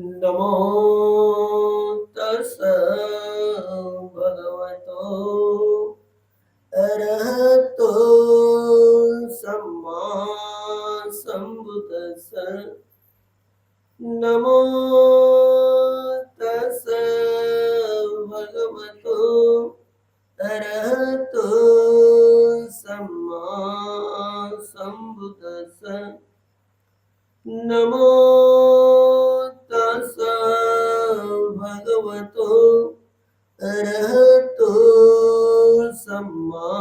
नमो तस् भगवतो अरहतो सम्मा संबुद्दस्स। नमो तस् भगवतो अरहतो सम्मा संबुद्दस्स। नमो तस् भगवतो अरहतो सम्मा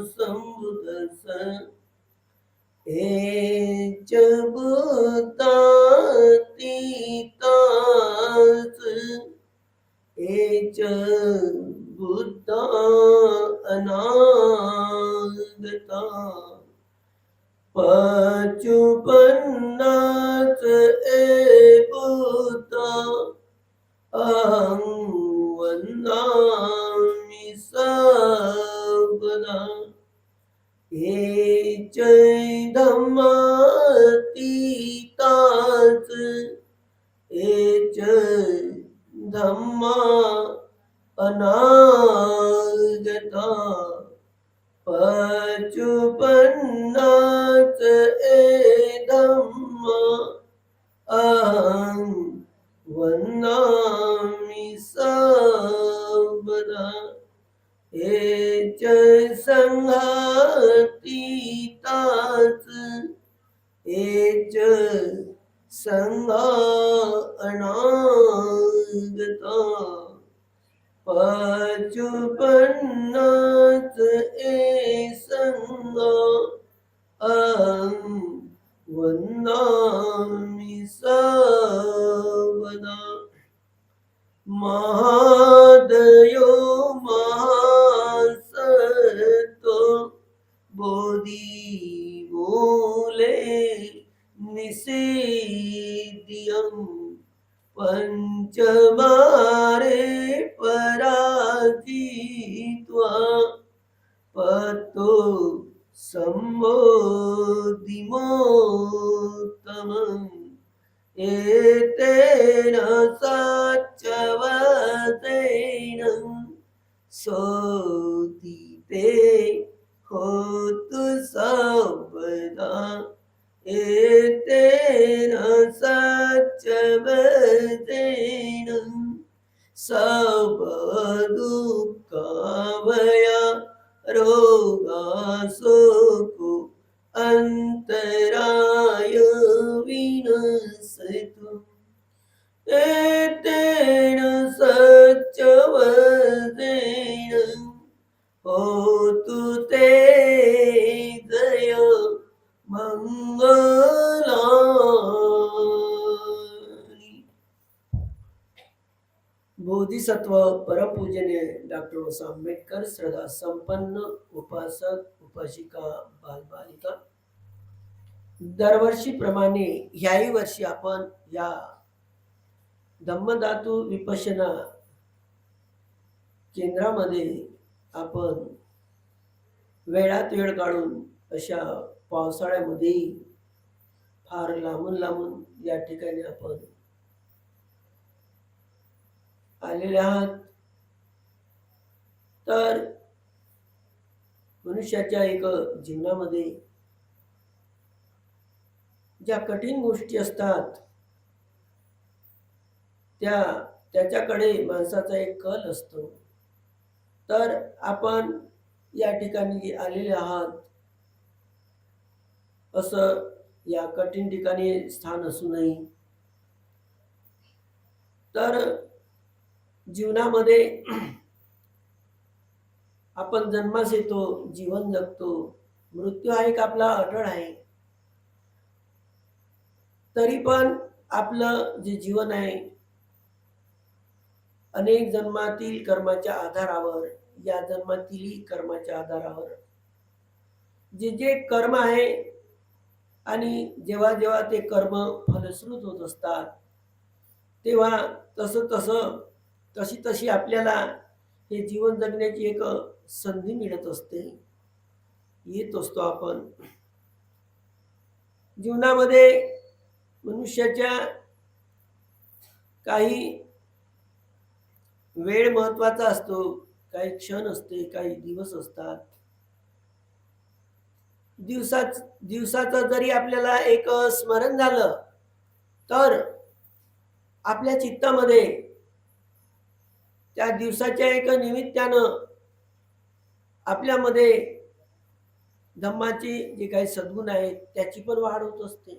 संबुद्दस्स। हेच भूतातीताच हेच बुद्धा अनागता पचुपन्नाच भूता अहं वन्दामि सर्वदा। हे च धम्मातीताच हे च धम्मा अनागता पचुपन्नाच धम्मा अहं वन्दामि सर्वदा। हे च संघातीताच हे च संघा अनागता पचुपन्नाच संघा अहं वन्दामि सर्वदा। महादयो महासतो बोधिमूले निषेध्यं पंचमारे पराजित्वा पतो सम्मोदिमोत्तमम्। एतेन सच्चवदेन सोदिते होतु सर्वदा। एतेन सच्चवदेन सर्वदुःखभया रोगाशोको अन्तराय विनश्यतु। एतेन सच्चवदेन होतु ते जय मंगलानि। बोधिसत्व परमपूजनीय डॉक्टर बाबासाहेब आंबेडकर श्रद्धा संपन्न उपासक उपासिका बालबालिका, दरवर्षीप्रमाणे ह्याही वर्षी आपण या धम्मधातू विपश्यना केंद्रामध्ये आपण वेळात वेळ काढून अशा पावसाळ्यामध्ये फार लांबून लांबून या ठिकाणी आपण आलेले आहात। तर मनुष्याच्या एक जीवनामध्ये ज्या कठीण गोष्टी असतात त्याच्याकडे माणसाचा एक कल असतो। तर आपण या ठिकाणी आलेले आहात असं या कठीण ठिकाणी स्थान असू नये। तर जीवनामध्ये आपण जन्मास येतो, जीवन जगतो, मृत्यू हा एक आपला अटळ आहे। तरी पण आपलं जे जीवन आहे अनेक जन्मातील कर्माच्या आधारावर, या जन्मातील कर्माच्या आधारावर जे जे कर्म आहे आणि जेव्हा जेव्हा ते कर्म फलश्रुत होत असतात तेव्हा तशी तशी आपल्याला हे जीवन जगण्याची एक संधी मिळत असते, येत असतो आपण। जीवनामध्ये मनुष्याच्या काही वेळ महत्वाचा असतो, काही क्षण असते, काही दिवस असतात. दिवसाचं जरी आपल्याला एक स्मरण झालं तर आपल्या चित्तामध्ये त्या दिवसाच्या एक निमित्तानं आपल्यामध्ये धम्माची जे काही सद्गुण आहेत त्याची पण वाढ होत असते.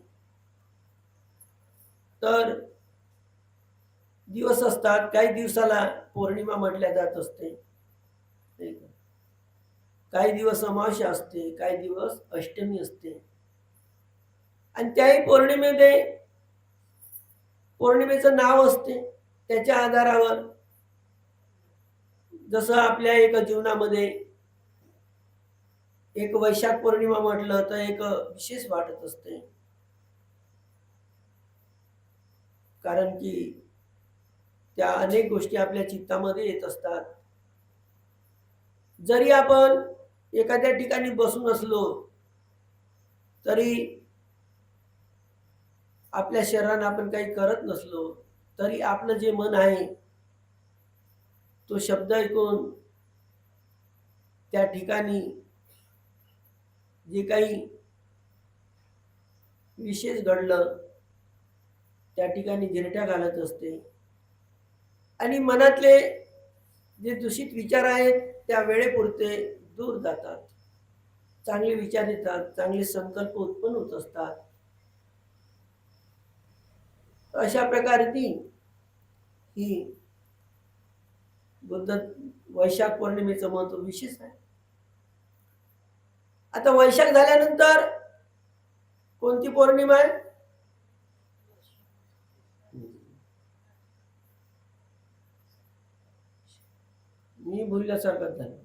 तर दिवस असतात, काही दिवसाला पौर्णिमा म्हटल्या जात असते, काही दिवस अमावस्या असते, काही दिवस अष्टमी असते. आणि त्याही पौर्णिमेचं नाव असते त्याच्या आधारावर. जसं आपल्या एक जीवनामध्ये एक वैशाख पौर्णिमा म्हटलं तर एक विशेष वाटत असते, कारण की त्या अनेक गोष्टी आपल्या चित्तामध्ये येत असतात. जरी आपण एखाद्या ठिकाणी बसून असलो तरी, आपल्या शरीरानं आपण काही करत नसलो तरी आपलं जे मन आहे तो शब्द ऐकून त्या ठिकाणी जे काही विशेष घडलं त्या ठिकाणी गिरट्या घालत असते. आणि मनातले जे दूषित विचार आहेत त्या वेळेपुरते दूर जातात, चांगले विचार येतात, चांगले संकल्प उत्पन्न होत असतात. अशा प्रकारे ही बुद्ध वैशाख पौर्णिमेचं महत्व विशेष आहे. आता वैशाख झाल्यानंतर कोणती पौर्णिमा आहे? मी भुलल्यासारखं झालं.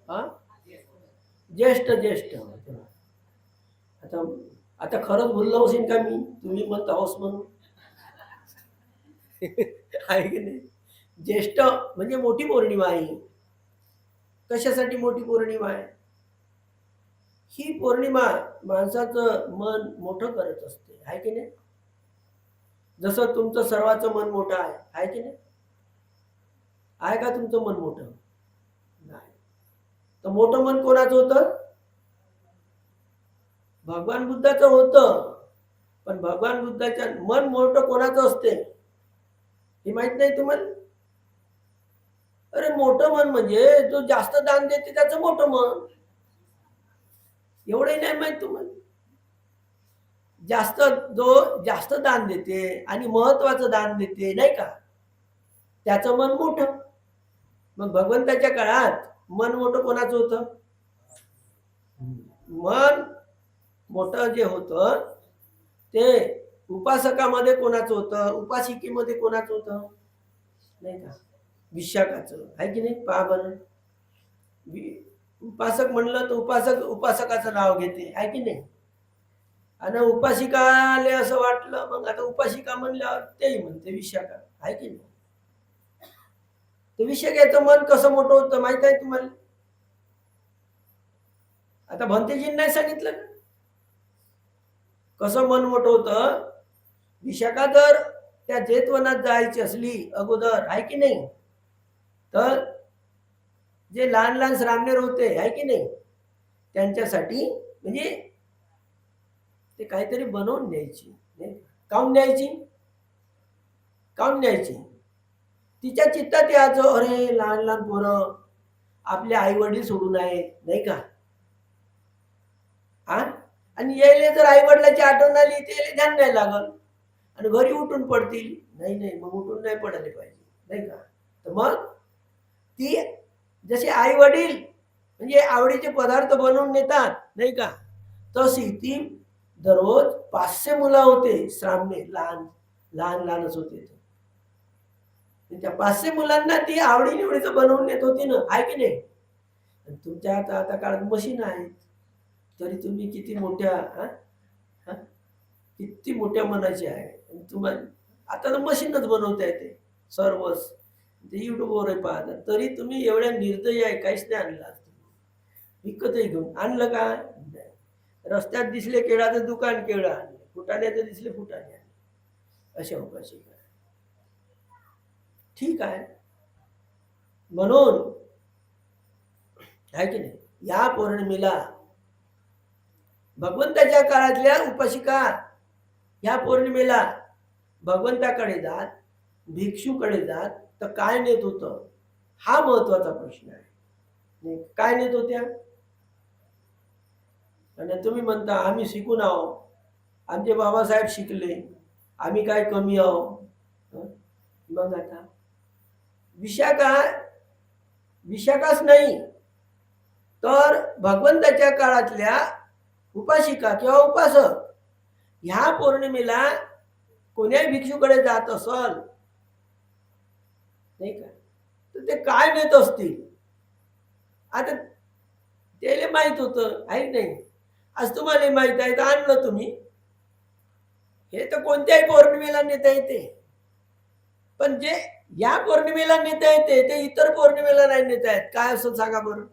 हा, ज्येष्ठ. आता आता खरंच बोललो असेल का मी? तुम्ही म्हणता होस म्हणून आहे की नाही? ज्येष्ठ म्हणजे मोठी पौर्णिमा आहे. कशासाठी मोठी पौर्णिमा आहे? ही पौर्णिमा माणसाचं मन मोठं करत असते, आहे की नाही? जसं तुमचं सर्वांचं मन मोठं आहे की नाही? आहे का तुमचं मन मोठं? नाही. तर मोठं मन कोणाचं होतं? भगवान बुद्धाचं होतं. पण भगवान बुद्धाचं मन मोठं कोणाचं असते हे माहित नाही तुम्हाला? अरे मोठं मन म्हणजे जो जास्त दान देते त्याचं मोठं मन. एवढंही नाही माहित तुम्हाला? जो जास्त दान देते आणि महत्वाचं दान देते नाही का, त्याचं मन मोठं. मग भगवंताच्या काळात मन मोठं कोणाचं होतं? मन मोठं जे होतं ते उपासकामध्ये कोणाचं होतं? उपासिकेमध्ये कोणाचं होतं? नाही का, विशाखाचं, आहे की नाही? पहा बरं, उपासक म्हणलं तर उपासकाचं नाव घेते, आहे की नाही? आणि उपासिकाले असं वाटलं, मग आता उपासिका म्हणल्यावर तेही म्हणते विशाखा, आहे की नाही? तर विशाखाचं मन कसं मोठं होतं माहित आहे तुम्हाला? आता भंतेजींनी नाही सांगितलं का कसं मन मोठं होतं? विशाखा जर त्या जेतवनात जायची असली अगोदर, आहे की नाही, तर जे लहान लहान श्रामणेर होते, आहे की नाही, त्यांच्यासाठी म्हणजे ते काहीतरी बनवून न्यायची. काऊन न्यायची? तिच्या चित्तात यायचं, अरे लहान लहान पोरं आपले आई वडील सोडून आहेत, नाही का? हा, आणि यायले जर आई वडिलांची आठवण आली ते ध्यान नाही लागल आणि घरी उठून पडतील. नाही, मग उठून नाही पडायला पाहिजे, नाही का? तर मग ती जसे आई वडील म्हणजे आवडीचे पदार्थ बनवून नेतात, नाही का, तशी ती दररोज 500 मुलं होते श्रामणे, लहानच होते. त्या 500 मुलांना ती आवडीनिवडीचं बनवून नेत होती ना, आहे की नाही? तुमच्या आता काळात मशीन आहेत, तरी तुम्ही किती मोठ्या मनाचे आहे. तुम्हाला आता तर मशीनच बनवता येते सर्वच, ते युट्यूबवर पाहतात. तरी तुम्ही एवढ्या निर्दयी आहे, काहीच नाही आणलं. विकतही घेऊन आणलं का? रस्त्यात दिसले केळाचं दुकान, केळं आणले. फुटाण्याचं दिसले फुटाणे आणले. अशा उपाशी ठीक आहे. म्हणून आहे की नाही, या पौर्णिमेला भगवंताच्या काळातल्या उपासिका ह्या पौर्णिमेला भगवंताकडे जात, भिक्षूकडे जात, तर काय नेत होतं हा महत्वाचा प्रश्न आहे. नाही, काय नेत होत्या? आणि तुम्ही म्हणता आम्ही शिकून आहो, आमचे बाबासाहेब शिकले, आम्ही काय कमी आहो. हं? मग आता विशाखा विशाखाच नाही तर भगवंताच्या काळातल्या उपासिका किंवा उपासक ह्या पौर्णिमेला कोण्याही भिक्षूकडे जात असल नाही का, तर ते काय नेत असतील. आता त्याला माहित होतं आहे नाही, आज तुम्हाला माहित आहे तर आणलं तुम्ही. हे तर कोणत्याही पौर्णिमेला नेता येते, पण जे या पौर्णिमेला नेता येते ते इतर पौर्णिमेला नाही नेता येत. काय असं सांगा बरं.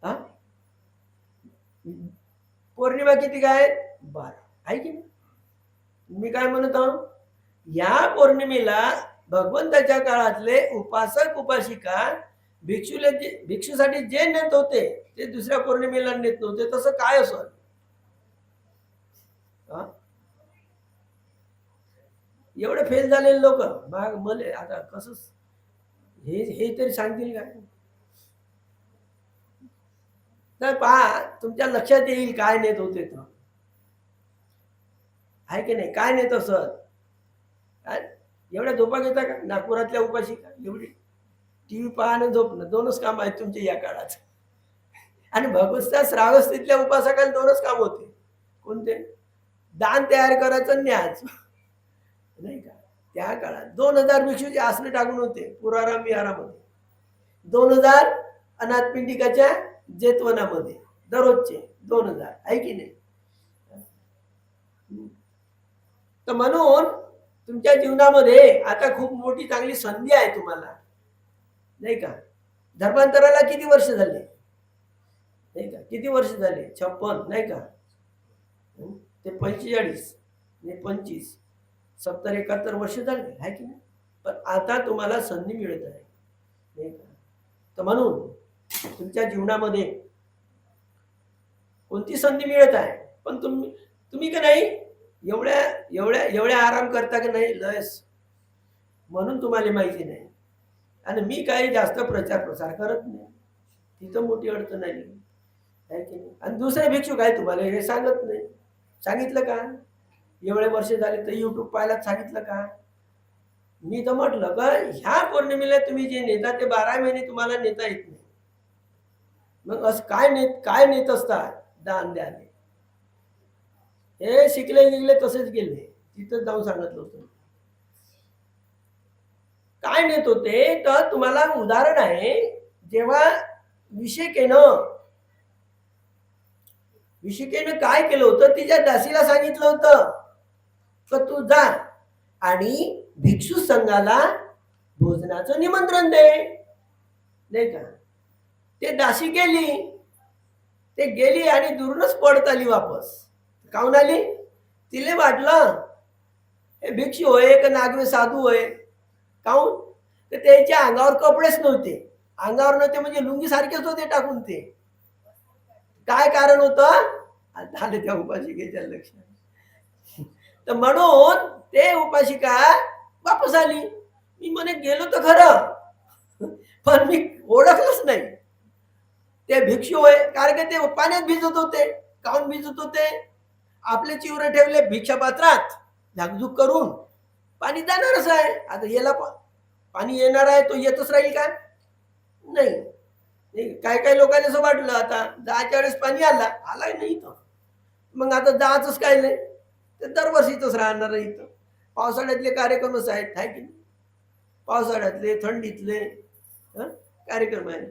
हा, पौर्णिमा किती काय? 12 आहे की नाही. मी काय म्हणत आहो, या पौर्णिमेला भगवंताच्या काळातले उपासक उपासिका भिक्षूसाठी जे नेत होते ते दुसऱ्या पौर्णिमेला नेत नव्हते. तसं काय असं एवढे फेल झालेले लोक मग मले आता कसं हे हे तरी सांगतील काय. तर पहा, तुमच्या लक्षात येईल काय नेत होते तर आहे की नाही. काय नेत असत. एवढ्या झोपा घेता का नागपुरातल्या उपासिका? एवढी टीव्ही पाहणं झोपणं दोनच काम आहेत तुमचे या काळात. आणि भगवंता श्रावस्तीतल्या उपासकाला दोनच काम होते. कोणते? दान तयार करायचं, न्याच नाही का. त्या काळात 2000 भिक्षूचे आसने टाकून होते पुराराम विहारामध्ये, 2000 अनाथपिंडिकाच्या जेतवनामध्ये दररोजचे 2000 आहे की नाही. तर म्हणून तुमच्या जीवनामध्ये आता खूप मोठी चांगली संधी आहे तुम्हाला नाही का. धर्मांतराला किती वर्ष झाले नाही का, किती वर्ष झाले? 56 नाही का. ते 45 नाही 25 70 71 वर्ष झाले आहे की नाही. पण आता तुम्हाला संधी मिळत आहे नाही का. तर म्हणून तुमच्या जीवनामध्ये कोणती संधी मिळत आहे, पण तुम्ही का नाही एवढ्या एवढ्या एवढ्या आराम करता की नाही लस, म्हणून तुम्हाला माहिती नाही. आणि मी काही जास्त प्रचार प्रसार करत नाही, तिथं मोठी अडचण आली आहे की नाही. आणि दुसरे भिक्षुक आहे तुम्हाला हे सांगत नाही. सांगितलं का एवढे वर्ष झाले तर युट्यूब पाहायला सांगितलं का. मी तर म्हटलं का ह्या पौर्णिमेला तुम्ही जे नेता ते 12 महिने तुम्हाला नेता येत नाही. मग असं काय नेत असतात दान द्याने. हे शिकले गेले तसेच गेले, तिथं जाऊन सांगितलं होतं. काय नेत होते तर तुम्हाला उदाहरण आहे. जेव्हा विशिकेनं काय केलं होतं, तिच्या दासीला सांगितलं होतं तर तू जा आणि भिक्षू संघाला भोजनाचं निमंत्रण दे नाही का. ते दासी गेली आणि दुरूनच पडत आली वापस. काहून आली? तिले वाटलं हे भिक्षू होय का नागवे साधू होय. काहून तर त्याच्या अंगावर कपडेच नव्हते. अंगावर नव्हते म्हणजे लुंगी सारखेच होते टाकून. ते काय कारण होतं झाले त्या उपासिकेच्या लक्षात. तर म्हणून ते उपासिका वापस आली. मी म्हणे गेलो तर खरं, पण मी ओळखलंच नाही ते भिक्षू होय. कारण की ते पाण्यात भिजत होते. काहून भिजत होते? आपले चिवरे ठेवले भिक्षा पात्रात झाकझूक करून, पाणी जाणारच आहे. आता याला पाणी येणार आहे, तो येतच राहील का नाही. काय काय लोकांना असं वाटलं आता जायच्या वेळेस पाणी आलाय नाही इथं, मग आता जायचंच काय नाही, ते दरवर्षीच राहणार आहे इथं. पावसाळ्यातले कार्यक्रमच आहेत आहे की नाही. पावसाळ्यातले थंडीतले कार्यक्रम आहेत.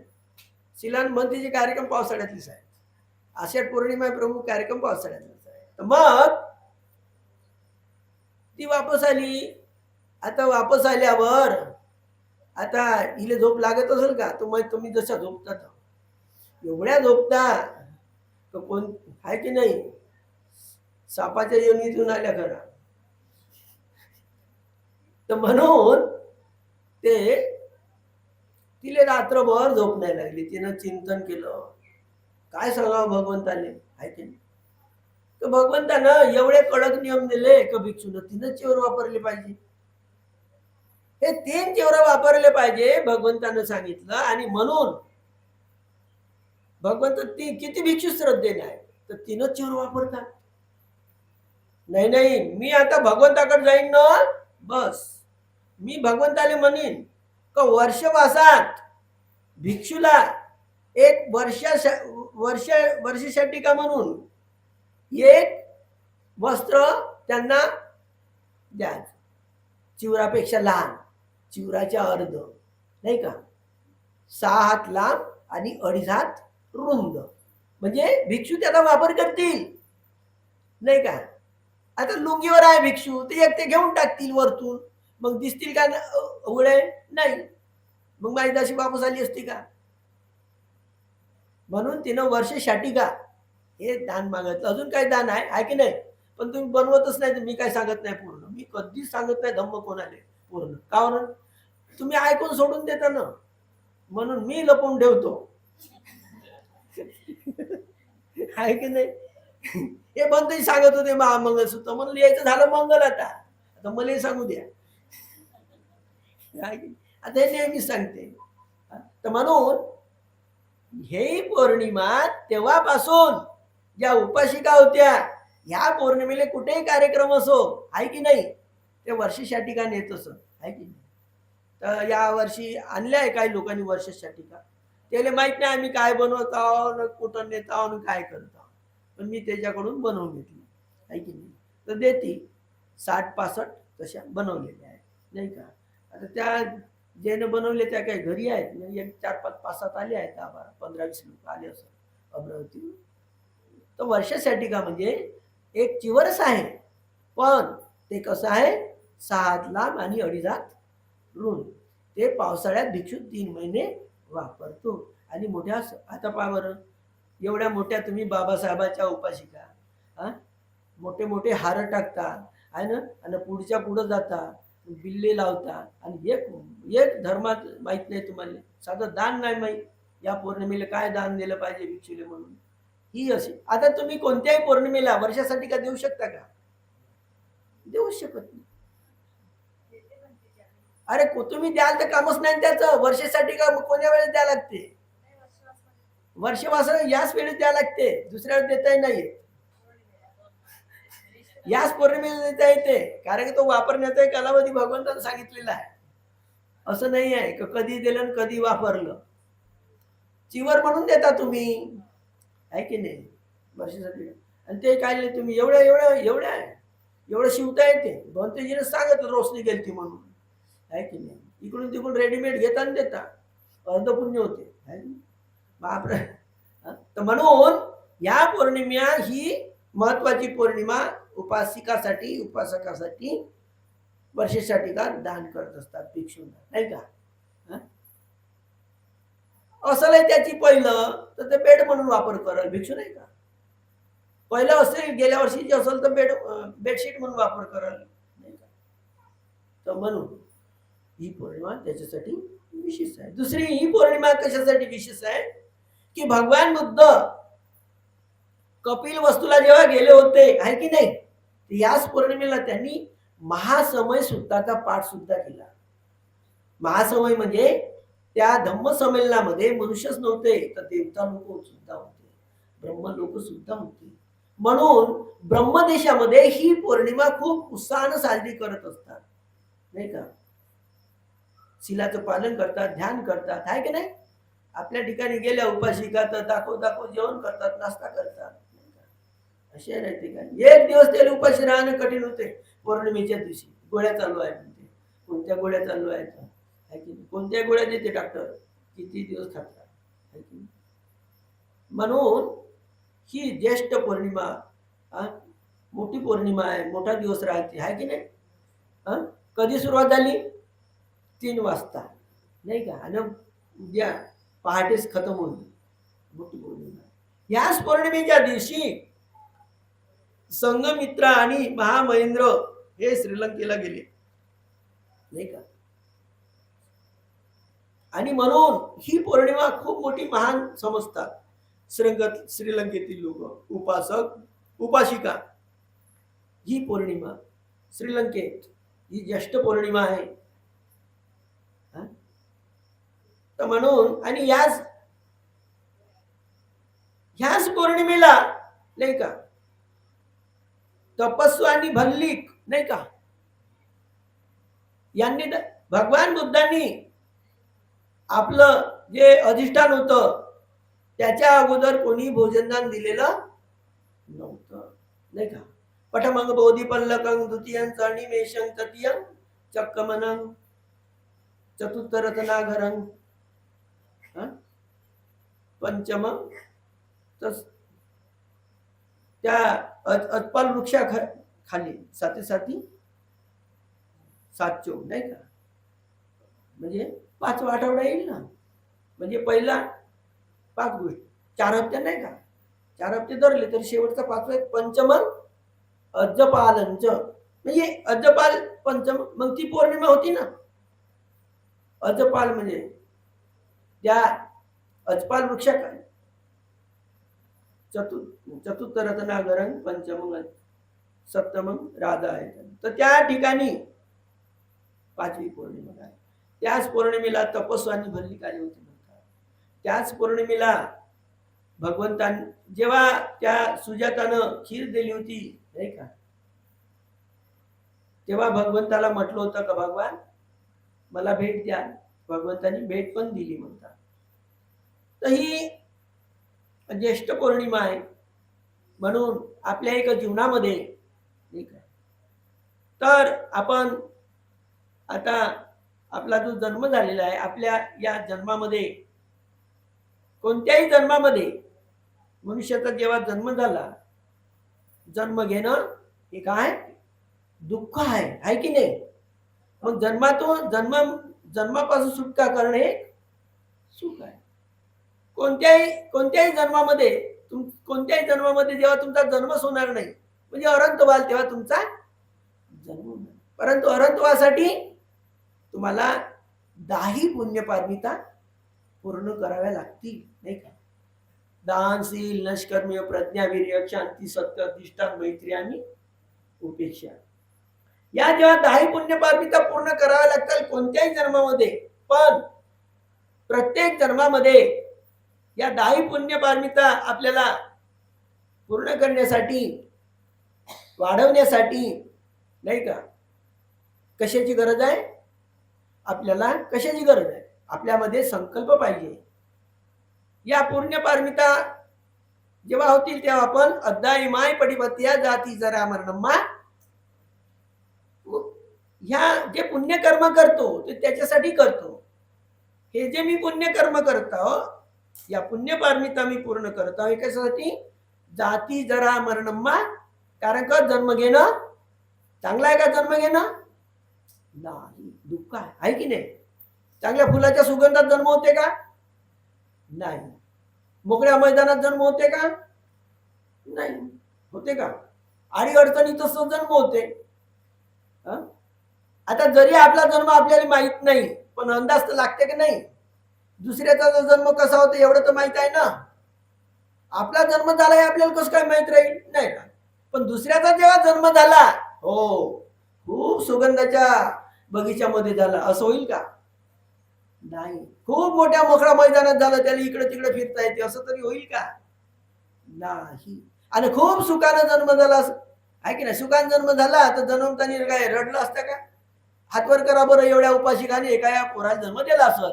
शिलान म्हणतीचे कार्यक्रम पावसाळ्यातलेच आहेत. आषाढ पौर्णिमा प्रमुख कार्यक्रम पावसाळ्यातलेच आहे. तर मग ती वापस आली. आता वापस आल्यावर आता हिले झोप लागत असेल का. तुम्ही जशा झोपतात एवढ्या झोपता तर कोण आहे की नाही. सापाच्या योनीतून आल्या खरा तर म्हणून ते तिले रात्रभर झोप नाही लागली. तिनं चिंतन केलं, काय सांगावं भगवंताने, आहे की नाही. तर भगवंतानं एवढे कडक नियम दिले का भिक्षून तीनच चेवर वापरले पाहिजे. हे 3 चेवर वापरले पाहिजे भगवंतानं सांगितलं. आणि म्हणून भगवंत ती किती भिक्षू श्रद्धेने आहे तर 3च चेवर वापरतात. नाही नाही, मी आता भगवंताकडे जाईन ना, बस मी भगवंताले म्हणेन का वर्षवासात भिक्षूला एक वर्षासाठी का म्हणून एक वस्त्र त्यांना द्यायचं, चिवरापेक्षा लहान, चिवराच्या अर्ध, नाही का, 6 हात लांब आणि 2.5 हात रुंद, म्हणजे भिक्षू त्याचा वापर करतील, नाही का. आता लुंगीवर आहे भिक्षू, ते एक ते घेऊन टाकतील वरतून, मग दिसतील का उघडे नाही, मग माझी दाशी वापस आली असती का. म्हणून तिनं वर्षासाठी का हे दान मागितलं. अजून काय दान आहे की नाही, पण तुम्ही बनवतच नाही तर मी काय सांगत नाही पूर्ण, मी कधीच सांगत नाही धम्म कोणाले पूर्ण, कारण तुम्ही ऐकून सोडून देता ना, म्हणून मी लपवून ठेवतो. आहे की नाही. हे बंदही सांगत होते महामंगलसूत्र म्हणून यायचं झालं मंगल. आता मला सांगू द्या, आता हे नेहमी सांगते. तर म्हणून हे पौर्णिमा तेव्हापासून ज्या उपासिका होत्या, ह्या पौर्णिमेला कुठेही कार्यक्रम असो, आहे की नाही, ते वर्षासाठी का नेत असत, आहे की नाही. तर या वर्षी आणल्या आहे काही लोकांनी वर्षासाठी का, त्याला माहित नाही आम्ही काय बनवत आहोत, कुठं नेत आहोत, काय करत आहोत, पण मी त्याच्याकडून बनवून घेतली, आहे की नाही. तर देती 60-65 तशा बनवलेल्या आहेत, नाही का. आता त्या ज्याने बनवले त्या काही घरी आहेत, म्हणजे 4-5-5-7 आले आहेत, 10-12-15-20 लोक आले असं अमरावती. तर वर्षासाठी का म्हणजे एक चिवरच आहे, पण ते कसं आहे 6 हात लांब आणि 2.5 हात रुंद. ते पावसाळ्यात भिक्षू 3 महिने वापरतो. आणि मोठ्या, आता पहा बरं, एवढ्या मोठ्या तुम्ही बाबासाहेबाच्या उपासिका, मोठे मोठे हार टाकतात, आहे ना, आणि पुढच्या पुढं जातात, बिल्ले लावतात, आणि एक धर्मात माहित नाही तुम्हाला, साधं दान नाही माहीत, या पौर्णिमेला काय दान दिलं पाहिजे भिक्षूले म्हणून. ही अशी, आता तुम्ही कोणत्याही पौर्णिमेला वर्षासाठी का देऊ शकता का, देऊ शकत नाही. अरे तुम्ही द्याल तर कामच नाही त्याचं, वर्षासाठी का कोण्या वेळेस द्या लागते, वर्षवास याच वेळेस द्या लागते, दुसऱ्या वेळेस देताही नाही, याच पौर्णिमेला देता येते, कारण की तो वापरण्याचा कालावधी भगवंताने सांगितलेला आहे. असं नाही आहे की कधी दिलं आणि कधी वापरलं. चिवर म्हणून देता तुम्ही, आहे की नाही, वर्षासाठी. आणि ते काय नाही, तुम्ही एवढं शिवता येते, भंतेजीने सांगितलं रोशनी गेलती म्हणून, आहे की नाही. इकडून तिकडून रेडीमेड घेता आणि देता, अर्ध पुण्य होते, आहे की बापरे. तर म्हणून या पौर्णिमा ही महत्वाची पौर्णिमा उपासिकासाठी, उपासकासाठी वर्षासाठी का दान करत असतात भिक्षूंना, नाही का. असलं त्याची पहिलं तर ते बेड म्हणून वापर करेल भिक्षू, नाही का. पहिलं असेल गेल्या वर्षीची असेल तर बेडशीट म्हणून वापर करेल, नाही का. तर म्हणून ही पौर्णिमा त्याच्यासाठी विशेष आहे. दुसरी ही पौर्णिमा कशासाठी विशेष आहे की भगवान बुद्ध कपिल वस्तूला जेव्हा गेले होते, आहे की नाही, याच पौर्णिमेला त्यांनी महासमय सूक्ताचा पाठ सुद्धा केला. महासमय म्हणजे त्या धम्म संमेलनामध्ये मनुष्यच नव्हते तर देवता लोक सुद्धा होते, ब्रह्म लोक सुद्धा होते. म्हणून ब्रह्मदेशामध्ये ही पौर्णिमा खूप उत्साहाने साजरी करत असतात, नाही का. शिलाचं पालन करतात, ध्यान करतात, आहे की नाही. आपल्या ठिकाणी गेल्या उपासिका तर दाखव जेवण करतात, नाश्ता करतात, असे नाही ठिकाणी. एक दिवस त्याला उपाशी राहणं कठीण होते. पौर्णिमेच्या दिवशी गोळ्या चालू आहेत म्हणते, कोणत्या गोळ्या चालू आहेत, कोणत्या गोळ्या देते डॉक्टर, किती दिवस खातात. म्हणून ही ज्येष्ठ पौर्णिमा मोठी पौर्णिमा आहे, मोठा दिवस राहते, आहे की नाही. कधी सुरुवात झाली 3 वाजता, नाही का, आणि उद्या पहाटेच खतम होईल मोठी पौर्णिमा. याच पौर्णिमेच्या दिवशी संघमित्रा आणि महामहेंद्र हे श्रीलंकेला गेले. नाही का. आणि म्हणून ही पौर्णिमा खूप मोठी महान समजतात श्रीलंकेतील लोक, उपासक उपासिका. ही पौर्णिमा श्रीलंकेत ही ज्येष्ठ पौर्णिमा आहे. तर म्हणून आणि ह्याच पौर्णिमेला नाही का तपस्वी आणि भल्लिक नाही का यांनी भगवान बुद्धांनी आपलं जे अधिष्ठान होतं त्याच्या अगोदर कोणी भोजनदान दिलेलं नव्हतं नाही का. पठमंग बोधी पल्लकं द्वितीयं चर्णिमेषं तृतीयं चक्कमनं चतुर्थरत्नाघरं पंचम त्या अत्पाल वृक्षा खाली साथी सातचो नाही का. म्हणजे 5वा आठवडा येईल ना. म्हणजे पहिला 5 गोष्टी 4 हप्ते नाही का. 4 हप्ते धरले तर शेवटचा 5वा पंचम अज्जपालंच. म्हणजे अज्जपाल पंचम मग ती पौर्णिमा होती ना. अज्जपाल म्हणजे त्या अज्जपाल वृक्षा चतुर्थ रत्नागरं पंचम सप्तम राधा आहे. तर त्या ठिकाणी 5वी पौर्णिमा आहे. त्याच पौर्णिमेला तपस्वी आणि भल्लिक आली होती म्हणतात. त्याच पौर्णिमेला भगवंतांनी जेव्हा त्या सुजातानं खीर दिली होती नाही का तेव्हा भगवंताला म्हटलं होतं का भगवान मला भेट द्या. भगवंतांनी भेट पण दिली म्हणतात. तर ही ज्येष्ठ पौर्णिमा आहे. म्हणून आपल्या एका जीवनामध्ये ठीक आहे तर आपण आता आपला जो जन्म झालेला आहे आपल्या या जन्मामध्ये कोणत्याही जन्मामध्ये मनुष्याचा जेव्हा जन्म झाला जन्म घेणं हे काय दुःख आहे की नाही. मग जन्मापासून सुटका करणे सुख आहे. कोणत्याही जन्मामध्ये जेव्हा तुमचा जन्मच होणार नाही म्हणजे अनंत व्हाल तेव्हा तुमचा जन्म होणार. परंतु अनंत व्हासाठी तुम्हाला 10 पुण्यपारमिता पूर्ण कराव्या लागतील नाही का. दान शील नष्कर्म्य प्रज्ञा वीर्य शांती सत्य अधिष्ठान मैत्री आणि उपेक्षा या जेव्हा 10 पुण्यपारमिता पूर्ण कराव्या लागतात कोणत्याही जन्मामध्ये. पण प्रत्येक जन्मामध्ये या 10 पुण्यपारमिता आपल्याला पूर्ण करण्यासाठी वाढवण्यासाठी नाही का कशाची गरज आहे. आपल्याला कशाची गरज आहे आपल्यामध्ये संकल्प पाहिजे. या पुण्यपारमिता जेव्हा होतील तेव्हा आपण अद्दाई माय पडिपत्या जाती जरा मरणम्मा ह्या जे पुण्यकर्म करतो ते त्याच्यासाठी करतो. हे जे मी पुण्यकर्म करतो या पुण्यपारमिता मी पूर्ण करतो हे कशासाठी जाती जरा मरणम्मा. कारण का जन्म घेणं चांगला आहे का. जन्म घेणं नाही दुःख आहे की नाही. चांगल्या फुलाच्या सुगंधात जन्म होते का नाही. मोकळ्या मैदानात जन्म होते का नाही होते का. आणि अडचणीतच जन्म होते. आता जरी आपला जन्म आपल्याला माहित नाही पण अंदाज तर लागते की नाही. दुसऱ्याचा जन्म कसा होता एवढं तर माहित आहे ना. आपला जन्म झाला हे आपल्याला कसं काय माहित राहील नाही का. पण दुसऱ्याचा जेव्हा जन्म झाला हो खूप सुगंधाच्या बगीच्यामध्ये झाला असं होईल का नाही. खूप मोठ्या मोकळ्या मैदानात झालं त्याला इकडे तिकडे फिरता येते असं तरी होईल का नाही. आणि खूप सुखानं जन्म झाला आहे की नाही. सुखान जन्म झाला तर जन्मतानी काय रडलं असतं का. हातवर करा बरं एवढ्या उपाशिकाने एका या पोराला जन्म दिला असेल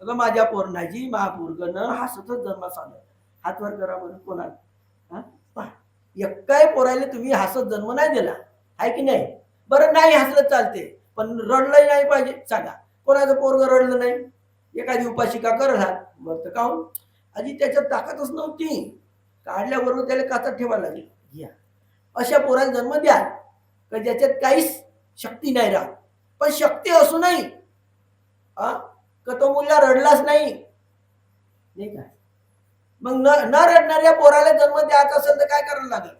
अगं माझ्या पोरणाची महापूर्गनं हसतच जन्मास आलं. हातवर करा बरं कोणाला एकाही पोराला तुम्ही हसत जन्म नाही दिला आहे की नाही. बरं नाही हसलं चालते पण रडलंही नाही पाहिजे. सांगा कोणाचं पोरग रडलं नाही एखादी उपाशिका करत बरं तर काहून आधी त्याच्यात ताकदच नव्हती. काढल्याबरोबर त्याला काचात ठेवायला लागेल. घ्या अशा पोराला जन्म द्या का ज्याच्यात काहीच शक्ती नाही राहत. पण शक्ती असूनही का तो मुलगा रडलाच नाही काय. मग न रडणाऱ्या पोराला जन्म द्यायचा असेल तर काय करायला लागेल.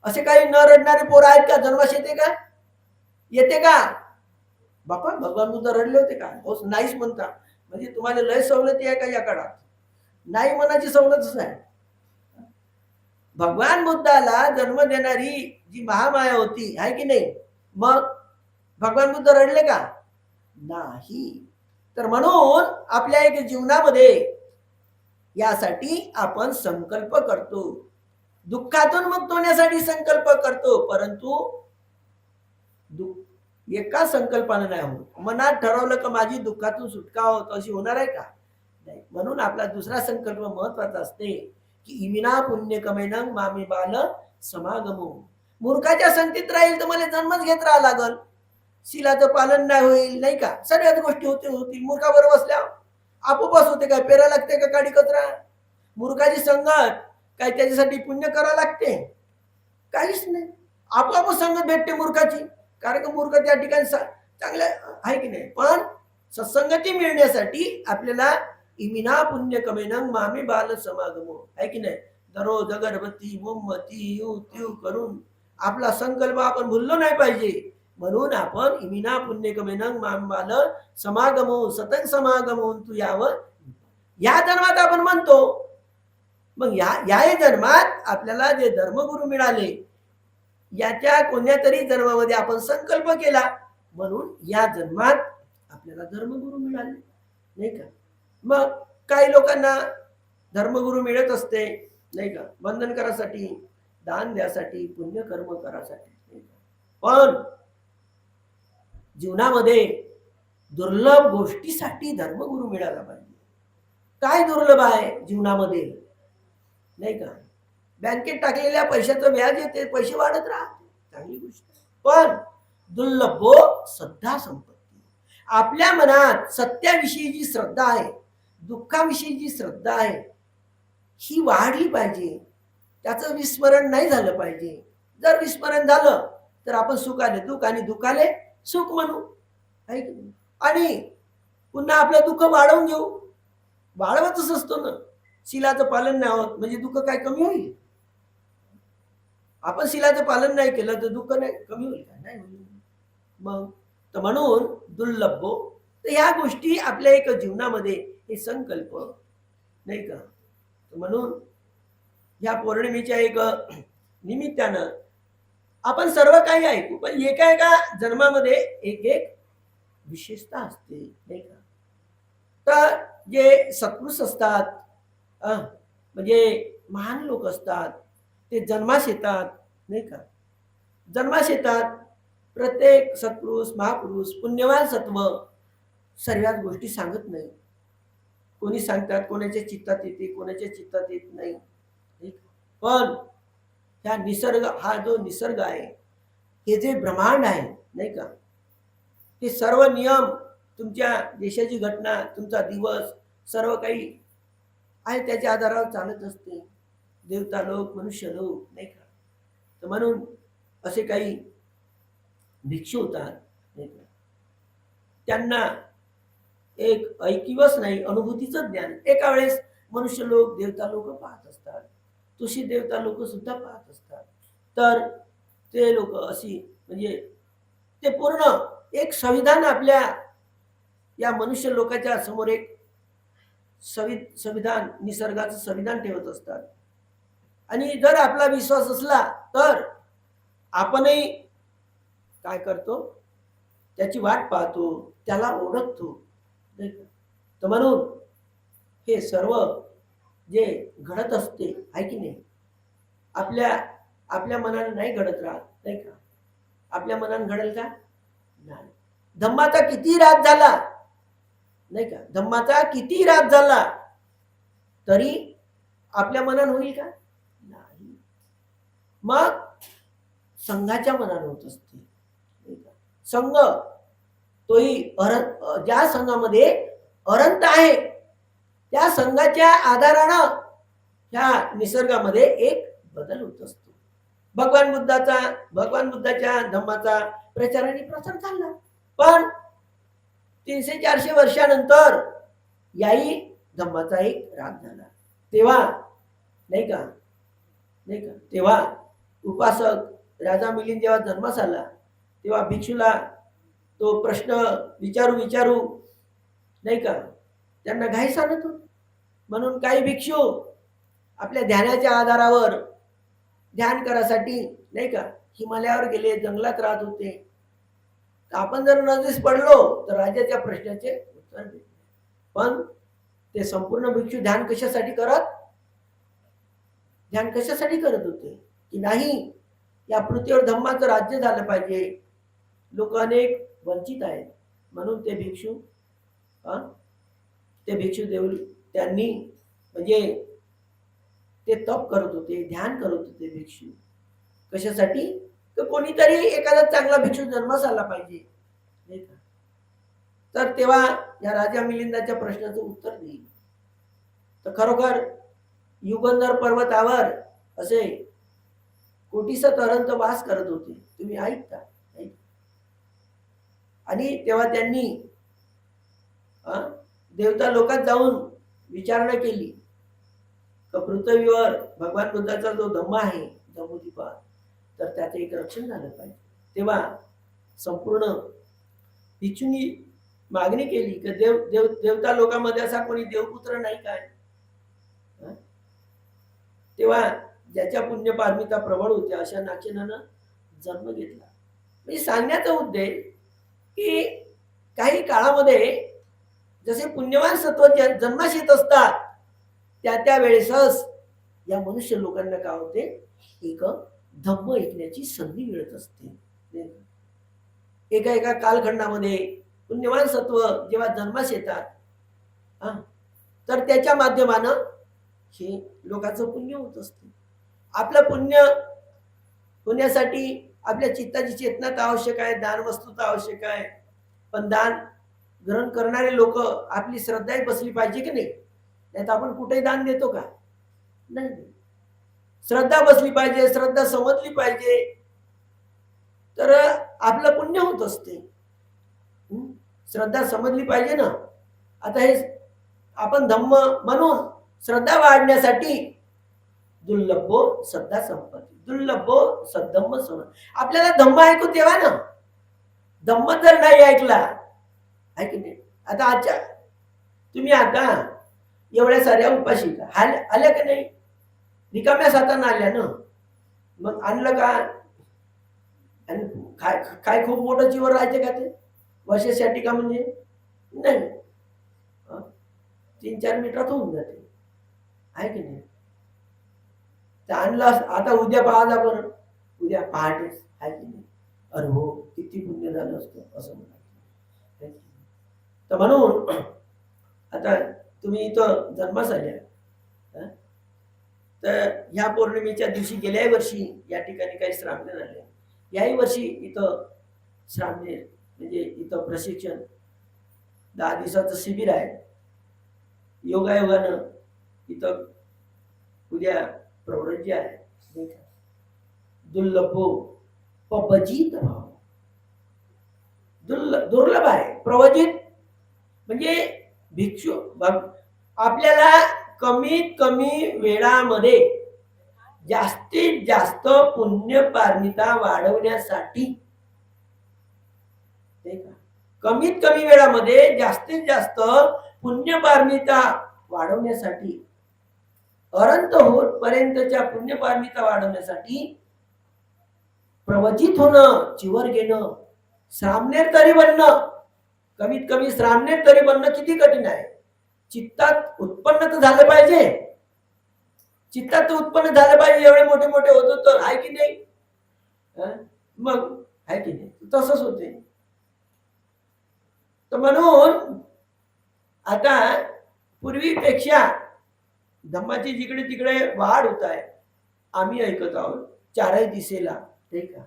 असे काही न रडणारे पोरं आहेत का जन्मास येते का येते का? बापा भगवान बुद्ध रडले होते का? हो नाहीच म्हणता. म्हणजे तुम्हाला लय सवलती आहे का या काळात? नाही मनाची सवलतच आहे. भगवान बुद्धाला जन्म देणारी जी महामाया होती आहे की नाही, मग भगवान बुद्ध रडले का? नाही. तर म्हणून आपल्या एक जीवनामध्ये यासाठी आपण संकल्प करतो, दुःखातून मुक्त होण्यासाठी संकल्प करतो, परंतु एका संकल्पाने नाही होत. मनात ठरवलं का माझी दुःखातून सुटका होत अशी होणार आहे का? नाही. म्हणून आपला दुसरा संकल्प महत्वाचा असते की इमिना पुण्य कमेनं मामी बाल समागमो. मूर्खाच्या संगतीत राहील तर मला जन्मच घेत राहा लागल, शिलाचं पालन नाही होईल, नाही का, सगळ्याच गोष्टी होतील. मूर्खाबरोबर बसल्या आपोआपच होते काय? पेरा लागते का काडी कचरा? मूर्खाची संगत काय त्याच्यासाठी पुण्य करावं लागते? काहीच नाही. आपोआप संगत भेटते मूर्खाची, कारण का मूर्ख त्या ठिकाणी चांगलं आहे की नाही. पण सत्संगती मिळण्यासाठी आपल्याला इमिना पुण्य कमेनं मामी बाल समागमो आहे की नाही. दररोज अगरबत्ती मोमबत्ती यू त्यू करून आपला संकल्प आपण भुललो नाही पाहिजे. म्हणून आपण इमिना पुण्य कमेनं मामी बाल समागमो सतंग समागमो तू यावं, या जन्मात आपण म्हणतो. मग याही जन्मात आपल्याला जे धर्मगुरू मिळाले, याच्या कोणत्या तरी जन्मामध्ये आपण संकल्प केला, म्हणून या जन्मात आपल्याला धर्मगुरू मिळाले, नाही का. मग काही लोकांना धर्मगुरू मिळत असते, नाही का, बंधन करासाठी, दान द्यासाठी, पुण्यकर्म करासाठी, नाही का. पण जीवनामध्ये दुर्लभ गोष्टीसाठी धर्मगुरू मिळाला पाहिजे. काय दुर्लभ आहे जीवनामध्ये, नाही का. बँकेत टाकलेल्या पैशाचं व्याज येते, पैसे वाढत राहते, चांगली गोष्ट. पण दुर्लभो श्रद्धा संपत्ती. आपल्या मनात सत्याविषयी जी श्रद्धा आहे, दुःखाविषयी जी श्रद्धा आहे, ही वाढली पाहिजे. त्याचं विस्मरण नाही झालं पाहिजे. जर विस्मरण झालं तर आपण सुखाले दुःख आणि दुःखाले सुख म्हणू, आणि पुन्हा आपलं दुःख वाढवून घेऊ. वाढवतच असतो ना. शिलाचं पालन नाही होत म्हणजे दुःख काय कमी होईल? आपण शिलाचं पालन नाही केलं तर दुःख नाही कमी होईल का? नाही होईल. मग तर म्हणून दुर्लभो, तर ह्या गोष्टी आपल्या एक जीवनामध्ये हे संकल्प, नाही का. म्हणून ह्या पौर्णिमेच्या एक निमित्तानं आपण सर्व काही ऐकू, पण एका एका जन्मामध्ये एक एक विशेषता असते, नाही का. तर जे सत्पुरुष असतात, म्हणजे महान लोक असतात, ते जन्मास येतात, नाही का. जन्मास येतात. प्रत्येक सत्पुरुष महापुरुष पुण्यवान सत्व सर्वच गोष्टी सांगत नाही. कोणी सांगतात, कोणाच्या चित्तात येते, कोणाच्या चित्तात येत नाही. पण ह्या निसर्ग, हा जो निसर्ग आहे, हे जे ब्रह्मांड आहे, नाही का, हे सर्व नियम, तुमच्या देशाची घटना, तुमचा दिवस, सर्व काही आहे त्याच्या आधारावर चालत असते. देवता लोक, मनुष्य लोक, नाही का. तर म्हणून असे काही भिक्षू होतात, नाही का, त्यांना एक ऐकिवच नाही, अनुभूतीचं ज्ञान. एका वेळेस मनुष्य लोक, देवता लोक पाहत असतात, तुशी देवता लोक सुद्धा पाहत असतात. तर ते लोक अशी, म्हणजे ते पूर्ण एक संविधान आपल्या या मनुष्य लोकांच्या समोर एक संविधान, निसर्गाचं संविधान ठेवत असतात. आणि जर आपला विश्वास असला तर आपणही काय करतो, त्याची वाट पाहतो, त्याला ओळखतो, नाही का. तर म्हणून हे सर्व जे घडत असते आहे की नाही, आपल्या मनाने नाही घडत राहत, नाही का. आपल्या मनाने घडेल का? नाही. धम्माचा किती रात झाला, नाही का, धम्माचा किती रात झाला तरी आपल्या मनाने होईल का? नाही. मग संघाच्या मनाने होत असते, नाही का. संघ तोही ज्या संघामध्ये अनंत आहे, त्या संघाच्या आधारानं ह्या निसर्गामध्ये एक बदल होत असतो. भगवान बुद्धाच्या धम्माचा प्रचार आणि प्रसार चालला. पण 300-400 वर्षानंतर याही धम्माचा एक राग झाला. तेव्हा, नाही का, तेव्हा उपासक राजा मिलिंद जेव्हा जन्मास आला, तेव्हा भिक्षूला तो प्रश्न विचारू नाही का, त्यांना घाई सांगत होते. म्हणून काही भिक्षू आपल्या ध्यानाच्या आधारावर ध्यान करासाठी नाही का हिमालयावर गेले, जंगलात राहत होते. आपण जर नदीस पडलो तर राजाच्या प्रश्नाचे उत्तर देत. पण ते संपूर्ण भिक्षू ध्यान कशासाठी करत होते की नाही, या पृथ्वीवर धम्माचं राज्य झालं पाहिजे, लोक अनेक वंचित आहेत. म्हणून ते भिक्षू देऊळ त्यांनी म्हणजे ते तप करत होते, ध्यान करत होते भिक्षू. कशासाठी? तर कोणीतरी एखादा चांगला भिक्षू जन्मास आला पाहिजे नाही का. तर तेव्हा या राजा मिलिंदाच्या प्रश्नाचं उत्तर देईल. तर खरोखर युगंधर पर्वतावर असे कोटीस तरंत वास करत होते. तुम्ही ऐकता. आणि तेव्हा त्यांनी देवता लोकात जाऊन विचारणा केली तर पृथ्वीवर भगवान बुद्धाचा जो धम्मा आहे जम्बूद्वीपात, तर त्याचं एक रक्षण झालं पाहिजे. तेव्हा संपूर्ण भिक्षूंनी मागणी केली की देवता लोकांमध्ये असा कोणी देवपुत्र नाही काय. तेव्हा ज्याच्या पुण्य पारमिता प्रबळ होत्या अशा नाचिनानं जन्म घेतला. म्हणजे सांगण्याचा उद्देश की काही काळामध्ये जसे पुण्यवान सत्व जन्मास येत असतात, त्या वेळेसच या मनुष्य लोकांना काय होते, एक धम्म ऐकण्याची संधी मिळत असते. एका कालखंडामध्ये पुण्यवान सत्व जेव्हा जन्मास येतात तर त्याच्या माध्यमानं हे लोकांचं पुण्य होत असते. आपलं पुण्य होण्यासाठी आपल्या चित्ताची चेतना तर आवश्यक आहे, दान वस्तू तर आवश्यक आहे. पण दान ग्रहण करणारे लोक आपली श्रद्धाही बसली पाहिजे की नाही. नाही तर आपण कुठेही दान देतो का? नाही. श्रद्धा बसली पाहिजे, श्रद्धा समजली पाहिजे, तर आपलं पुण्य होत असते. श्रद्धा समजली पाहिजे ना. आता हे आपण धम्म म्हणून श्रद्धा वाढण्यासाठी दुर्लभो श्रद्धा संपत्ती, दुर्लभो सद्धम्म सम. आपल्याला धम्म ऐकू तेव्हा ना. धम्म जर नाही ऐकला आहे की नाही. आता आजच्या तुम्ही आता एवढ्या साऱ्या उपाशी आल्या की नाही, रिकाम्या साताना आल्या ना. मग आणलं का आणि काय खूप मोठं जीवन राहायचे का ते वर्षासाठी का? म्हणजे नाही, 3-4 मिनिटात होऊन जाते आहे की नाही. तर आणलं आता उद्या पाहा बरं, उद्या पहाटेच आहे की नाही. अरे हो, किती पुण्य झालं असतं असं म्हणा. तर म्हणून आता तुम्ही इथं जन्मास आल्या, तर ह्या पौर्णिमेच्या दिवशी गेल्याही वर्षी या ठिकाणी काही श्रामणे झाले. याही वर्षी इथं श्रामणे म्हणजे इथं प्रशिक्षण 10 दिवसाचं शिबिर आहे. योगायोगानं इथं उद्या प्रवृत्ती आहे. दुर्लभो पपजित भाव, दुर्लभ आहे. प्रवजित म्हणजे भिक्षू आपल्याला कमीत कमी वेळामध्ये जास्तीत जास्त पुण्य पारमिता वाढवण्यासाठी, कमीत कमी वेळामध्ये जास्तीत जास्त पुण्य पारमिता वाढवण्यासाठी, अनंत होत पर्यंतच्या पुण्य पारमिता वाढवण्यासाठी प्रवचित होणं, चिवर घेणं, श्रामणेर तरी बनणं. कमीत कमी श्रामणेर तरी बनणं किती कठीण आहे. चित्तात उत्पन्न तर झालं पाहिजे, चित्तात उत्पन्न झालं पाहिजे. एवढे मोठे मोठे होत तर आहे की नाही. मग आहे की नाही, तसंच होते. तर म्हणून आता पूर्वीपेक्षा धम्माची जिकडे तिकडे वाढ होत आहे. आम्ही ऐकत आहोत चारही दिशेला, ठीक आहे.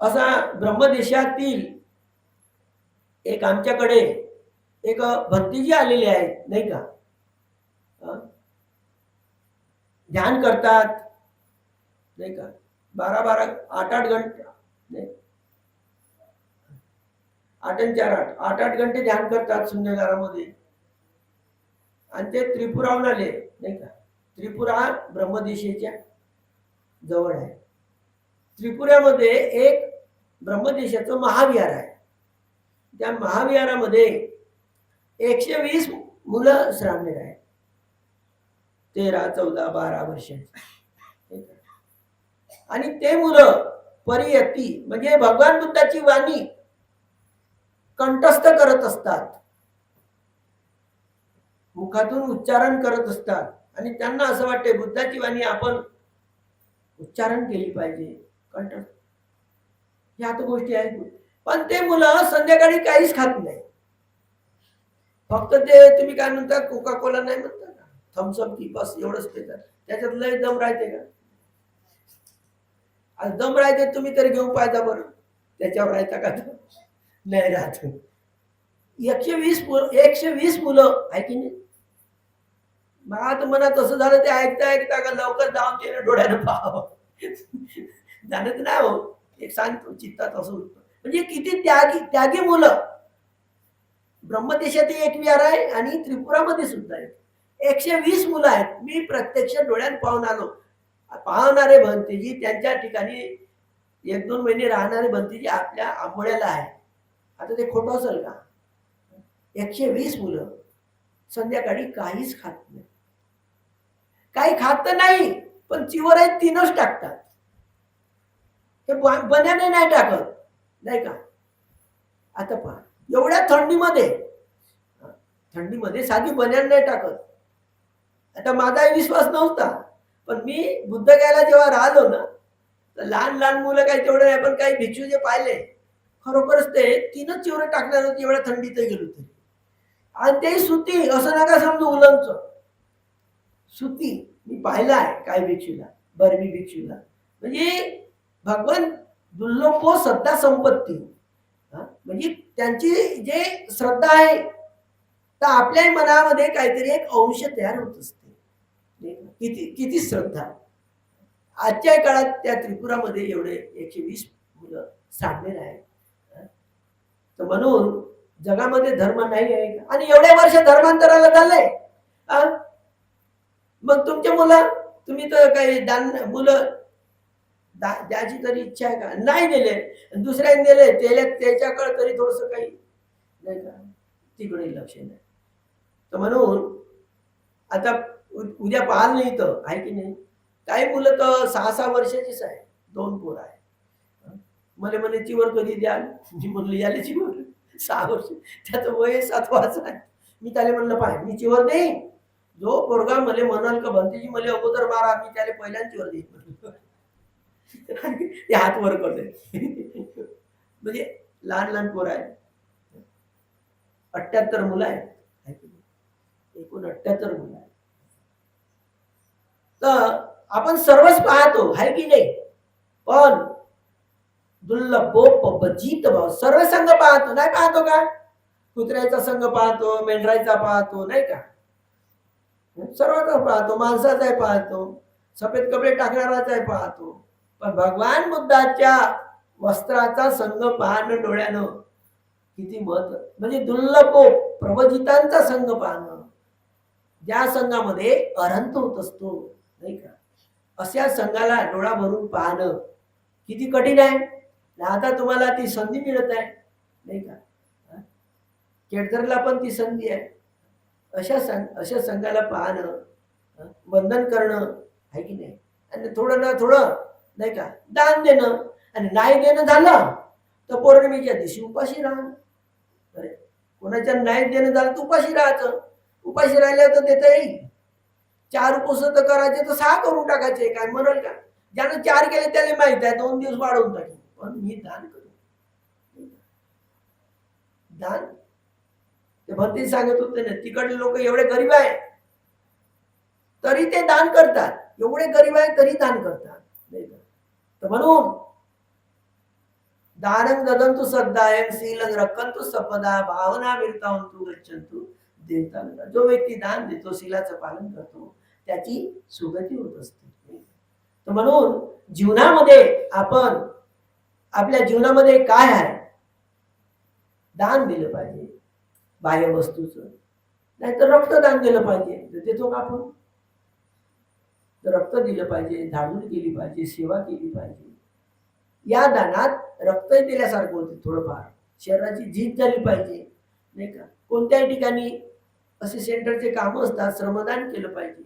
असा ब्रह्मदेशातील एक आमच्याकडे एक भंतीजी आलेले आहेत नाही का. ध्यान करतात नाही का, 12-12 8-8 घंटे, 8 आणि 4 8 घंटे ध्यान करतात शून्यगारामध्ये. आणि ते त्रिपुराहून आले नाही का. त्रिपुरा ब्रह्मदेशाच्या जवळ आहे. त्रिपुरामध्ये एक ब्रह्मदेशाचं महाविहार आहे. त्या महाविहारामध्ये 120 मुलं श्रामणेर आहेत, 13, 14, 12 वर्षाची. आणि ते मुलं परियती म्हणजे भगवान बुद्धाची वाणी कंठस्थ करत असतात, मुखातून उच्चारण करत असतात. आणि त्यांना असं वाटते बुद्धाची वाणी आपण उच्चारण केली पाहिजे, कंठस्थ. ह्या तर गोष्टी आहेत. पण ते मुलं संध्याकाळी काहीच खात नाही. फक्त ते तुम्ही काय म्हणता, कोका कोला नाही म्हणता का, थम्सअप की, बस एवढंच पितात. त्याच्यात लय दम राहते का? आज दम राहते तुम्ही तरी घेऊन पाहिजे बरं, त्याच्यावर राहता का? नाही राहत. 120 मुलं आहे की नाही. मग मनात असं झालं ते ऐकता ऐकता का लवकर जाऊन ते डोळ्यानं पाहावं. जाणत नाही हो, एक सांगतो चित्तात असं होतं. म्हणजे किती त्यागी मुलं. ब्रह्मदेशात एक विहार आहे आणि त्रिपुरामध्ये सुद्धा आहे. 120 मुलं आहेत. मी प्रत्यक्ष डोळ्यात पाहून आलो. पाहणारे भंतेजी त्यांच्या ठिकाणी 1-2 महिने राहणारे भंतेजी आपल्या आंबोळ्याला आहे. आता ते खोटं असेल का? 120 मुलं संध्याकाळी काहीच खात नाही. काही खात तर नाही, पण चिवर आहेत 3च टाकतात. ते बन्याने नाही टाकत, नाही का? आता पहा, एवढ्या थंडीमध्ये साधी बन्यान नाही टाकत. आता माझाही विश्वास नव्हता, पण मी बुद्धगयाला जेव्हा राहिलो ना, तर लहान लहान मुलं काही तेवढं नाही, पण काही भिक्षू जे पाहिले खरोखरच ते 3च चिवरे टाकणार होते एवढ्या थंडीत गेलो तरी. आणि ते सुती, असं नका समजू उलनच सुती. मी पाहिलं आहे काय भिक्षूला, बरमी भिक्षूला. म्हणजे भगवान दुर्लभो श्रद्धा संपत्ती, म्हणजे त्यांची जे श्रद्धा आहे तर आपल्याही मनामध्ये काहीतरी एक अंश तयार होत असते. किती किती श्रद्धा. आजच्या काळात त्या त्रिपुरामध्ये एवढे 120 मुलं सामील आहेत. तर म्हणून जगामध्ये धर्म नाही आहे का? आणि एवढ्या वर्ष धर्मांतराला झालंय. मग तुमच्या मुलं, तुम्ही तर काही मुलं द्याची तरी इच्छा आहे का? नाही दिले. दुसऱ्याने दिले त्याच्याकडे तरी थोडस काही नाही का, तिकडे लक्ष नाही. तर म्हणून आता उद्या पाहाल नाही तर आहे की नाही. काही मुलं तर 6-6 वर्षाचीच आहे, 2 पोरं आहे. मला म्हणे चिवर कधी द्याल. मी म्हणलं याले चिवर 6 वर्ष, त्याचं वय 7 वर्ष आहे. मी त्याला म्हणलं पाय मी चिवर देईन, जो पोरगा मला म्हणाल का भंतीजी मला अगोदर मारा, मी त्याला पहिल्यांदा चिवर देईन म्हणलं. ते हात वर करते. म्हणजे लहान लहान पोरं आहे. 78 मुलं आहेत, एकूण 78 मुलं आहेत. तर आपण सर्वच पाहतो आहे की नाही. पण दुर्लभोपजीत भाव सर्व संघ पाहतो, नाही पाहतो का? कुत्र्याचा संघ पाहतो, मेंढराचा पाहतो, नाही का? सर्वांचा पाहतो, माणसाचाही पाहतो, सफेद कपडे टाकणाराचाही पाहतो. पण भगवान बुद्धाच्या वस्त्राचा संघ पाहणं डोळ्यानं किती महत्व. म्हणजे दुर्लभ प्रवजितांचा संघ पाहणं, ज्या संघामध्ये अरंत होत असतो, नाही का, अशा संघाला डोळा भरून पाहणं किती कठीण आहे. आता तुम्हाला ती संधी मिळत आहे, नाही का? केळझरला पण ती संधी आहे. अशा संघाला पाहणं, वंदन करणं आहे की नाही. आणि थोडं ना थोडं, नाही का, दान देणं. आणि नाही देणं झालं तर पौर्णिमेच्या दिवशी उपाशी राहणं. अरे कोणाच्या नाही देणं झालं तर उपाशी राहायचं. उपाशी राहिल्यावर तर देता येईल. 4 उपवास तर करायचे तर 6 करून टाकायचे, काय म्हणाल का? ज्यानं 4 केले त्याला माहित आहे 2 दिवस वाढवून टाकेल. पण मी दान करू, दान. ते भंती सांगत होते ना, तिकडले लोक एवढे गरीब आहे तरी ते दान करतात, एवढे गरीब आहे तरी दान करतात, नाही का? तर म्हणून दानं ददन्तु सद्दायं शीलं रक्षन्तु सपदा भावना विरतावन्तु गच्छन्तु देवता. जो व्यक्ती दान देतो, शीलाचं पालन करतो, त्याची सुगती होत असते. तर म्हणून जीवनामध्ये आपण आपल्या जीवनामध्ये काय आहे, दान दिलं पाहिजे. बाह्य वस्तूचं नाहीतर रक्तदान दिलं पाहिजे. देतो का आपण? रक्त दिलं पाहिजे, झाडून केली पाहिजे, सेवा केली पाहिजे. या दानात रक्तही दिल्यासारखं होते. थोडंफार शरीराची झीज झाली पाहिजे, नाही का. कोणत्याही ठिकाणी असे सेंटरचे कामं असतात, श्रमदान केलं पाहिजे.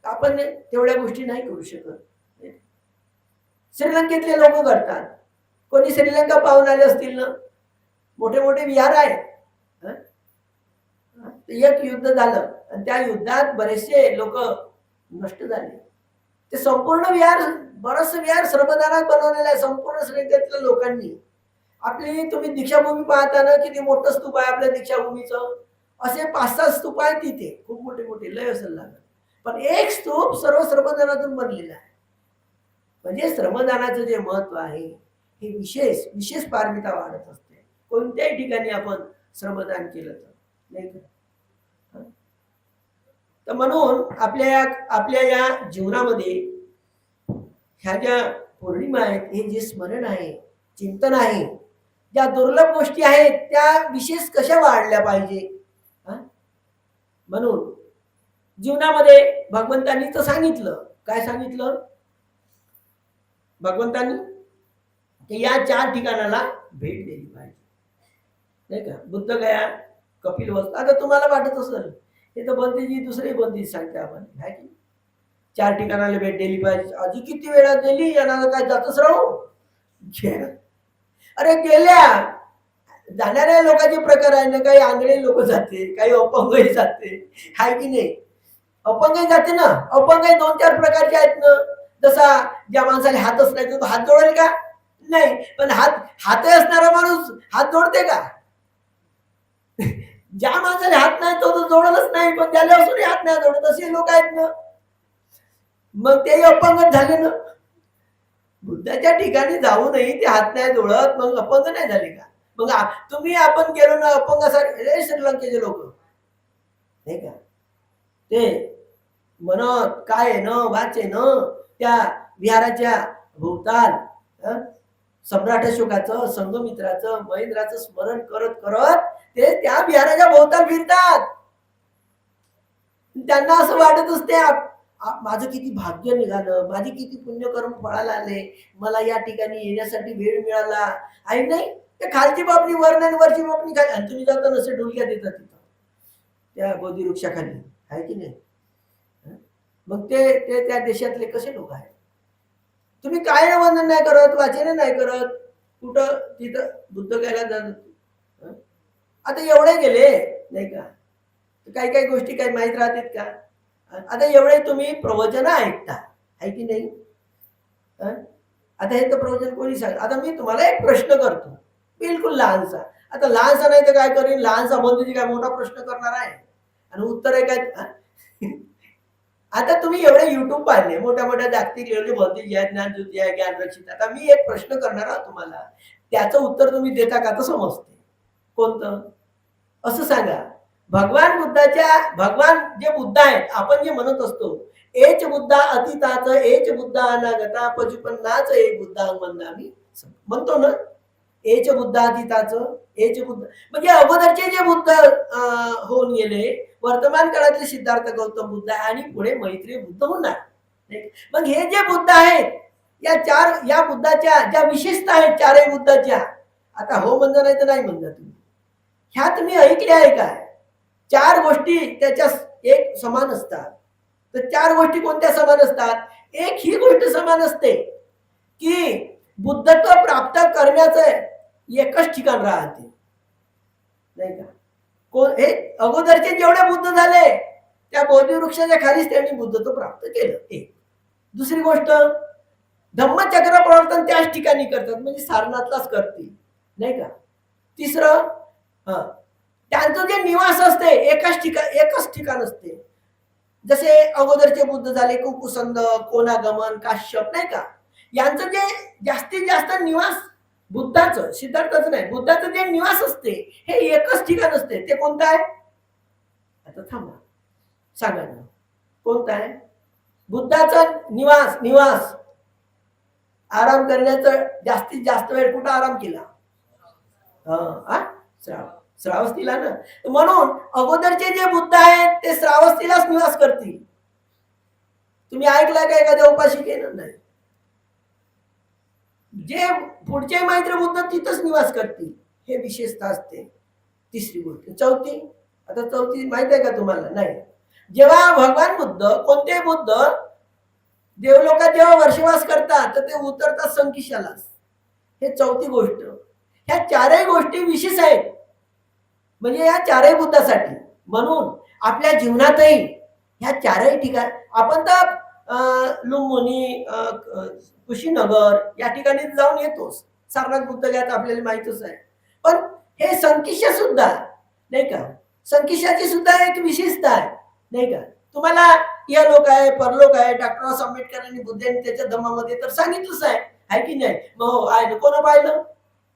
आपण तेवढ्या गोष्टी नाही करू शकत. श्रीलंकेतले लोक करतात. कोणी श्रीलंका पाहून आले असतील ना, मोठे मोठे विहार आहेत. हं? एक युद्ध झालं आणि त्या युद्धात बरेचसे लोक नष्ट झाले. ते संपूर्ण विहार, बरंच विहार श्रमदानात बनवलेलं आहे संपूर्ण श्रीलंकेतल्या लोकांनी. आपली तुम्ही दीक्षाभूमी पाहता ना, किती मोठं स्तूप आहे आपल्या दीक्षाभूमीचं. असे 5-6 स्तूप आहेत तिथे, खूप मोठे मोठे, लय असेल लागत. पण एक स्तूप सर्व श्रमदानातून बनलेला आहे. म्हणजे श्रमदानाचं जे महत्व आहे हे विशेष विशेष पारमिता वाढत असते कोणत्याही ठिकाणी आपण श्रमदान केलं तर, नाही का. तर म्हणून आपल्या या जीवनामध्ये ह्या ज्या पौर्णिमा आहेत, हे जे स्मरण आहे, चिंतन आहे, ज्या दुर्लभ गोष्टी आहेत त्या विशेष कशा वाढल्या पाहिजे. म्हणून जीवनामध्ये भगवंतांनी तर सांगितलं, काय सांगितलं भगवंतांनी, की या 4 ठिकाणाला भेट दिली पाहिजे, नाही का. बुद्धगया, कपिलवस्तू. आता तुम्हाला वाटत असेल हे तर बंदीजी दुसरी बंदी सांगते आपण, आहे की 4 ठिकाणाला भेट दिली पाहिजे. आधी किती वेळा दिली, यांना काय जातच राहू. अरे गेल्या जाणाऱ्या लोकांचे प्रकार आहे ना, काही आंधळे लोक जाते, काही अपंगही जाते, आहे की नाही. अपंगही जाते ना. अपंगही 2-4 प्रकारचे आहेत ना. जसा ज्या माणसाला हातच नाही तो हात जोडेल का? नाही. पण हात असणारा माणूस हात जोडते का? ज्या माणसाला हात नाही तो जोडलच नाही, पण त्याला असूनही हात नाही जोडत, असे लोक आहेत ना. मग ते अपंगच झाले ना. बुद्धाच्या ठिकाणी जाऊनही ते हात नाही जोडत, मग अपंग नाही झाले का? मग तुम्ही आपण गेलो ना अपंगासारखे श्रीलंकेचे लोक, नाही का. ते म्हणत काय आहे न वाचे न त्या विहाराच्या भोवताल सम्राट अशोकाचं, संघमित्राचं, महेंद्राचं स्मरण करत करत ते त्या विहाराच्या भोवताल फिरतात. त्यांना असं वाटत असते माझं किती भाग्य निघालं, माझी किती पुण्यकर्म फळाला आले, मला या ठिकाणी येण्यासाठी वेळ मिळाला आहे. नाही ते खालची बापणी वर नाही, वरची बापणी खाली, आणि तुम्ही जाता नसे डोलक्यात येतात तिथं त्या बोधी वृक्षाखाली, आहे की नाही. मग ते त्या देशातले कसे लोक आहेत. तुम्ही काय वंदन नाही करत, वाचन नाही करत, कुठं तिथं बुद्ध गायला जात. आता एवढे गेले, नाही का. काही काही गोष्टी काही माहीत राहतात का. आता एवढे तुम्ही प्रवचन ऐकता, आहे की नाही. आता हे तर प्रवचन कोणी सांग. आता मी तुम्हाला एक प्रश्न करतो, बिलकुल लहानसा. आता लहानसा नाही तर काय करीन, लहानसा बंधूजी काय मोठा प्रश्न करणार आहे आणि उत्तर आहे काय. आता तुम्ही एवढे युट्यूब पाहिले, मोठ्या मोठ्या जागतिक लेवलचे भौतिक आहे, ज्ञानज्योती आहे, ज्ञानरक्षित. आता मी एक प्रश्न करणार आहोत तुम्हाला, त्याचं उत्तर तुम्ही देता का तर समजते. कोणतं असं सांगा. भगवान जे बुद्ध आहेत, आपण जे म्हणत असतो एच बुद्धा अतीताचं, एच बुद्धा अनागता, पचुपन्नाच एक बुद्धा म्हणून म्हणतो ना. एच बुद्धा अतीताचं, एच बुद्ध म्हणजे अगोदरचे जे बुद्ध होऊन गेले, वर्तमान काळातले सिद्धार्थ गौतम बुद्ध आणि पुढे मैत्रेय बुद्ध होणार. मग हे जे बुद्ध आहेत, या बुद्धाच्या ज्या विशेषता आहेत 4ही बुद्धाच्या, आता हो म्हणणार नाही तर नाही म्हणणार तुम्ही, ह्या तुम्ही ऐकल्या आहे काय. 4 गोष्टी त्याच्या एक समान असतात. तर 4 गोष्टी कोणत्या समान असतात. एक ही गोष्ट समान असते की बुद्धत्व प्राप्त करण्याचं एकच ठिकाण राहते, नाही का. हे अगोदरचे जेवढे बुद्ध झाले त्या बोधी वृक्षाच्या खालीच त्यांनी बुद्धत्व प्राप्त केलं. एक दुसरी गोष्ट, धम्मचक्र प्रवर्तन त्याच ठिकाणी करतात, म्हणजे सारनाथलाच करतील, नाही का. तिसरं, त्यांचं जे निवास असते एकच ठिकाण असते. जसे अगोदरचे बुद्ध झाले कुकुसंद, कोनागमन, काश्यप, नाही का. यांचं जे जास्तीत जास्त निवास बुद्धाचं, सिद्धार्थाचं नाही, बुद्धाचं जे निवास असते हे एकच ठिकाण असते. ते कोणतं आहे. आता थांबा, सांगा ना कोणतं आहे. बुद्धाचं निवास आराम करण्याचं जास्तीत जास्त वेळ कुठं आराम केला. श्रावस्तीला ना. म्हणून अगोदरचे जे बुद्ध आहेत ते श्रावस्तीलाच निवास करतील. तुम्ही ऐकलं का एखाद्या उपासिकेनं. नाही. जे पुढचे मैत्र बुद्ध तिथंच निवास करतील, हे विशेषता असते. तिसरी गोष्ट. चौथी, आता चौथी माहित आहे का तुम्हाला? नाही. जेव्हा भगवान बुद्ध, कोणते बुद्ध देवलोकात जेव्हा वर्षवास करतात तर ते उतरतात संकिशाला. हे चौथी गोष्ट. ह्या चारही गोष्टी विशेष आहेत, म्हणजे या चारही बुद्धासाठी. म्हणून आपल्या जीवनातही ह्या चारही ठिकाण आपण तर लुंबिनी, कुशीनगर या ठिकाणी जाऊन येतोच. सारनाथ बुद्धगयात आपल्याला माहितच आहे. पण हे संकिशा सुद्धा, नाही का, संकिशाची सुद्धा एक विशेषता आहे, नाही का. तुम्हाला या लोक आहे, परलोक आहे, डॉक्टर बाबासाहेब आंबेडकरांनी बुद्धांनी त्याच्या धम्मामध्ये तर सांगितलंच आहे की नाही? मग आहे, कोण पाहिलं,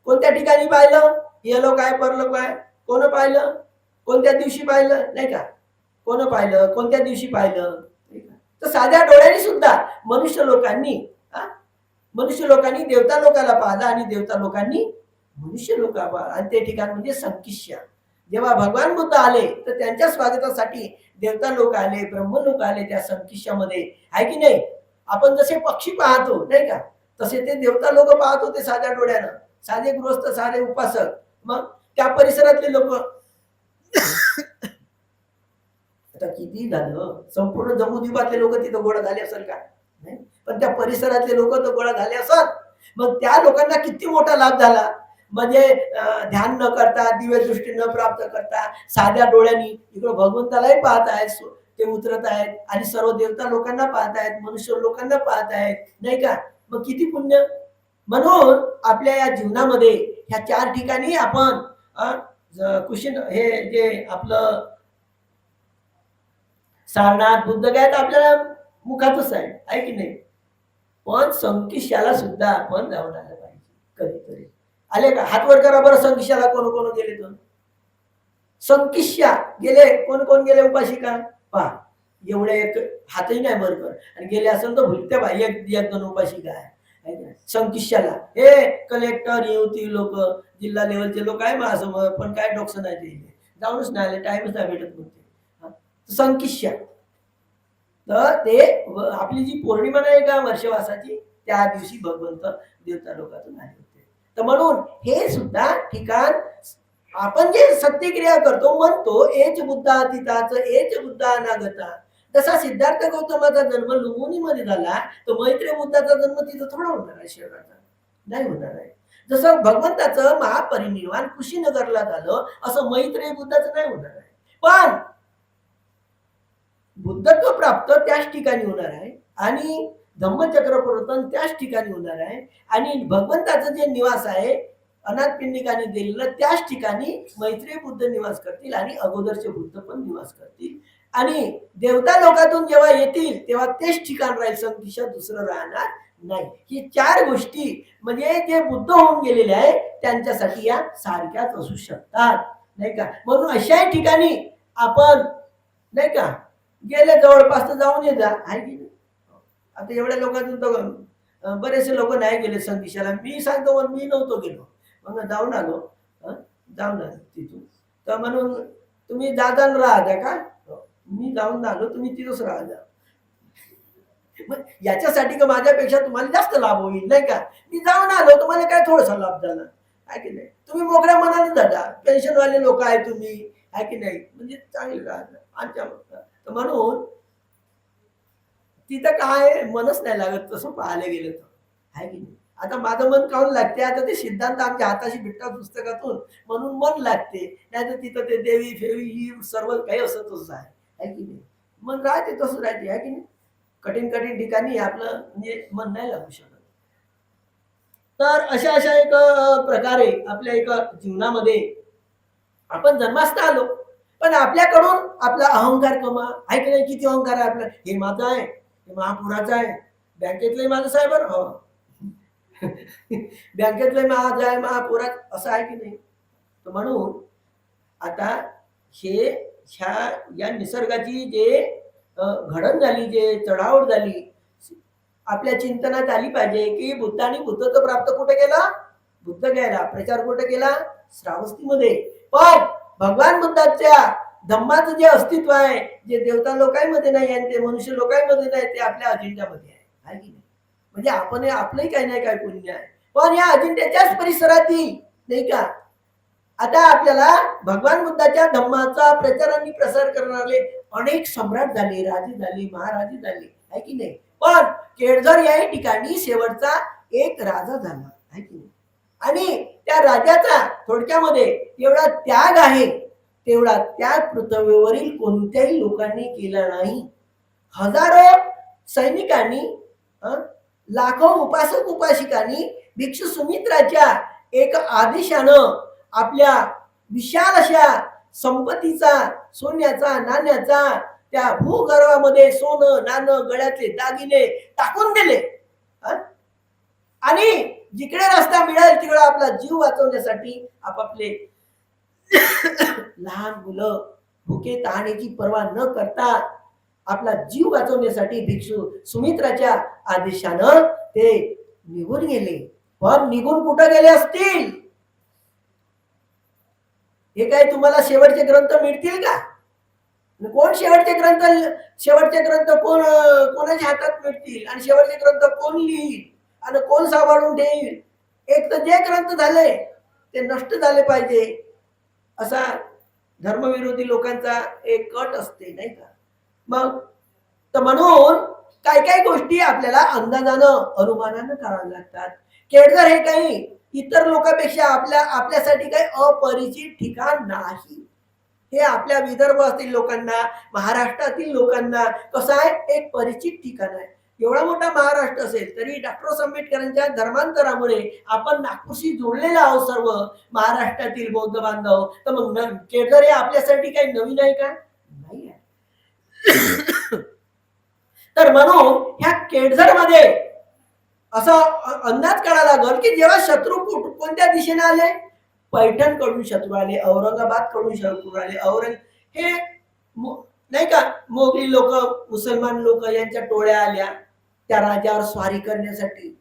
कोणत्या ठिकाणी पाहिलं? या लोक आहे, परलोक आहे, कोण पाहिलं, कोणत्या दिवशी पाहिलं, नाही का, कोण पाहिलं, कोणत्या दिवशी पाहिलं. तर साध्या डोळ्यांनी सुद्धा मनुष्य लोकांनी देवता लोकाला पाहिलं आणि देवता लोकांनी मनुष्य लोका पाहिलं. आणि ते ठिकाण म्हणजे संकिष्या. जेव्हा भगवान बुद्ध आले तर त्यांच्या स्वागतासाठी देवता लोक आले, ब्रह्मलोक आले त्या संकिष्यामध्ये, आहे की नाही. आपण जसे पक्षी पाहतो, नाही का, तसे ते देवता लोक पाहत होते साध्या डोळ्यानं. साधे गृहस्थ, साधे उपासक. मग त्या परिसरातले लोक, आता किती झालं, संपूर्ण जम्मूद्वीपातले लोक तिथं गोळा झाले असेल का? नाही. पण त्या परिसरातले लोक तर गोळा झाले असत. मग त्या लोकांना किती मोठा लाभ झाला. म्हणजे ध्यान न करता, दिव्य दृष्टी न प्राप्त करता, साध्या डोळ्यांनी इकडं भगवंतालाही पाहत आहेत, ते उतरत आहेत, आणि सर्व देवता लोकांना पाहत आहेत, मनुष्य लोकांना पाहत आहेत, नाही का. मग किती पुण्य. म्हणून आपल्या या जीवनामध्ये ह्या चार ठिकाणी आपण कुशीन, हे जे आपलं सारनाथ बुद्धगयात आपल्याला मुखातच आहे की नाही. पण संकिशाला सुद्धा आपण जाऊन आलं पाहिजे कधीतरी. आले का? हात वर करा बरं. संकिशाला कोण कोण गेले? दोन संकिशा गेले. कोण कोण गेले? उपासिका पहा. एवढे एक हातही नाही वर कर. आणि गेले असेल तर भुलते बा, एक दोन उपासिका आहे संकिशाला. हे कलेक्टर, युवती लोक, जिल्हा लेवलचे लोक आहे माझ्यासमोर, पण काय डोकं नाही दिले, जाऊनच नाही आले, टाइमच नाही भेटत म्हणते संकिशा. तर ते आपली जी पौर्णिमा नाही का वर्षवासाची, त्या दिवशी भगवंत देवता लोकातून आले होते. तर म्हणून हे सुद्धा ठिकाण आपण जे सत्यक्रिया करतो, म्हणतो एच बुद्धा तिथाच, एच बुद्धा अनागता. जसा सिद्धार्थ गौतमाचा जन्म लुंबिनीमध्ये झाला, तर मैत्रेय बुद्धाचा जन्म तिथं थोडा होणार आहे, शहराचा नाही होणार आहे. जसं भगवंताचं महापरिनिर्वाण कुशीनगरला झालं, असं मैत्रेय बुद्धाचं नाही होणार आहे. पण बुद्धत्व प्राप्त त्याच ठिकाणी होणार आहे, आणि धम्मचक्र प्रवर्तन त्याच ठिकाणी होणार आहे, आणि भगवंताचं जे निवास आहे अनाथ पिंडिकाने दिलेलं त्याच ठिकाणी मैत्रेय बुद्ध निवास करतील, आणि अगोदरचे बुद्ध पण निवास करतील. आणि देवता लोकातून जेव्हा येतील तेव्हा तेच ठिकाण राहील, संकिशा दुसरं राहणार नाही. ही चार गोष्टी म्हणजे जे बुद्ध होऊन गेलेले आहे त्यांच्यासाठी या सारख्याच असू शकतात, नाही का. म्हणून अशाही ठिकाणी आपण, नाही का, गेले जवळपास तर जाऊन ये जा, आहे की नाही. आता एवढ्या लोकांतून तर बरेचसे लोक नाही गेले संदेशाला. मी सांगतो, पण मी नव्हतो गेलो, मग जाऊन आलो. जाऊन आलो तिथून. तर म्हणून तुम्ही जाता राहा द्या का, मी जाऊन आलो, तुम्ही तिथंच राहा द्या. याच्यासाठी का माझ्यापेक्षा तुम्हाला जास्त लाभ होईल, नाही का. मी जाऊन आलो, तुम्हाला काय थोडासा लाभ झाला, आहे की नाही. तुम्ही मोकळ्या मनाने जाता, पेन्शनवाले लोक आहे तुम्ही, आहे की नाही, म्हणजे चांगले राहता आमच्या. तर म्हणून तिथं काय मनच नाही लागत तसं पाहायला गेलं तर, आहे की नाही. आता माझं मन काहून लागते, आता ते सिद्धांत आमच्या हाताशी भेटतात पुस्तकातून, म्हणून मन लागते. नाही तर तिथं ते देवी फेवी ही सर्व काही असतच आहे की नाही. मन राहते तसं राहते, आहे की नाही. कठीण कठीण ठिकाणी आपलं म्हणजे मन नाही लागू शकत. तर अशा अशा एक प्रकारे आपल्या एक जीवनामध्ये आपण जन्मास्त आलो, पण आपल्याकडून आपला अहंकार कमा, आहे की नाही. किती अहंकार आहे आपला, हे माझं आहे, हे महापुराचं आहे, बँकेतलंही माझं साहेब, हो बँकेतलंही माझं आहे, महापुरात, असं आहे की नाही. तर म्हणून आता हे ह्या या निसर्गाची जे घडण झाली, जे चढावड झाली, आपल्या चिंतनात आली पाहिजे की बुद्धाने बुद्धत्व प्राप्त कुठे केला, बुद्ध घ्यायला प्रचार कुठे केला, श्रावस्तीमध्ये. पण भगवान बुद्धाच्या धम्माचं जे अस्तित्व आहे, जे देवता लोकांमध्ये नाही आणि ते मनुष्य लोकांमध्ये नाही, ते आपल्या अजेंड्यामध्ये आहे की नाही. म्हणजे आपण आपलंही काही नाही काय पुण्य आहे, पण या अजिंठ्याच्याच परिसरातील नाही का आता आपल्याला भगवान बुद्धाच्या धम्माचा प्रचार आणि प्रसार करणारे अनेक सम्राट झाले, राजे झाले, महाराजे झाले, आहे की नाही. पण केळझर या ठिकाणी शेवटचा एक राजा झाला, आहे की नाही. आणि त्या राजाचा थोडक्यामध्ये एवढा त्याग आहे, तेवढा त्याग पृथ्वीवरील कोणत्याही लोकांनी केला नाही. हजारो सैनिकांनी, लाखो उपासक उपासिकांनी भिक्षू सुमित्राच्या एक आदेशानं आपल्या विशाल अशा संपत्तीचा, सोन्याचा, नाण्याचा, त्या भूगर्भामध्ये सोनं नाणं, गळ्यातले दागिने टाकून दिले. आणि जिकडे रस्ता मिळेल तिकडे आपला जीव वाचवण्यासाठी आपापले लहान मुलं भुके तहानेची पर्वा न करता आपला जीव वाचवण्यासाठी भिक्षू सुमित्राच्या आदेशानं ते निघून गेले. पण निघून कुठं गेले असतील हे काय तुम्हाला शेवटचे ग्रंथ मिळतील का? कोण शेवटचे ग्रंथ कोणाच्या हातात मिळतील आणि शेवटचे ग्रंथ कोण लिहिल आणि कोण सांभाळून ठेईल? एक तर जे ग्रंथ झाले ते नष्ट झाले पाहिजे असा धर्मविरोधी लोकांचा एक कट असते, नाही का. मग तर म्हणून काय काय गोष्टी आपल्याला अंदाजानं अनुमानानं कराव्या लागतात. केळझर हे काही इतर लोकांपेक्षा आपल्यासाठी काही अपरिचित ठिकाण नाही. हे आपल्या विदर्भातील लोकांना, महाराष्ट्रातील लोकांना कसं आहे एक परिचित ठिकाण आहे. एवढा मोठा महाराष्ट्र असेल तरी डॉक्टर आंबेडकरांच्या धर्मांतरामुळे आपण नागपूरशी जोडलेला आहोत सर्व महाराष्ट्रातील बौद्ध बांधव. तर मग केळझर हे आपल्यासाठी काही नवीन आहे का? नाही आहे. तर म्हणून ह्या केळझर मध्ये असा अंदाज करायला लागल की जेव्हा शत्रू कोणत्या दिशेने आले, पैठण कडून शत्रू आले, औरंगाबाद कडून शत्रू आले, हे नाही का मोगली लोक, मुसलमान लोक यांच्या टोळ्या आल्या त्या राजावर स्वारी करण्यासाठी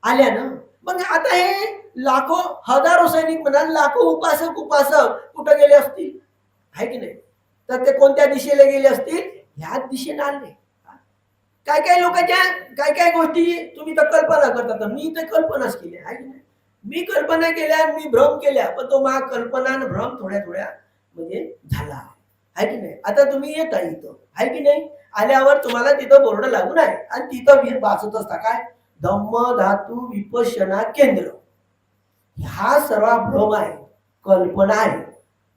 आल्या ना. मग आता हे लाखो हजारो सैनिक म्हणाल, लाखो उपासक कुठं गेले असतील, आहे की नाही. तर ते कोणत्या दिशेला गेले असतील? ह्याच दिशेने आले. काय काय लोकांच्या काय काय गोष्टी तुम्ही तर कल्पना करता, मी तर कल्पनाच केल्या, आहे की नाही. मी कल्पना केल्या, मी भ्रम केल्या, पण तो मा कल्पना आणि भ्रम थोड्या थोड्या म्हणजे झाला, आहे की नाही. आता तुम्ही येता इथं, आहे की नाही. आल्यावर तुम्हाला तिथं बोर्ड लागून आहे आणि तिथं वाचत असता काय, धम्म धातू विपश्यना केंद्र. हा सर्व भ्रम आहे, कल्पना आहे.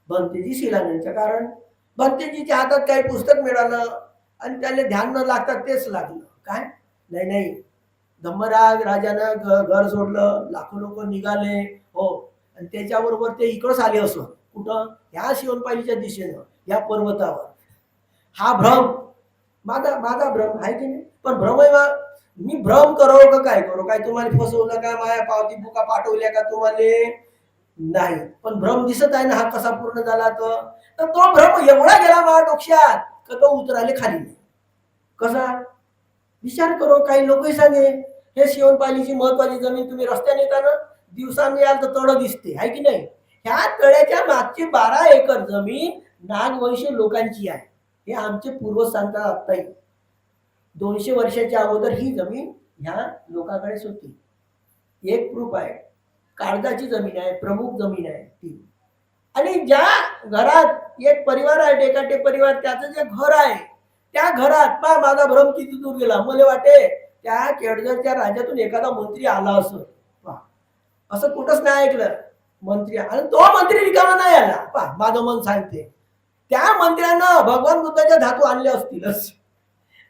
भंतेजी शिलांच्या कारण भंतेजीच्या हातात काही पुस्तक मिळालं आणि त्याला ध्यान न लागतात तेच लागलं काय. नाही, धम्मराज राजानं घर सोडलं, लाखो लोक निघाले, हो, आणि त्याच्याबरोबर ते इकडंच आले असं कुठं, ह्या शिवणपालीच्या दिशेनं, या पर्वतावर. हा भ्रम माझा भ्रम आहे की नाही. पण भ्रम मी भ्रम करो का काय करो, काय तुम्हाला फसवलं का, माझ्या पावती बुका पाठवल्या का तुम्हाला, नाही. पण भ्रम दिसत आहे ना हा कसा पूर्ण झाला. तर तो भ्रम एवढा गेला माझ्या डोक्यात का तो उतराले खाली नाही. कसा विचार करो, काही लोकही सांगे हे शिवणपालीची महत्वाची जमीन, तुम्ही रस्त्याने येताना दिवसांनी याल तर तळ दिसते, आहे की नाही. ह्या तळ्याच्या मागची 12 एकर जमीन नागवंशी लोकांची आहे. हे आमचे पूर्वज सांगतात. आत्ताही 200 वर्षाच्या अगोदर ही जमीन ह्या लोकांकडेच होती. एक प्रूफ आहे, काळजाची जमीन आहे, प्रमुख जमीन आहे ती. आणि ज्या घरात एक परिवार आहे, डेकाटे परिवार, त्याचं जे घर आहे त्या घरात पा माझा भ्रम किती दूर गेला. मला वाटे त्या केळझरच्या राज्यातून एखादा मंत्री आला असं, असं कुठंच नाही ऐकलं मंत्री. आणि तो मंत्री रिकामा नाही आला, पा माझं मन सांगते. त्या मंत्र्यानं भगवान बुद्धाच्या धातू आणल्या असतीलच,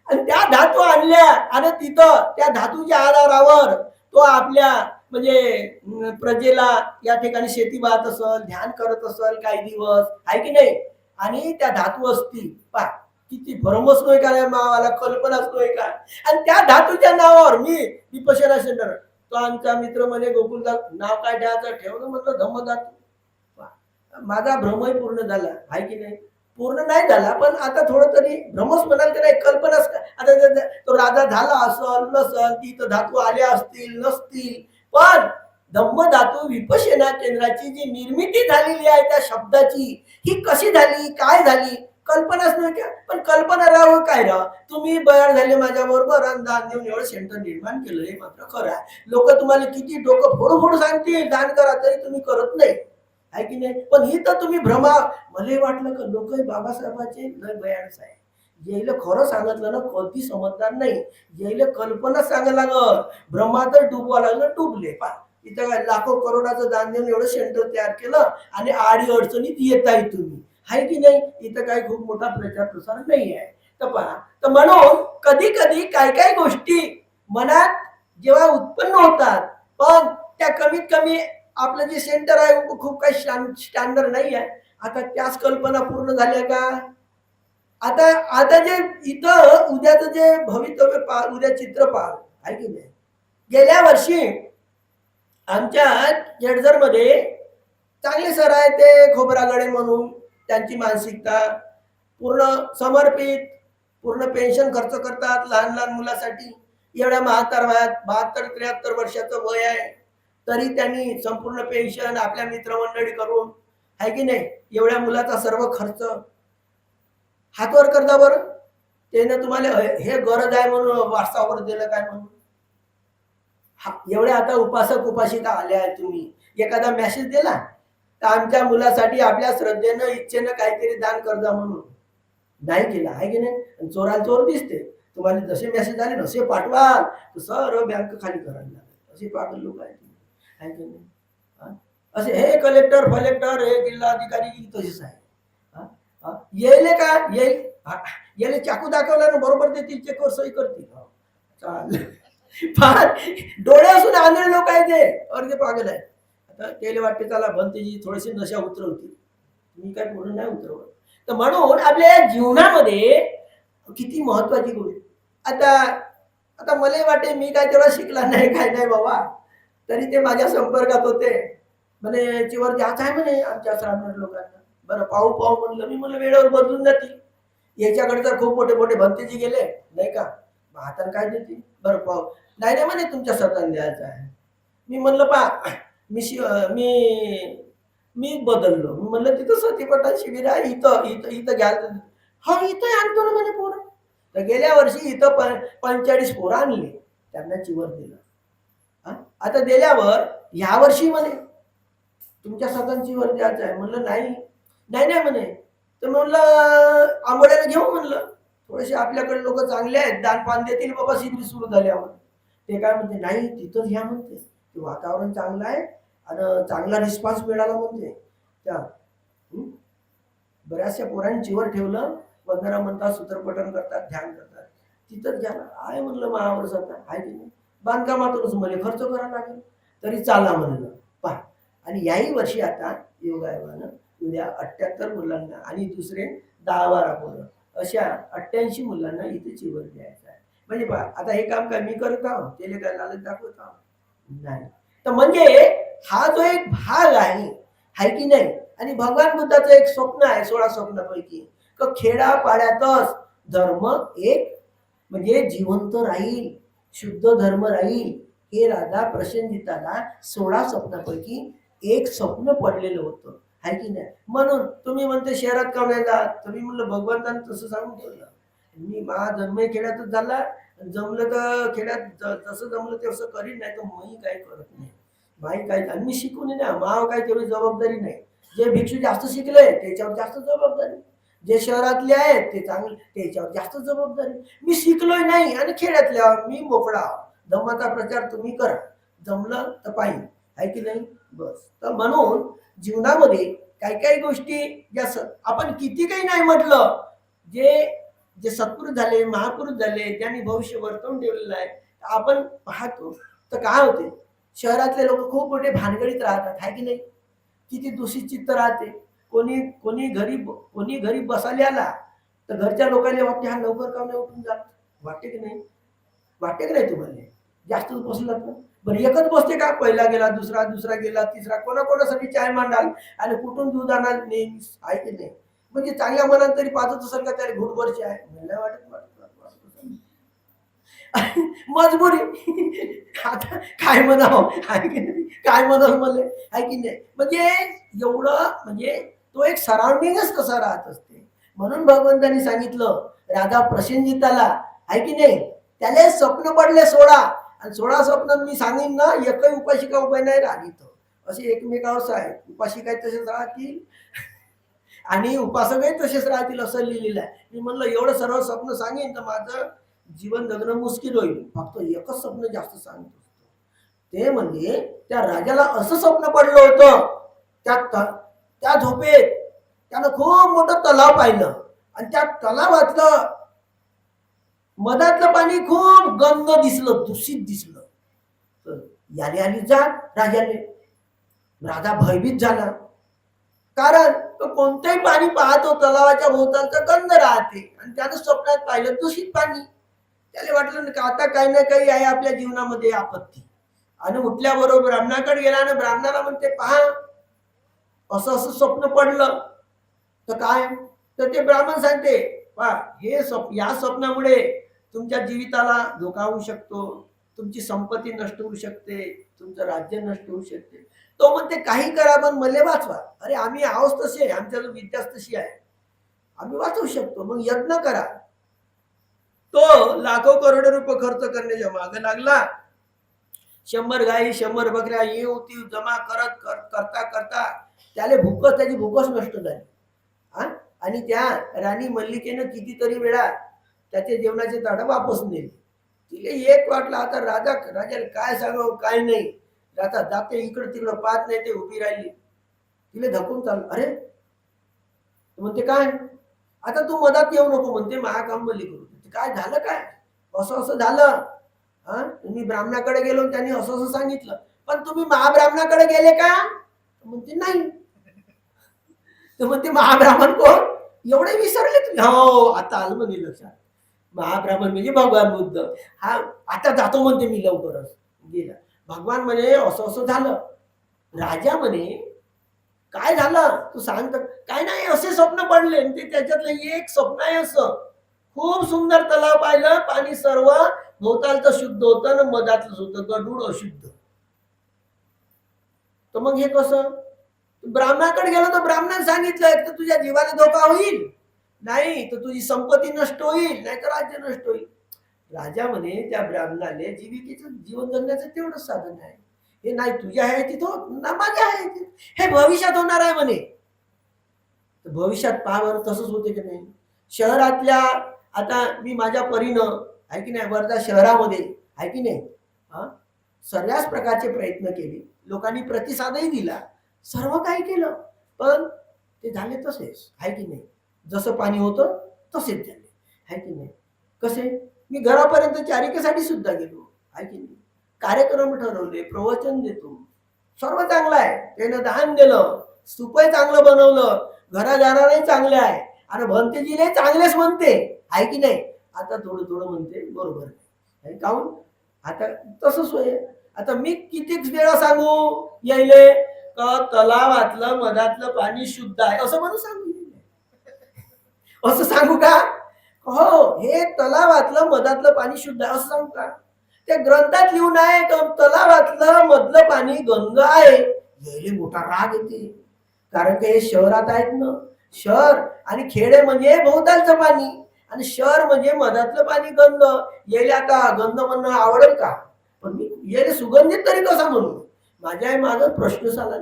आणि त्या धातू आणल्या आणि तिथं त्या धातूच्या आधारावर तो आपल्या म्हणजे प्रजेला या ठिकाणी शेती पाहत असल, ध्यान करत असल काही दिवस, आहे की नाही. आणि त्या धातू असतील, पा किती भ्रमच नव्हे का, मावाला कल्पनाच नव्हे का. आणि त्या धातूच्या नावावर मी विपश्यना सेंटर, तो आमचा मित्र म्हणे गोकुलदा नाव काय द्यायचं ठेवलं, म्हटलं धम्मधातू. माझा भ्रमही पूर्ण झाला, आहे की नाही. पूर्ण नाही झाला पण आता थोडं तरी भ्रमच म्हणाल की नाही, कल्पनाच. आता तो राजा झाला असल नसल, तिथं धातू आल्या असतील नसतील, पण धम्मधातू विपश्यना केंद्राची जी निर्मिती झालेली आहे त्या शब्दाची, ही कशी झाली, काय झाली, कल्पनाच नाही का. पण कल्पना राहावं काय राहावं, तुम्ही बयार झाले माझ्या बरोबर आणि दान देऊन एवढं सेंटर निर्माण केलं, हे मात्र खरं आहे. लोक तुम्हाला किती डोकं फोडू फोडू सांगतील दान करा, तरी तुम्ही करत नाही, आहे की नाही. पण ही तर तुम्ही भ्रमा, मला वाटलं का लोक बाबासाहेबांचे लय बयानच आहे. यायला खरं सांगितलं ना कधी समजणार नाही, यायला कल्पना सांगायला लागल, भ्रमात डुबवा लागलं, डुबले पा. इथं काय लाखो करोडाचं दान देऊन एवढं सेंटर तयार केलं आणि आडी अडचणीत येत आहे तुम्ही, आहे की नाही. इथं काय खूप मोठा प्रचार प्रसार नाही आहे. तर पहा, तर म्हणून कधी कधी काय काय गोष्टी मनात जेव्हा उत्पन्न होतात, पण त्या कमीत कमी आपलं जे सेंटर आहे खूप काही स्टँडर्ड नाही आहे. आता त्याच कल्पना पूर्ण झाल्या का. आता आता जे इथं उद्याचं जे भवितव्य पहा, उद्या चित्र पहा, आहे की नाही. गेल्या वर्षी आमच्या जळजर मध्ये चांगले सर आहे ते खोबरागडे म्हणून, त्यांची मानसिकता पूर्ण समर्पित, पूर्ण पेन्शन खर्च करतात लहान लहान मुलासाठी. एवढ्या म्हातार वयात 72-73 वर्षाचं वय आहे, तरी त्यांनी संपूर्ण पेन्शन आपल्या मित्रमंडळी करून, आहे की नाही, एवढ्या मुलाचा सर्व खर्च हातवर करता बरं. त्यानं तुम्हाला हे गरज आहे म्हणून व्हॉट्सअपवर दिलं काय म्हणून. एवढ्या आता उपासक उपासिका आल्या आहेत, तुम्ही एखादा मेसेज दिला तर आमच्या मुलासाठी आपल्या श्रद्धेनं इच्छेनं काहीतरी दान करजा म्हणून, नाही केला, आहे की नाही. चोराला चोर दिसते, तुम्हाला जसे मेसेज आले नसे पाठवाल तर सर्व बँक खाली करायला लागेल, असे पागल लोक आहेत, आहे की नाही. असे हे कलेक्टर फलेक्टर हे जिल्हाधिकारी तसेच आहे. येईल का येईल, याले चाकू दाखवला ना बरोबर देतील, चेकवर सही करतील. चालेल. फार डोळे असून आंधळे लोक आहेत ते, अर्धे पागल आहेत. आता त्याला वाटते त्याला भंतेची थोडीशी नशा उतरवती, मी काय पूर्ण नाही उतरवत. तर म्हणून आपल्या जीवनामध्ये किती महत्वाची गोष्ट. आता आता मला वाटते मी काय तेवढा शिकला नाही, काय नाही बाबा, तरी ते माझ्या संपर्कात होते. म्हणे याच्यावर द्यायचं आहे म्हणे आमच्या श्रावण लोकांना. बरं पाहू पाहू म्हणलं मी, म्हणलं वेळेवर बदलून जातील. याच्याकडे तर खूप मोठे मोठे भंतेजी गेले नाही का, हाताला काय देतील. बरं पाहू, नाही नाही म्हणे तुमच्या स्वतःला द्यायचं आहे. मी म्हणलं पा मी मी बदललो. मी म्हणलं तिथं सतीपटा शिबिर आहे, इथं इथं इथं घ्याल. हा इथं आणतो ना म्हणे पोरं. तर गेल्या वर्षी इथं 45 पोरं आणली, त्यांना चिवर दिलं. आता दिल्यावर ह्या वर्षी म्हणे तुमच्या स्वतःची वर द्यायचं आहे. म्हणलं नाही नाही नाही म्हणे. तर म्हणलं आंबोड्याला घेऊ म्हणलं, थोडेसे आपल्याकडे लोक चांगले आहेत, दानपान देतील बाबा शिबिर सुरू झाल्यावर. ते काय म्हणते नाही तिथंच घ्या म्हणते, ते वातावरण चांगलं आहे आणि चांगला रिस्पॉन्स मिळाला म्हणते. त्या बऱ्याचशा पोरांनी चिवर ठेवलं, वंदना म्हणतात, सूत्रपठण करतात, ध्यान करतात, तिथंच घ्या आहे म्हणलं. महावर्ष आहे की नाही, बांधकामातूनच मला खर्च करावा लागेल, तरी चालला म्हणलं पहा. आणि याही वर्षी आता योगायोगानं उद्या 78 मुलांना आणि दुसरे 10-12 पोरं, अशा 88 मुलांना इथे चिवर द्यायचं आहे. म्हणजे पहा आता हे काम काय मी करत आहो, त्याला काय लालच दाखवत आहो नाही. तर म्हणजे हा जो एक भाग आहे की नाही. आणि भगवान बुद्धाचं एक स्वप्न आहे 16 स्वप्नापैकी, की खेड्यापाड्यातच धर्म एक म्हणजे जिवंत राहील, शुद्ध धर्म राहील. हे राजा प्रसेनजिताला 16 स्वप्नापैकी एक स्वप्न पडलेलं होतं, आहे की नाही. म्हणून तुम्ही म्हणते शहरात का नाही जात, तुम्ही म्हणलं भगवंतानं तसं सांगून ठेवलं. मी माझा जन्म खेड्यातच झाला, जमलं तर खेड्यात जसं जमलं तसं करीन, नाही तर मी काही करत नाही. माही काय आणि मी शिकून ना, माव काय तेवढी जबाबदारी नाही. जे भिक्षू जास्त शिकले त्याच्यावर जास्त जबाबदारी, जे शहरातले आहेत ते चांगले त्याच्यावर जास्त जबाबदारी. मी शिकलोय नाही आणि खेड्यातल्या मी मोकळा. धम्माचा प्रचार तुम्ही करा, जमलं तर पाहिजे, आहे की नाही. बस. तर म्हणून जीवनामध्ये काही काही गोष्टी ज्या आपण किती काही नाही म्हटलं, जे जे सत्पुरुष झाले, महापुरुष झाले, त्यांनी भविष्य वर्तवून ठेवलेलं आहे, आपण पाहतो. तर काय होते, शहरातले लोक खूप मोठे भानगडीत राहतात, आहे की नाही. किती दूषित चित्त राहते. कोणी कोणी घरी बसायला आला तर घरच्या लोकांना वाटते हा लवकर का नाही उठून जात, वाटते की नाही, वाटते की नाही तुम्हाला. जास्त बसला तर बरं एकच बसते का, पहिला गेला दुसरा गेला तिसरा, कोणाकोणासाठी चाय मांडाल आणि कुठून दूध आणाल नेहमी, आहे की नाही. म्हणजे चांगल्या मनात तरी पाजत असेल का त्याला घुटभरची आहे, मला वाटत मजबुरी. आता काय म्हणावं, आहे की नाही, काय म्हणावं मला, आहे की नाही. म्हणजे एवढं म्हणजे तो एक सराउंडिंगच तसा राहत असते. म्हणून भगवंतांनी सांगितलं राधा प्रसेनजिताला, आहे की नाही, त्याला स्वप्न पडले 16, आणि 16 स्वप्न मी सांगेन ना, एकही उपाशिका उपाय नाही राहिली. तर असे एकमेकावर आहे, उपाशिका तसेच राहतील आणि उपासकही तसेच राहतील असं लिहिलेलं आहे. मी म्हणलं एवढं सर्व स्वप्न सांगेन तर माझं जीवन जगणं मुश्किल होईल, फक्त एकच स्वप्न जास्त सांगत असतो. ते म्हणजे त्या राजाला असं स्वप्न पडलं होतं, त्या झोपेत त्यानं खूप मोठं तलाव पाहिलं, आणि त्या तलावातलं मधातलं पाणी खूप गंद दिसलं, दूषित दिसलं. तर याने आली जाग राजाने. राजा भयभीत झाला, कारण तो कोणतंही पाणी पाहतो तलावाच्या भोवतालचं गंध राहते, आणि त्यानं स्वप्नात पाहिलं दूषित पाणी. त्याला वाटलं का आता काही ना काही आहे आपल्या जीवनामध्ये आपत्ती. आणि उठल्याबरोबर ब्राह्मणाकडे गेला आणि ब्राह्मणाला म्हणते, पहा असं असं स्वप्न पडलं. तर काय, तर ते ब्राह्मण सांगते, पहा हे या स्वप्नामुळे तुमच्या जीविताला धोका होऊ शकतो, तुमची संपत्ती नष्ट होऊ शकते, तुमचं राज्य नष्ट होऊ शकते. तो म्हणते काही करा पण मला वाचवा. अरे आम्ही आहोत तसे, आमच्या विद्याच तशी आहे, आम्ही वाचवू शकतो, मग यत्न करा. तो लाखो करोडो रुपये खर्च करण्याच्या मागे लागला. 100 गाई 100 बकऱ्या येऊ ती जमा करता करता त्याला त्याची भूकच नष्ट झाली. आणि त्या राणी मल्लिकेनं कितीतरी वेळा त्याचे जेवणाचे ताट वापस नेले. तिला एक वाटलं आता राजाला काय सांगावं काय नाही. आता जाते इकडं तिकडं पाहत नाही, ते उभी राहिली. तिला धकून चाललं. अरे म्हणते काय, आता तू मधात येऊ नको म्हणते, महाकाम मल्ली करू. काय झालं, काय असं असं झालं. तुम्ही ब्राह्मणाकडे गेलो, त्यांनी असं असं सांगितलं, पण तुम्ही महाब्राह्मणाकडे गेले का, म्हणते नाही. तर म्हणते महाब्राह्मण कोण, एवढे विसरले तुम्ही. हो आता आलं म्हणजे लक्षात, महाब्राह्मण म्हणजे भगवान बुद्ध. हा आता जातो म्हणते मी लवकरच. गेला. भगवान म्हणे असं असं झालं. राजा म्हणे काय झालं तू सांग. काय नाही, असे स्वप्न पडले. ते त्याच्यातलं एक स्वप्न आहे असं, खूप सुंदर तलाव पाहिलं, पाणी सर्व भोवतालचं शुद्ध होतं आणि मधातलं होतं गडूळ अशुद्ध. तर मग हे कसं, ब्राह्मणाकडे गेलो तर ब्राह्मणाने सांगितलं एक तर तुझ्या जीवाला धोका होईल, नाही तर तुझी संपत्ती नष्ट होईल, नाही तर राज्य नष्ट होईल. राजा म्हणे त्या ब्राह्मणाने जीविकेचं जीवन जगण्याचं तेवढंच साधन आहे, हे नाही तुझ्या आहे तिथं ना माझ्या आहे तिथं, हे भविष्यात होणार आहे म्हणे. भविष्यात पहा बरं तसंच होते की नाही. शहरातल्या आता मी माझ्या परीनं आहे की नाही, वर्धा शहरामध्ये आहे की नाही, सर्वच प्रकारचे प्रयत्न केले, लोकांनी प्रतिसादही दिला, सर्व काही केलं, पण ते झाले तसेच आहे की नाही. जसं पाणी होतं तसेच झाले आहे की नाही. कसे, मी घरापर्यंत चारिकेसाठी सुद्धा गेलो आहे की नाही, कार्यक्रम ठरवले, प्रवचन देतो, सर्व चांगलं आहे, त्यानं दान दिलं, स्तूपही चांगलं बनवलं, घरादाराही चांगले आहे, आणि भंतेजीने चांगलेच म्हणते आहे की नाही. आता थोडं थोडं म्हणते बरोबर आहे, काहून आता तसंच होय. आता मी कितीक वेळा सांगू यायले का तलावातलं मधातलं पाणी शुद्ध आहे असं म्हणून सांगू, असं सांगू का, हो हे तलावातलं मधातलं पाणी शुद्ध आहे असं सांगू का. त्या ग्रंथात लिहून आहे तलावातलं मधलं पाणी गंगा आहे. यायले मोठा राग येते, कारण की हे शहरात आहेत ना, शहर आणि खेडे म्हणजे भोवतालचं पाणी, आणि शहर म्हणजे मधातलं पाणी गंध. यायले आता गंध म्हणणं आवडेल का, पण मी यायले सुगंधित तरी कसा म्हणू, माझ्या माझा प्रश्न झाला.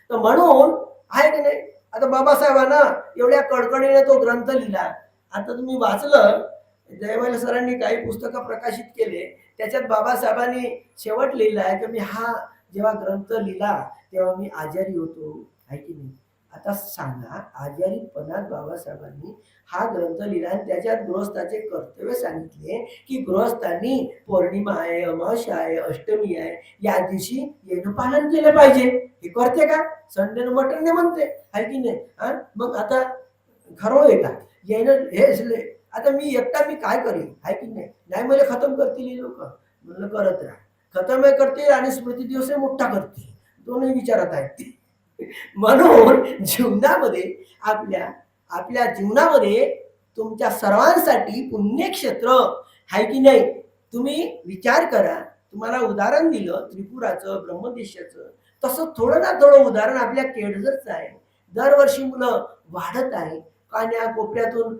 तर म्हणून आहे की नाही, आता बाबासाहेबांना एवढ्या कडकडीने तो ग्रंथ लिहिला. आता तुम्ही वाचलं, जयवाल सरांनी काही पुस्तकं प्रकाशित केले, त्याच्यात बाबासाहेबांनी शेवट लिहिला आहे की मी हा जेव्हा ग्रंथ लिहिला तेव्हा मी आजारी होतो आहे की नाही. आता सांगा, आजारीपणात बाबासाहेबांनी हा ग्रंथ लिहिला आणि त्याच्यात गृहस्थाचे कर्तव्य सांगितले की गृहस्थांनी पौर्णिमा आहे, अमावस्या आहे, अष्टमी आहे, या दिवशी येणं पालन केलं पाहिजे. हे करते का, संडे मटन ने म्हणते आहे की नाही. मग आता खरं आहे का येणं हे, आता मी एकटा मी काय करेन आहे की नाही. नाही मला खतम करतील लोक, म्हणलं करत राहा, खतम करतील आणि स्मृती दिवस मोठा करतील, दोनही विचारात आहेत. म्हणून जीवनामध्ये आपल्या जीवनामध्ये तुमच्या सर्वांसाठी पुण्यक्षेत्र आहे की नाही. तुम्ही विचार करा, तुम्हाला उदाहरण दिलं त्रिपुराचं, ब्रह्मदेशाचं, तसं थोडं ना थोडं उदाहरण आपल्या केडझरचं आहे. दरवर्षी मुलं वाढत आहे, कान्या कोपऱ्यातून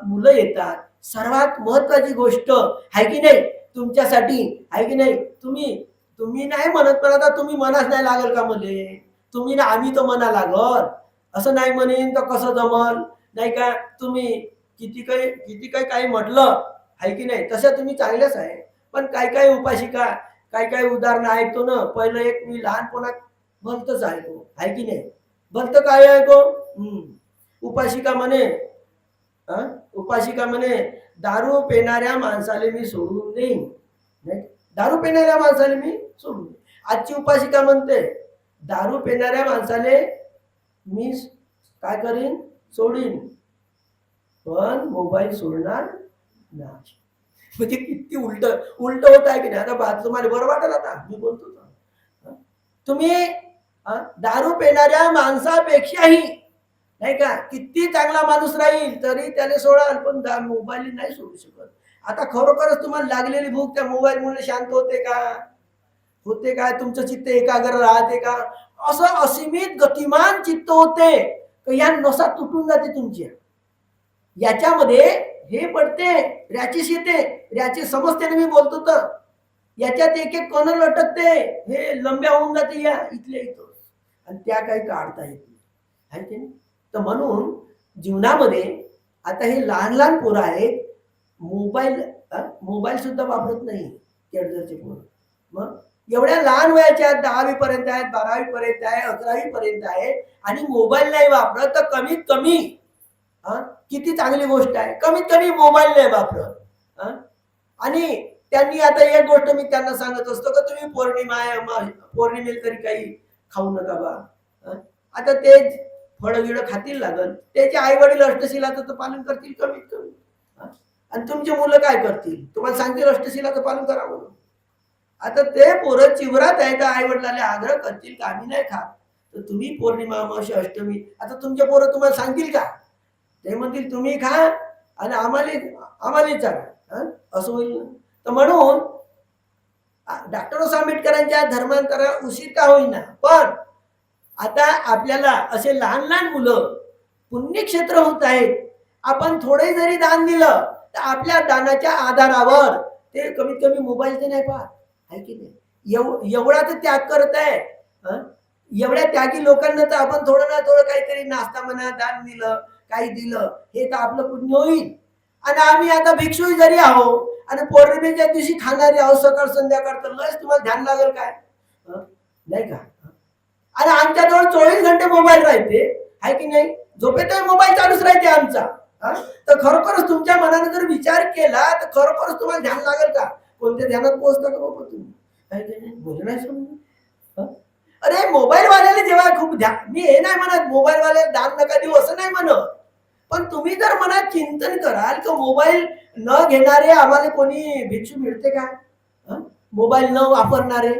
मुलं येतात. सर्वात महत्वाची गोष्ट आहे की नाही तुमच्यासाठी, आहे की नाही? तुम्ही तुम्ही नाही म्हणत, पण आता तुम्ही मनाच नाही लागल का मले? तुम्ही ना आम्ही तर मना लागल, असं नाही म्हणेन तर कसं जमल? नाही का? तुम्ही किती काही म्हटलं, आहे की नाही? तसं तुम्ही चांगलेच आहे. पण काही उपाशिका काही उदाहरणं ऐकतो ना. पहिलं एक मी लहानपणात भलतंच ऐकतो, आहे की नाही? भलतं काय ऐको? उपाशिका म्हणे, हं? उपाशिका म्हणे, दारू पिणाऱ्या माणसाले मी सोडून देईन. नाही, दारू पिणाऱ्या माणसाले मी सोडून देईन. आजची उपाशिका म्हणते, दारू पिणाऱ्या माणसाले मी काय करीन? सोडीन, पण मोबाईल सोडणार नाही. म्हणजे किती उलट उलट होत आहे की नाही? आता तुम्हाला बरं वाटेल आता मी बोलतो तर. हं? तुम्ही दारू पिणाऱ्या माणसापेक्षाही, नाही का, किती चांगला माणूस राहील तरी त्याने सोडाल, पण मोबाईल नाही सोडू शकत. आता खरोखरच तुम्हाला लागलेली भूक त्या मोबाईल मुळे शांत होते का? होते काय? तुमचं चित्त एकाग्र राहते का? असं असीमित गतिमान चित्त होते, या नसा तुटून जाते तुमच्या. याच्यामध्ये हे पडते, रॅचेस येते, रॅचेस समजते मी बोलतो तर. याच्यात एक एक कण लटकते, हे लंब्या होऊन जाते या इथल्या इथं, आणि त्या काही काढता येत नाही, आहे की नाही? तर म्हणून जीवनामध्ये आता हे लहान लहान पोरं आहेत, मोबाईल मोबाईल सुद्धा वापरत नाही केळझरचे पोरं. मग एवढ्या लहान वयाच्या 10वी पर्यंत आहेत, 12वी पर्यंत आहे, 11वी पर्यंत आहे, आणि मोबाईल नाही वापरत, तर कमीत कमी किती चांगली गोष्ट आहे, कमीत कमी मोबाईल नाही वापरत. आणि त्यांनी आता एक गोष्ट मी त्यांना सांगत असतो का तुम्ही पौर्णिमेला तरी काही खाऊ नका बा. आता ते फळं गिळं खातील लागल, त्याचे आई वडील अष्टशिलाचं पालन करतील कमीत कमी. आणि तुमची मुलं काय करतील? तुम्हाला सांगतील अष्टशिलाचं पालन करा म्हणून. आता ते पोरं चिवरात आहे, तर आई वडिलांना आग्रह करतील का आम्ही नाही खात, तर तुम्ही पौर्णिमा अमावस्या अष्टमी, आता तुमचे पोरं तुम्हाला सांगतील का? ते म्हणतील तुम्ही खा आणि आम्हाला चाला, असं होईल. तर म्हणून डॉक्टर आंबेडकरांच्या धर्मांतरा उशीर का होईना, पण आता आपल्याला असे लहान लहान मुलं पुण्यक्षेत्र होत आहेत. आपण थोडे जरी दान दिलं तर आपल्या दानाच्या आधारावर ते कमीत कमी मोबाईलचे नाही पाहत, आहे की नाही? एवढा तर त्याग करत आहे. एवढ्या त्यागी लोकांना तर आपण थोडं ना थोडं काहीतरी नाश्ता म्हणा, दान दिलं, काही दिलं, हे तर आपलं पुण्य होईल. आणि आम्ही आता भिक्षू जरी आहो आणि पौर्णिमेच्या दिवशी खाणारे आहो सकाळ संध्याकाळ, तर लस तुम्हाला ध्यान लागेल काय? नाही का? आणि आमच्याजवळ 24 घंटे मोबाईल राहते, आहे की नाही? झोपेतही मोबाईल चालूच राहते आमचा. तर खरोखरच तुमच्या मनाने जर विचार केला तर खरोखरच तुम्हाला ध्यान लागेल का? कोणत्या ध्यानात पोहोचता का बाबा तुम्ही? बोल नाही समजून. अरे मोबाईल वाल्याला जेव्हा खूप ध्यान, मी हे नाही म्हणत मोबाईल वाले ध्यान नका देऊ असं नाही म्हणत, पण तुम्ही जर मनात चिंतन कराल की मोबाईल न घेणारे आम्हाला कोणी भिक्षू मिळते का? मोबाईल न वापरणारे,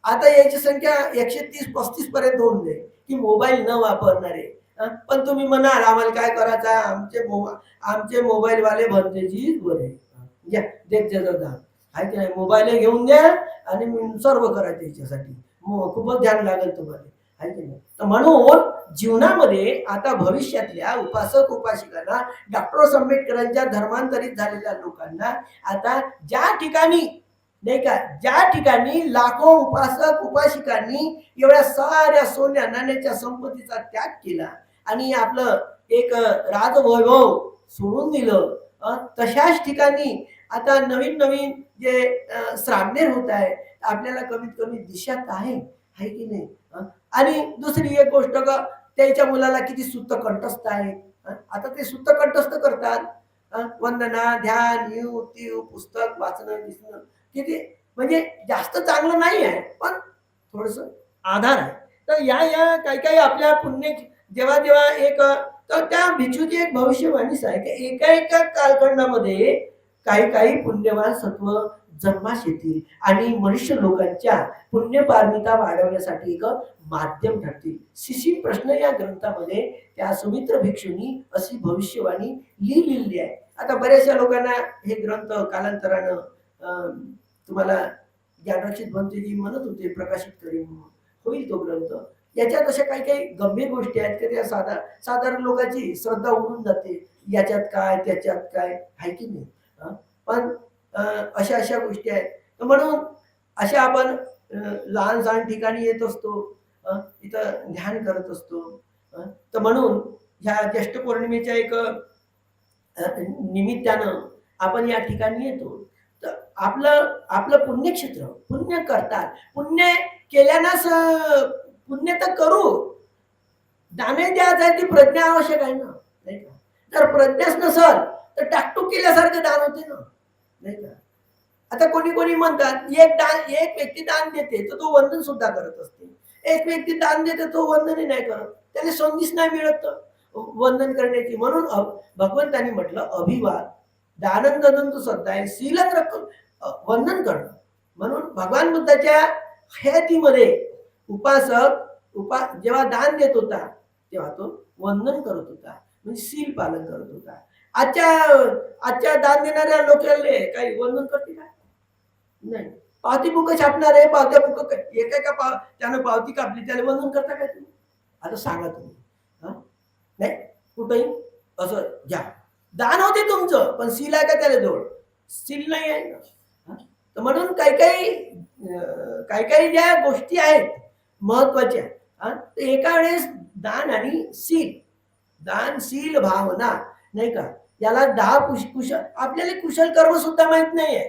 आता याची संख्या 130-35 पर्यंत होऊन जाईल की मोबाईल न वापरणारे. पण तुम्ही म्हणाल आम्हाला काय करायचं, आमचे मोबाईल वाले भंतेजी बरे, घ्या देख दादा, आहे की नाही? मोबाईल घेऊन द्या आणि सर्व करा त्याच्यासाठी, खूपच ध्यान लागेल तुम्हाला, आहे की नाही? तर म्हणून जीवनामध्ये आता भविष्यातल्या उपासक उपासिकांना, डॉक्टर आंबेडकरांच्या धर्मांतरित झालेल्या लोकांना, आता ज्या ठिकाणी, नाही का, ज्या ठिकाणी लाखो उपासक उपासिकांनी एवढ्या साऱ्या सोन्या नाण्याच्या संपत्तीचा त्याग केला आणि आपलं एक राजवैभव सोडून दिलं, तशाच ठिकाणी आता नवीन नवीन जे श्रामणेर होत आहे, आपल्याला कमीत कमी दिशत आहे, आहे की नाही? आणि दुसरी एक गोष्ट का, त्याच्या मुलाला किती सुत्त कंठस्थ आहे, आता ते सुत्त कंठस्थ करतात. वंदना, ध्यान, यू तीव, पुस्तक वाचणं दिसणं किती, म्हणजे जास्त चांगलं नाही आहे, पण थोडस आधार आहे. तर या काही काही आपल्या पुण्य जेव्हा जेव्हा एक, तर त्या भिक्षूची एक भविष्यवाणीच आहे की एका एका कालखंडामध्ये काही काही पुण्यवान सत्व जन्मास येतील आणि मनुष्य लोकांच्या पुण्यपारमिता वाढवण्यासाठी एक माध्यम ठरतील. शिशिर प्रश्न या ग्रंथामध्ये त्या सुमित्र भिक्षूंनी अशी भविष्यवाणी लिहिलेली आहे. आता बऱ्याचशा लोकांना हे ग्रंथ कालांतरानं तुम्हाला ज्ञानरक्षित भंतेजी म्हणत होते प्रकाशित करीन, होईल तो ग्रंथ, याच्यात अशा काही काही गंभीर गोष्टी आहेत की त्या साधारण लोकांची श्रद्धा उडून जाते. याच्यात काय, त्याच्यात काय, आहे की नाही? हं. पण अशा अशा गोष्टी आहेत. तर म्हणून अशा आपण लहान-सहान ठिकाणी येत असतो. इथं ध्यान करत असतो. तर म्हणून ह्या ज्येष्ठ पौर्णिमेच्या एक निमित्तानं आपण या ठिकाणी येतो. तर आपलं आपलं पुण्यक्षेत्र, पुण्य करतात. पुण्य केल्यानंच पुण्य तर करू. दानही द्यायचं आहे ती प्रज्ञा आवश्यक आहे ना, नाही का? जर प्रज्ञाच नसेल तर टाकटूक केल्यासारखं दान होते ना, नाही का? आता कोणी कोणी म्हणतात एक व्यक्ती दान देते तर तो वंदन सुद्धा करत असते. एक व्यक्ती दान देते तो वंदनही नाही करत. त्याला संधीच नाही मिळत वंदन करण्याची. म्हणून भगवंतांनी म्हटलं अभिवाद दानंद दंतु सत्ताय शीलन रक्कम वंदन करणं. म्हणून भगवान बुद्धाच्या हयातीमध्ये जेव्हा दान देत होता तेव्हा तो वंदन करत होता, म्हणजे शील पालन करत होता. आजच्या आजच्या दान देणाऱ्या लोकांना काही वंदन करते का? नाही. पावती बुक छापणार आहे, पावत्या बुक एका त्यानं पावती कापली त्याला वंदन करता काय तुम्ही? आता सांगा तुम्ही. हा, नाही कुठंही असं घ्या. दान होते तुमचं पण सील आहे का त्याला जवळ? सील नाही आहे ना. हा? तर म्हणून काही काही काही ज्या गोष्टी आहेत महत्वाच्या, तर एका वेळेस दान आणि सील, दान सील भावना, नाही का? याला 10 कुशल आपल्याला कुशल कर्म सुद्धा माहित नाहीये,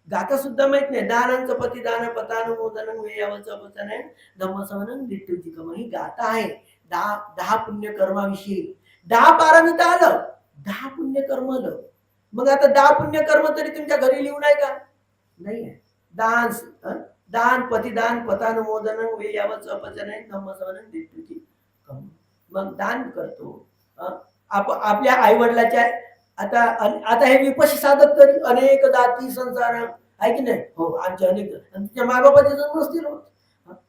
गाथा सुद्धा माहित नाही. दानांचं पतिदान पतानुमोदन वेयावचं वचन आहे धम्मसवनं दिट्टूची कम, ही गाथा आहे 10 पुण्य कर्माविषयी. 10 पारमिता आलं, 10 पुण्य कर्म आलं. मग आता 10 पुण्य कर्म तरी तुमच्या घरी लिहून आहे का? नाही आहे. दान दान पतिदान पतानुमोदन वेयावचं वचन आहे धम्मसवनं दिट्टूची कम. मग दान करतो. आपल्या आई वडिलाच्या आता आता हे विपशी साधक तरी अनेक जाती संसार आहे की नाही? हो, आमचे अनेक तुझ्या मायबापाचे जन्म नसतील होत.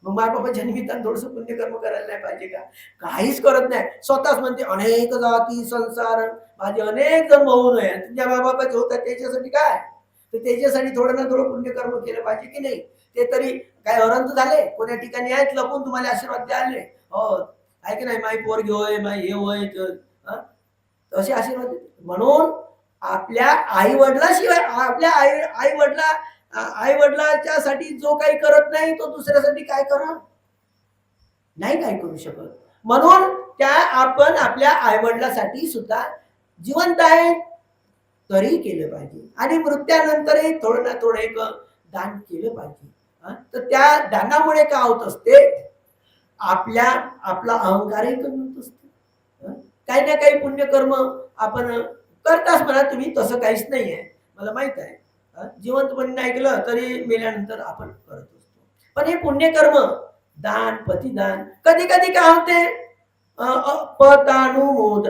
मग मायबापाच्या निमित्तानं थोडस पुण्यकर्म करायला नाही पाहिजे का? काहीच करत नाही. स्वतःच म्हणते अनेक जाती संसार माझे अनेक जन्म होऊ नये. तुझ्या मायबापाचे होतात त्याच्यासाठी काय? तर त्याच्यासाठी थोडं ना थोडं पुण्यकर्म केलं पाहिजे की नाही? ते तरी काय अरंत झाले, कोण्या ठिकाणी आहेत लपून तुम्हाला आशीर्वाद द्यायला? हो, आहे की नाही? माई पोरगी होय, माई हे होय, असे आशीर्वाद देते. म्हणून आपल्या आई वडिलाशिवाय आपल्या आई वडिलाच्या साठी जो काही करत नाही तो दुसऱ्यासाठी काय करा नाही काय करू शकत. म्हणून आपण आपल्या आई वडिलासाठी सुद्धा जिवंत आहे तरी केलं पाहिजे आणि मृत्यूनंतरही थोडं ना थोडं एक दान केलं पाहिजे. तर त्या दानामुळे काय होत असते, आपला अहंकारही कमी होत असते. काही ना काही पुण्यकर्म आपण करताच म्हणा तुम्ही, तसं काहीच नाही आहे, मला माहित आहे. जिवंतपणे नाही केलं तरी मेल्यानंतर आपण करत असतो. पण हे पुण्यकर्म दान पतिदान कधी कधी काय होते,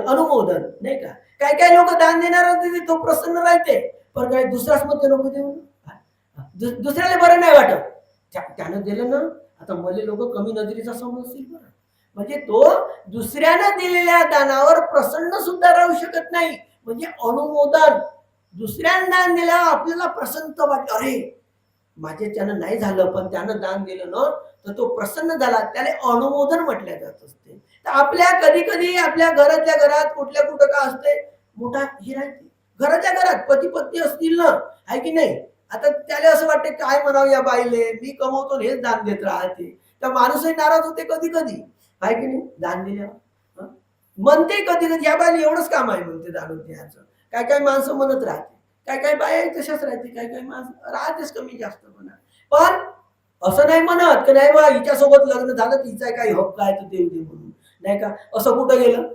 अनुमोदन नाही का? काही काही लोक दान देणार तो प्रसन्न राहते, पण काय दुसऱ्याच मध्ये नको देऊ, दुसऱ्याला बरं नाही वाटत. त्यानं दिलं ना, आता मले लोक कमी नजरेचा समजतील बरं. म्हणजे तो दुसऱ्यानं दिलेल्या दानावर प्रसन्न सुद्धा राहू शकत नाही. म्हणजे अनुमोदन, दुसऱ्यानं दान दिल्यावर आपल्याला प्रसन्न वाटतं, अरे माझ्याच्यानं नाही झालं पण त्यानं दान दिलं ना तर तो प्रसन्न झाला, त्याला अनुमोदन म्हटल्या जात असते. तर आपल्या कधी कधी आपल्या घराच्या घरात कुठल्या कुठं का असते, मोठा हे राहते घराच्या घरात पती पत्नी असतील ना, आहे की नाही? आता त्याला असं वाटते काय म्हणावं या बाईले, मी कमवतो हेच दान देत राहते. तर माणूसही नाराज होते कधी कधी, आहे की नाही? दान दिल्यावर म्हणते कधी कधी या बाईला एवढंच काम आहे म्हणते दान द्यायचं. काय काय माणसं म्हणत राहते, काय काय बाया तशाच राहते, काय काय माणसं राहतेच कमी जास्त म्हणा. पण असं नाही म्हणत की नाही बा हिच्यासोबत लग्न झालं तिचा काही हक्क आहे तर देऊ दे म्हणून, नाही का? असं कुठं गेलं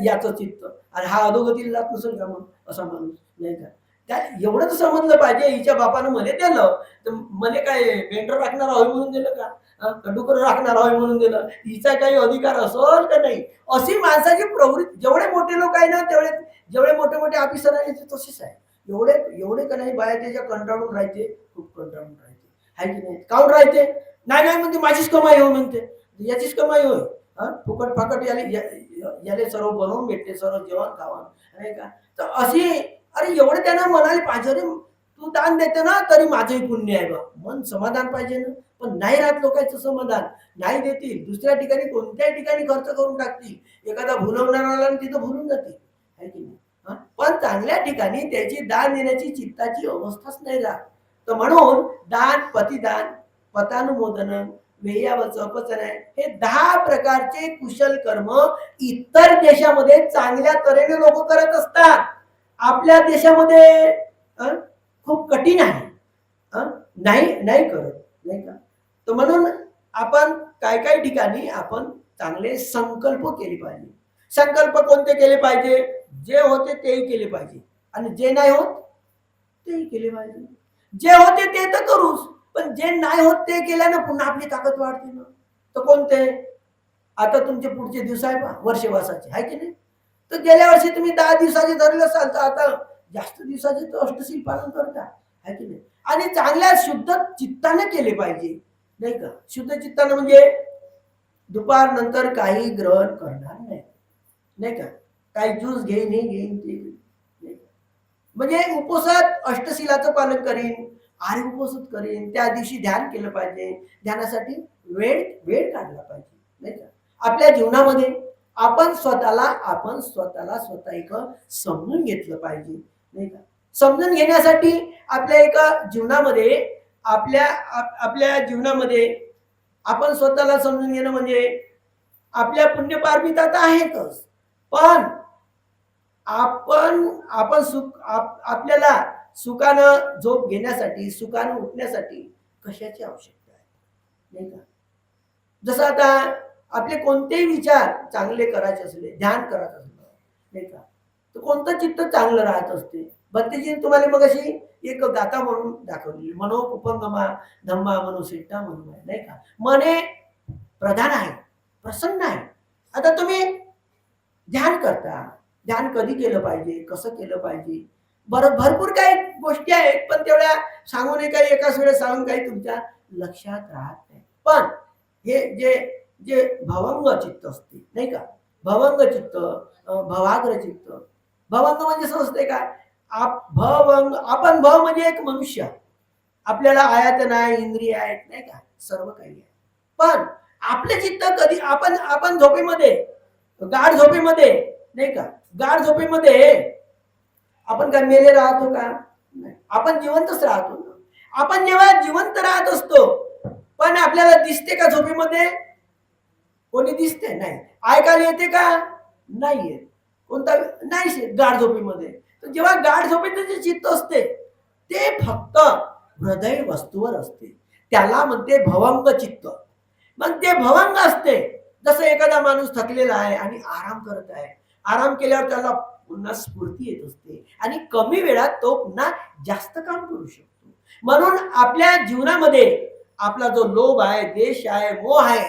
याचं चित्त, आणि हा अधोगतीला जात नसेल का मग असा माणूस, नाही का? त्या एवढं तर समजलं पाहिजे, हिच्या बापानं मला दिलं तर मला काय मेंढर राखणार हवं म्हणून दिलं का? डुकर राखणार हवं म्हणून दिलं? हिचा काही अधिकार असेल का नाही? अशी माणसाची प्रवृत्ती, जेवढे मोठे लोक आहे ना जेवढे मोठे मोठे ऑफिसर आहे ते तसेच आहे. एवढे का नाही बाया त्याच्या कंटाळून राहते, खूप कंटाळून राहते, आहे की नाही? काऊन राहते? नाही म्हणते माझीच कमाई हो म्हणते, याचीच कमाई होय. फुकट फाकट याले सर्व बनवून भेटते, सर्व जेवण खावण, नाही का? तर अशी, अरे एवढं त्यांना म्हणाले पाहिजे रे, तू दान देते ना तरी माझंही पुण्य आहे बा. मन समाधान पाहिजे ना. पण नाही राहत लोकांचं समाधान. नाही देतील, दुसऱ्या ठिकाणी कोणत्याही ठिकाणी खर्च करून टाकतील. एखादा भुलवणारा तिथं भुलून जातील, आहे की नाही. पण चांगल्या ठिकाणी त्याची दान देण्याची चित्ताची अवस्थाच नाही राहत. तर म्हणून दान, पतिदान, पतानुमोदन, वेयावच अपचन आहे, हे 10 प्रकारचे कुशल कर्म इतर देशामध्ये चांगल्या तऱ्हेने लोक करत असतात. आपल्या देशामध्ये खूप कठीण आहे, नाही नाही करत, नाही का. तर म्हणून आपण काय काय ठिकाणी आपण चांगले संकल्प केले पाहिजे. संकल्प कोणते केले पाहिजे? जे होते तेही केले पाहिजे आणि जे नाही होत तेही केले पाहिजे. जे होते ते तर करूच, पण जे नाही होत ते केल्यानं पुन्हा आपली ताकद वाढते ना. तर कोणते? आता तुमचे पुढचे दिवस आहे पहा वर्षवासाचे, आहे की नाही. तर गेल्या वर्षी तुम्ही 10 दिवसाचे धरले असाल तर आता जास्त दिवसाचे तर अष्टशील पालन करता, आहे की नाही. आणि चांगल्या शुद्ध चित्ताने केले पाहिजे, नाही का. शुद्ध चित्ताने म्हणजे दुपार नंतर काही ग्रहण करणार नाही, नाही का. काही ज्यूस घेईन, हे घेईन, ते म्हणजे उपवासात अष्टशिलाचं पालन करीन, आर्य उपवास करीन. त्या दिवशी ध्यान केलं पाहिजे. ध्यानासाठी वेळ वेळ काढला पाहिजे, नाही का. आपल्या जीवनामध्ये आपण स्वतःला स्वतः एक समजून घेतलं पाहिजे, नाही का. समजून घेण्यासाठी आपल्या एका जीवनामध्ये आपल्या जीवनामध्ये आपण स्वतःला समजून घेणं म्हणजे आपल्या पुण्यपारमिता तर आहेतच, पण आपण आपल्याला सुखानं झोप घेण्यासाठी, सुखानं उठण्यासाठी कशाची आवश्यकता आहे, नाही का. जसं आता आपले कोणतेही विचार चांगले करायचे असले, ध्यान करत असलं, नाही का, तर कोणतं चित्त चांगलं राहत असते. भक्तीजीने तुम्हाला मग अशी एक गाथा म्हणून दाखवली, मनोपंगमा धम्मा मनोसिद्धा म्हणून आहे, नाही का. मने प्रधान आहे, प्रसन्न आहे. आता तुम्ही ध्यान करता, ध्यान कधी केलं पाहिजे, कसं केलं पाहिजे, भरपूर काही गोष्टी आहेत, पण तेवढ्या सांगून काही एकाच वेळेस सांगून काही तुमच्या लक्षात राहत नाही. पण हे जे जे भवंग चित्त असते, नाही का, भवंग चित्त, भवाग्र चित्त. भवंग म्हणजे समजते का? भवंग, आपण भव म्हणजे एक मनुष्य, आपल्याला आयातन आहे, इंद्रिय आहेत, नाही का, सर्व काही आहे. पण आपले चित्त कधी आपण झोपेमध्ये, गाढ झोपेमध्ये, नाही का, गाढ झोपेमध्ये आपण काय मेले राहतो का? नाही, आपण जिवंतच राहतो ना. आपण जेव्हा जिवंत राहत असतो, पण आपल्याला दिसते का झोपेमध्ये? कोणी दिसते? नाही. ऐकायला येते का? नाही येत. कोणता? नाही गाढ झोपेमध्ये. तर जेव्हा गाढ झोपेत जे चित्त असते ते फक्त हृदय वस्तूवर असते, त्याला म्हणते भवंग चित्त. मग ते भवंग असते. जसं एखादा माणूस थकलेला आहे आणि आराम करत आहे, आराम केल्यावर त्याला पुन्हा स्फूर्ती येत असते आणि कमी वेळात तो पुन्हा जास्त काम करू शकतो. म्हणून आपल्या जीवनामध्ये आपला जो लोभ आहे, द्वेष आहे, मोह आहे,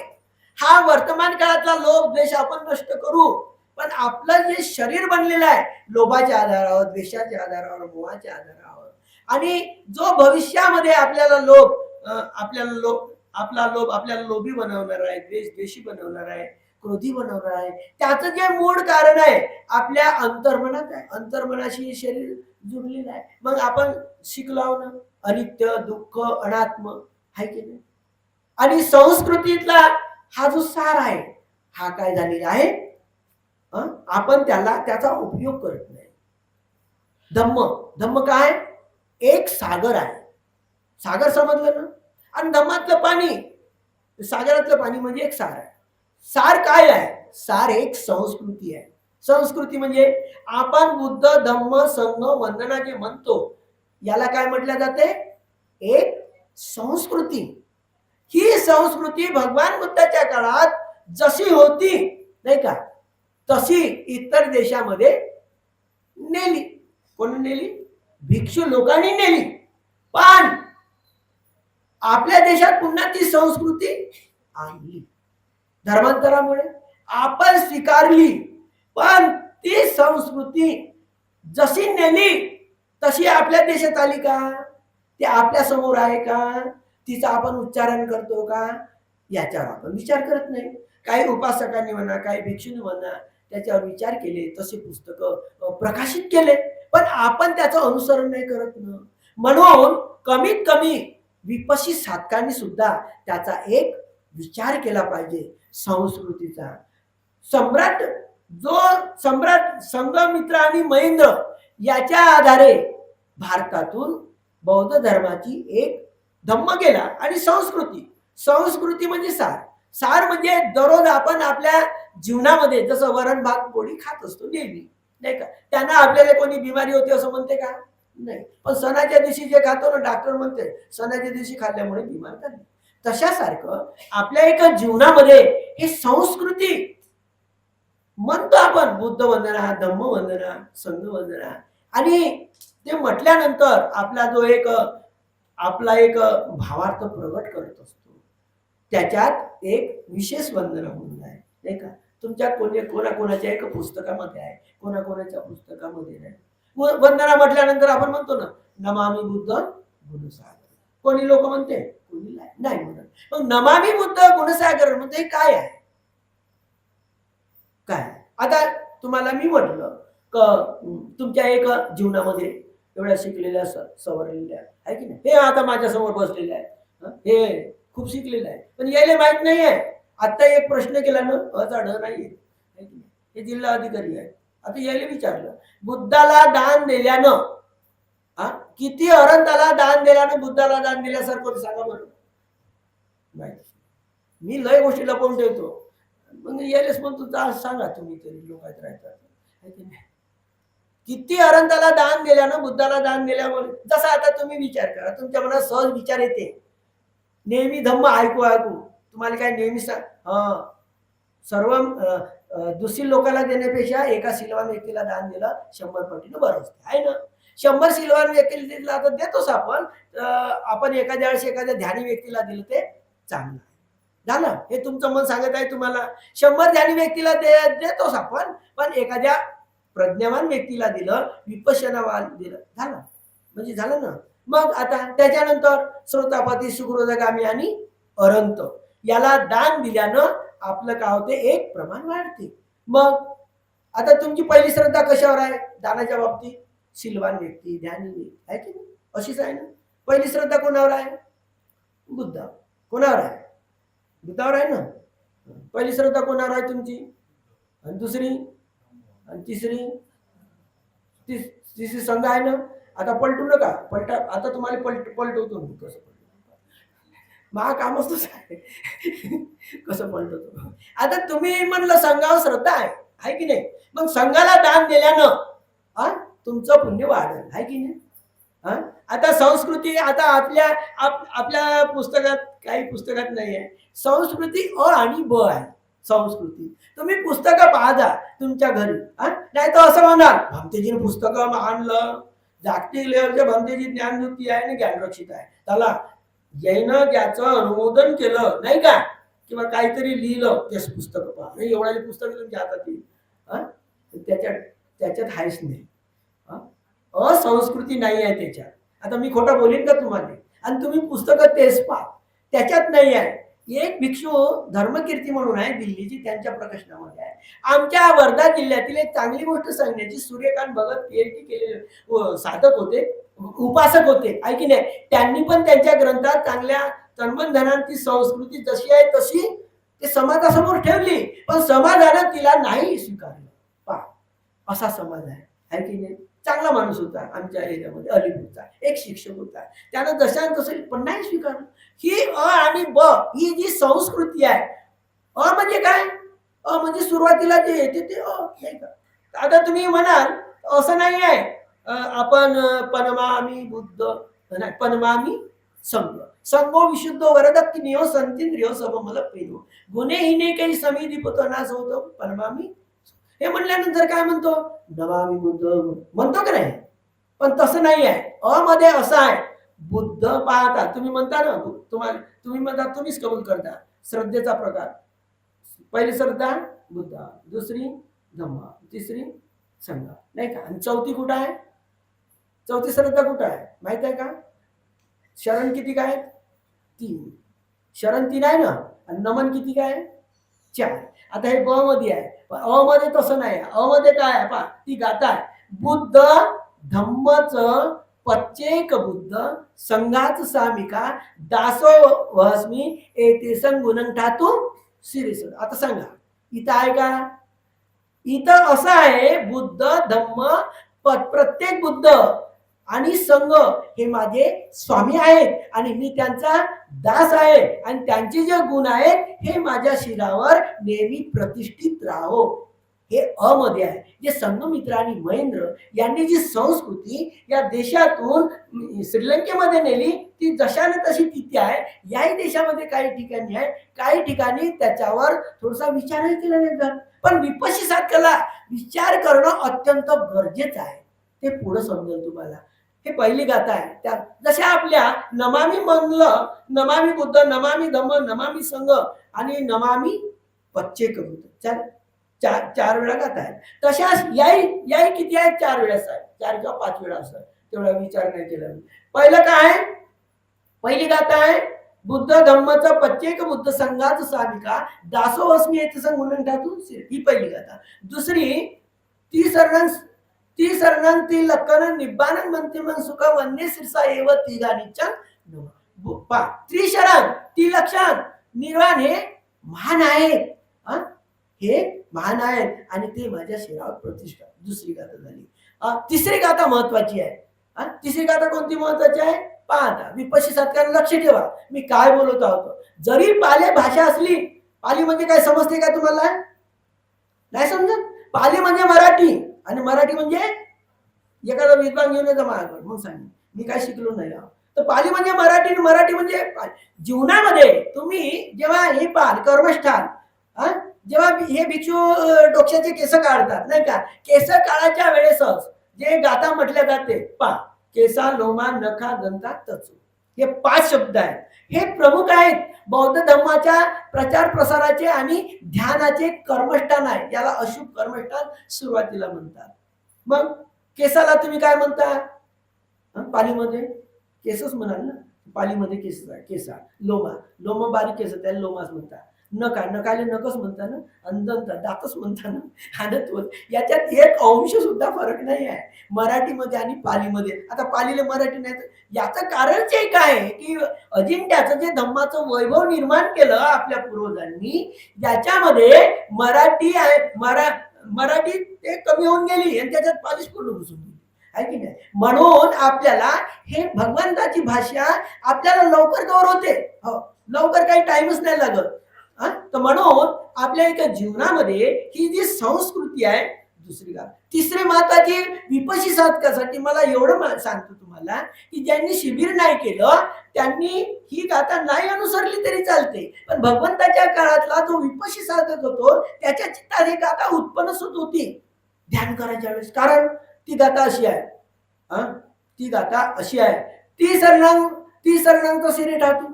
हा वर्तमान काळातला लोभ द्वेष आपण नष्ट करू. पण आपलं जे शरीर बनलेलं आहे लोभाच्या आधारावर, द्वेषाच्या आधारावर, मोहाच्या आधारावर, आणि जो भविष्यामध्ये आपल्याला लोभ आपल्याला लोभी बनवणार आहे, द्वेषी बनवणार आहे, क्रोधी बनवणार आहे, त्याचं जे मूळ कारण आहे आपल्या अंतर्मनात आहे. अंतर्मनाशी शरीर जुळलेलं आहे. मग आपण शिकलो ना अनित्य, दुःख, अनात्म, आहे की नाही. आणि संस्कृतीतला हा जो सार आहे हा काय झालेला आहे, आपण त्याचा उपयोग करत नाही. धम्म काय? एक सागर आहे. सागर समजलं ना. आणि धम्मातलं पाणी, सागरातलं पाणी म्हणजे एक सार आहे. सार काय आहे? सार एक संस्कृती आहे. संस्कृती म्हणजे आपण बुद्ध धम्म संघ वंदना जे म्हणतो याला काय म्हटलं जाते? एक संस्कृती. ही संस्कृती भगवान बुद्धाच्या काळात जशी होती, नाही का, तशी इतर देशामध्ये नेली. कोण नेली? भिक्षू लोकांनी नेली. पण आपल्या देशात पुन्हा ती संस्कृती आणली. धर्मांतरामुळे आपण स्वीकारली, पण ती संस्कृती जशी नेली तशी आपल्या देशात आली का? ती आपल्या समोर आहे का? तिचा आपण उच्चारण करतो का? याच्यावर आपण विचार करत नाही. काही उपासकांनी म्हणा, काही भिक्षूंनी म्हणा, त्याच्यावर विचार केले, तसे पुस्तकं प्रकाशित केले, पण आपण त्याचं अनुसरण नाही करत ना. म्हणून कमीत कमी विपश्चित साधकांनी सुद्धा त्याचा एक विचार केला पाहिजे संस्कृतीचा. सम्राट जो सम्राट संघमित्र आणि महेंद्र याच्या आधारे भारतातून बौद्ध धर्माची एक धम्म गेला. आणि संस्कृती म्हणजे सार म्हणजे दररोज आपण आपल्या जीवनामध्ये जसं वरण भात पोळी खात असतो नेहमी, नाही का? त्यांना आपल्याला कोणी बिमारी होते असं म्हणते का? नाही. पण सणाच्या दिवशी जे खातो ना, डॉक्टर म्हणते सणाच्या दिवशी खाल्ल्यामुळे बिमार झाले. तशासारखं आपल्या एका जीवनामध्ये हे संस्कृती म्हणतो आपण, बुद्ध वंदना, धम्म वंदना, संघ वंदना, आणि ते म्हटल्यानंतर आपला एक भावार्थ प्रगट करत असतो. त्याच्यात एक विशेष वंदना म्हणून आहे, नाही का? तुमच्या कोणाकोणाच्या एका पुस्तकामध्ये आहे, कोणाकोणाच्या पुस्तकामध्ये नाही. वंदना म्हटल्यानंतर आपण म्हणतो ना, नमामि बुद्ध गुणसागर. कोणी लोक म्हणते, कोणी नाही म्हणत. मग नमामि बुद्ध गुणसागर म्हणजे काय आहे? काय? आता तुम्हाला मी म्हटलं तुमच्या एक जीवनामध्ये एवढ्या शिकलेल्या सवरलेल्या आहे की नाही, हे आता माझ्या समोर बसलेले आहे, हे खूप शिकलेलं आहे, पण यायला माहित नाही आहे. आता एक प्रश्न केला ना, अचाड नाहीये, हे जिल्हा अधिकारी आहे. आता यायला विचारलं, बुद्धाला दान दिल्यानं किती अरंताला दान दिल्यानं बुद्धाला दान दिल्यासारखं सांगा बरं. माहिती, मी लय गोष्टी लपवून ठेवतो. मग यायलाच म्हणतो सांगा तुम्ही तरी लोकात राहतात, किती अरंताला दान दिल्यानं बुद्धाला दान दिल्यामुळे. जसं आता तुम्ही विचार करा, तुमच्या मनात सहज विचार येते, नेहमी धम्म ऐकू तुम्हाला काय नेहमी सर्व दुसरी लोकांना देण्यापेक्षा एका सिलवान व्यक्तीला दान दिलं 100 पटीनं बरं असते, आहे ना? 100 सिलवान व्यक्तीला दिलं आता देतोच आपण एखाद्या वेळेस एखाद्या ध्यानी व्यक्तीला दिलं ते चांगलं झालं. हे तुमचं मन सांगत आहे तुम्हाला. 100 ध्यानी व्यक्तीला देतोच आपण, पण एखाद्या प्रज्ञावान व्यक्तीला दिलं, विपश्यनावान दिलं, झालं म्हणजे झालं ना. मग आता त्याच्यानंतर श्रोतापती, सुखरोधगामी आणि अरंत याला दान दिल्यानं आपलं काय होते, एक प्रमाण वाढते. मग आता तुमची पहिली श्रद्धा कशावर आहे दानाच्या बाबतीत? सिलवान व्यक्ती, ध्यानी व्यक्ती, आहे की नाही? अशीच आहे ना. पहिली श्रद्धा कोणावर आहे? बुद्ध. कोणावर आहे? बुद्धावर आहे ना. पहिली श्रद्धा कोणावर आहे तुमची? आणि दुसरी आणि तिसरी संघ आहे ना. आता पलटू नका, आता तुम्हाला पलटवतो मी. कसं महा कामच तसं आहे. कसं पलटवतो. आता तुम्ही म्हणलं संघावर श्रद्धा आहे की नाही? मग संघाला दान दिल्यानं तुमचं पुण्य वाढेल, आहे की नाही? आता संस्कृती, आता आपल्या पुस्तकात, काही पुस्तकात नाही आहे संस्कृती अ आणि ब आहे. संस्कृती तुम्ही पुस्तकं पाहा तुमच्या घरी, नाही तर असं म्हणाल भमतेजीने पुस्तकं आणलं, जागतिक लेवलच्या भमतेजी ज्ञानवृत्ती आहे आणि ज्ञानरक्षित आहे, त्याला यानं ज्याचं अनुमोदन केलं नाही का, किंवा काहीतरी लिहिलं, तेच पुस्तकं पहा. नाही एवढ्या पुस्तकं तुमच्या हातात येईल, त्याच्यात आहेच नाही. असंस्कृती नाही आहे त्याच्यात. आता मी खोटं बोलेन का तुम्हाला? आणि तुम्ही पुस्तकं तेच पहा, त्याच्यात नाही आहे. एक भिक्षू धर्मकीर्ती म्हणून आहे दिल्लीची, त्यांच्या प्रकाशनामध्ये आहे. आमच्या वर्धा जिल्ह्यातील एक चांगली गोष्ट सांगण्याची, सूर्यकांत भगत PhD केलेले साधक होते, उपासक होते, आहे की नाही? त्यांनी पण त्यांच्या ग्रंथात चांगल्या तन्मनधनांची संस्कृती जशी आहे तशी ते समाजासमोर ठेवली, पण समाजानं तिला नाही स्वीकारलं. पहा, असा समाज आहे की नाही? चांगला माणूस होता आमच्या एरियामध्ये, अलिपूरचा एक शिक्षक होता, त्यानं जशान तसं पण नाही स्वीकारलं. ही अ आणि ब ही जी संस्कृती आहे, अ म्हणजे काय? अ म्हणजे सुरुवातीला जे येते ते अ, नाही का? आता तुम्ही म्हणाल असं नाही आहे, आपण पनमामी बुद्ध नाही, पनमामी संगो विशुद्ध वरदत्ती नियो संतींद्रियो सबमल पेनो गुणेहीने काही समीदीपतो नास होतो पनमामी. हे म्हणल्यानंतर काय म्हणतो? नमामि बुद्ध म्हणतो का नाही? पण तसं नाही आहे. अ मध्ये असं आहे, बुद्ध पाहता तुम्ही म्हणता ना, तुम्ही म्हणता, तुम्हीच कबूल करता श्रद्धेचा प्रकार. पहिली श्रद्धा बुद्ध, दुसरी धम्म, तिसरी संघ, नाही का? आणि चौथी कुठं आहे? चौथी श्रद्धा कुठं आहे माहित आहे का? शरण किती काय? 3. शरण 3 आहे ना. आणि नमन किती काय? 4. आता हे ब मध्ये आहे, अ मध्ये तसं नाही. अ मध्ये काय आहे पहा, ती गाथा आहे, बुद्ध धम्मच पच्चेक बुद्ध संघाच सामिका दासो वहस्मी एते संगुणं ठातू सिरिसुड. आता सांगा इथं आहे का? इथं असं आहे बुद्ध धम्म प्रत्येक बुद्ध आणि संघ हे माझे स्वामी आहेत आणि मी त्यांचा दास आहे आणि त्यांचे जे गुण आहेत हे माझ्या शिरावर नेहमी प्रतिष्ठित राहो. हे अ मध्ये आहे. जे संघमित्र आणि महेंद्र यांनी जी संस्कृती या देशातून श्रीलंकेमध्ये नेली ती जशाने तशी तिथे आहे. याही देशामध्ये काही ठिकाणी आहे, काही ठिकाणी त्याच्यावर थोडासा विचारही केला नाही. पण विपश्ची साधकाला विचार करणं अत्यंत गरजेचं आहे. ते पुढे समजेल तुम्हाला. हे पहिली गाथा आहे. त्या जशा आपल्या नमामि म्हणलं, नमामि बुद्ध, नमामि धम्म, नमामि संघ आणि नमामि पच्चेक बुद्ध, चार वेळा गाथा आहे. तशाच याही किती आहेत? 4 वेळा आहेत. 4 किंवा 5 वेळा असतात. तेवढा विचार नाही केला. पहिलं काय? पहिली गाथा आहे बुद्ध धम्मचं पच्चेक बुद्ध संघाच सामिका दासोहस्मी येथे संगुणन ठातू. ही पहिली गाथा. दुसरी ती शरणं ती लक्कन निब्बानन म्हणते मन सुख वन्य शिरसा एव तिघानीच्या त्रिशरण ती लक्षण निर्वाण हे महान आहेत. हे महान आहेत आणि ते माझ्या शिरावर प्रतिष्ठा. दुसरी गाथा झाली. तिसरी गाथा महत्वाची आहे. तिसरी गाथा कोणती महत्वाची आहे? पाहता विपश्ची साधकांना लक्ष ठेवा मी काय बोलत आहोत. जरी पाली भाषा असली, पाली म्हणजे काय समजते का तुम्हाला? नाही समजत. पाली म्हणजे मराठी आणि मराठी म्हणजे एखादा विद्वान घेऊन येतो माझ्याकडे मग सांग मी काय शिकलो नाही. तर पाली म्हणजे मराठी, मराठी म्हणजे जीवनामध्ये तुम्ही जेव्हा हे पाल कर्मष्ठान, जेव्हा हे भिक्षू डोक्याचे केस काढतात नाही का, केस काढायच्या वेळेसच जे गाथा म्हटल्या जाते पा केसा लोमा नखा दंता तचू, हे 5 शब्द आहेत. हे प्रमुख आहेत बौद्ध धर्माच्या प्रचार प्रसाराचे आणि ध्यानाचे कर्मष्ठान आहे. याला अशुभ कर्मष्ठान सुरुवातीला म्हणतात. मग केसाला तुम्ही काय म्हणता? पालीमध्ये केसच म्हणाल ना. पालीमध्ये केसा लोमा बारीक केस त्याला लोमाच म्हणतात. नकाले नकच म्हणता ना. अंदंत दातच म्हणता ना. आनंद याच्यात एक अंश सुद्धा फरक नाही आहे मराठीमध्ये आणि पालीमध्ये. आता पालीला मराठी नाही तर याचं कारण जे काय की अजिंठ्याचं जे धम्माचं वैभव निर्माण केलं आपल्या पूर्वजांनी, याच्यामध्ये मराठी आहे मराठी ते कमी होऊन गेली आणि त्याच्यात पालीच पूर्ण घुसून गेली आहे की नाही. म्हणून आपल्याला हे भगवंताची भाषा आपल्याला लवकर कव्हर होते. लवकर काही टाइमच नाही लागत. तर म्हणून आपल्या एका जीवनामध्ये ही जी संस्कृती आहे. दुसरी गाथा. तिसरी महत्वाची विपश्ची साधकासाठी मला एवढं सांगतो तुम्हाला की ज्यांनी शिबिर नाही केलं त्यांनी ही गाथा नाही अनुसरली तरी चालते. पण भगवंताच्या काळातला जो विपश्ची साधक होतो त्याच्या चित्तात ही गाथा उत्पन्नच होत होती ध्यान करायच्या वेळेस. कारण ती गाथा अशी आहे. ती गाथा अशी आहे. ती शरणंचं शिरे ठातू.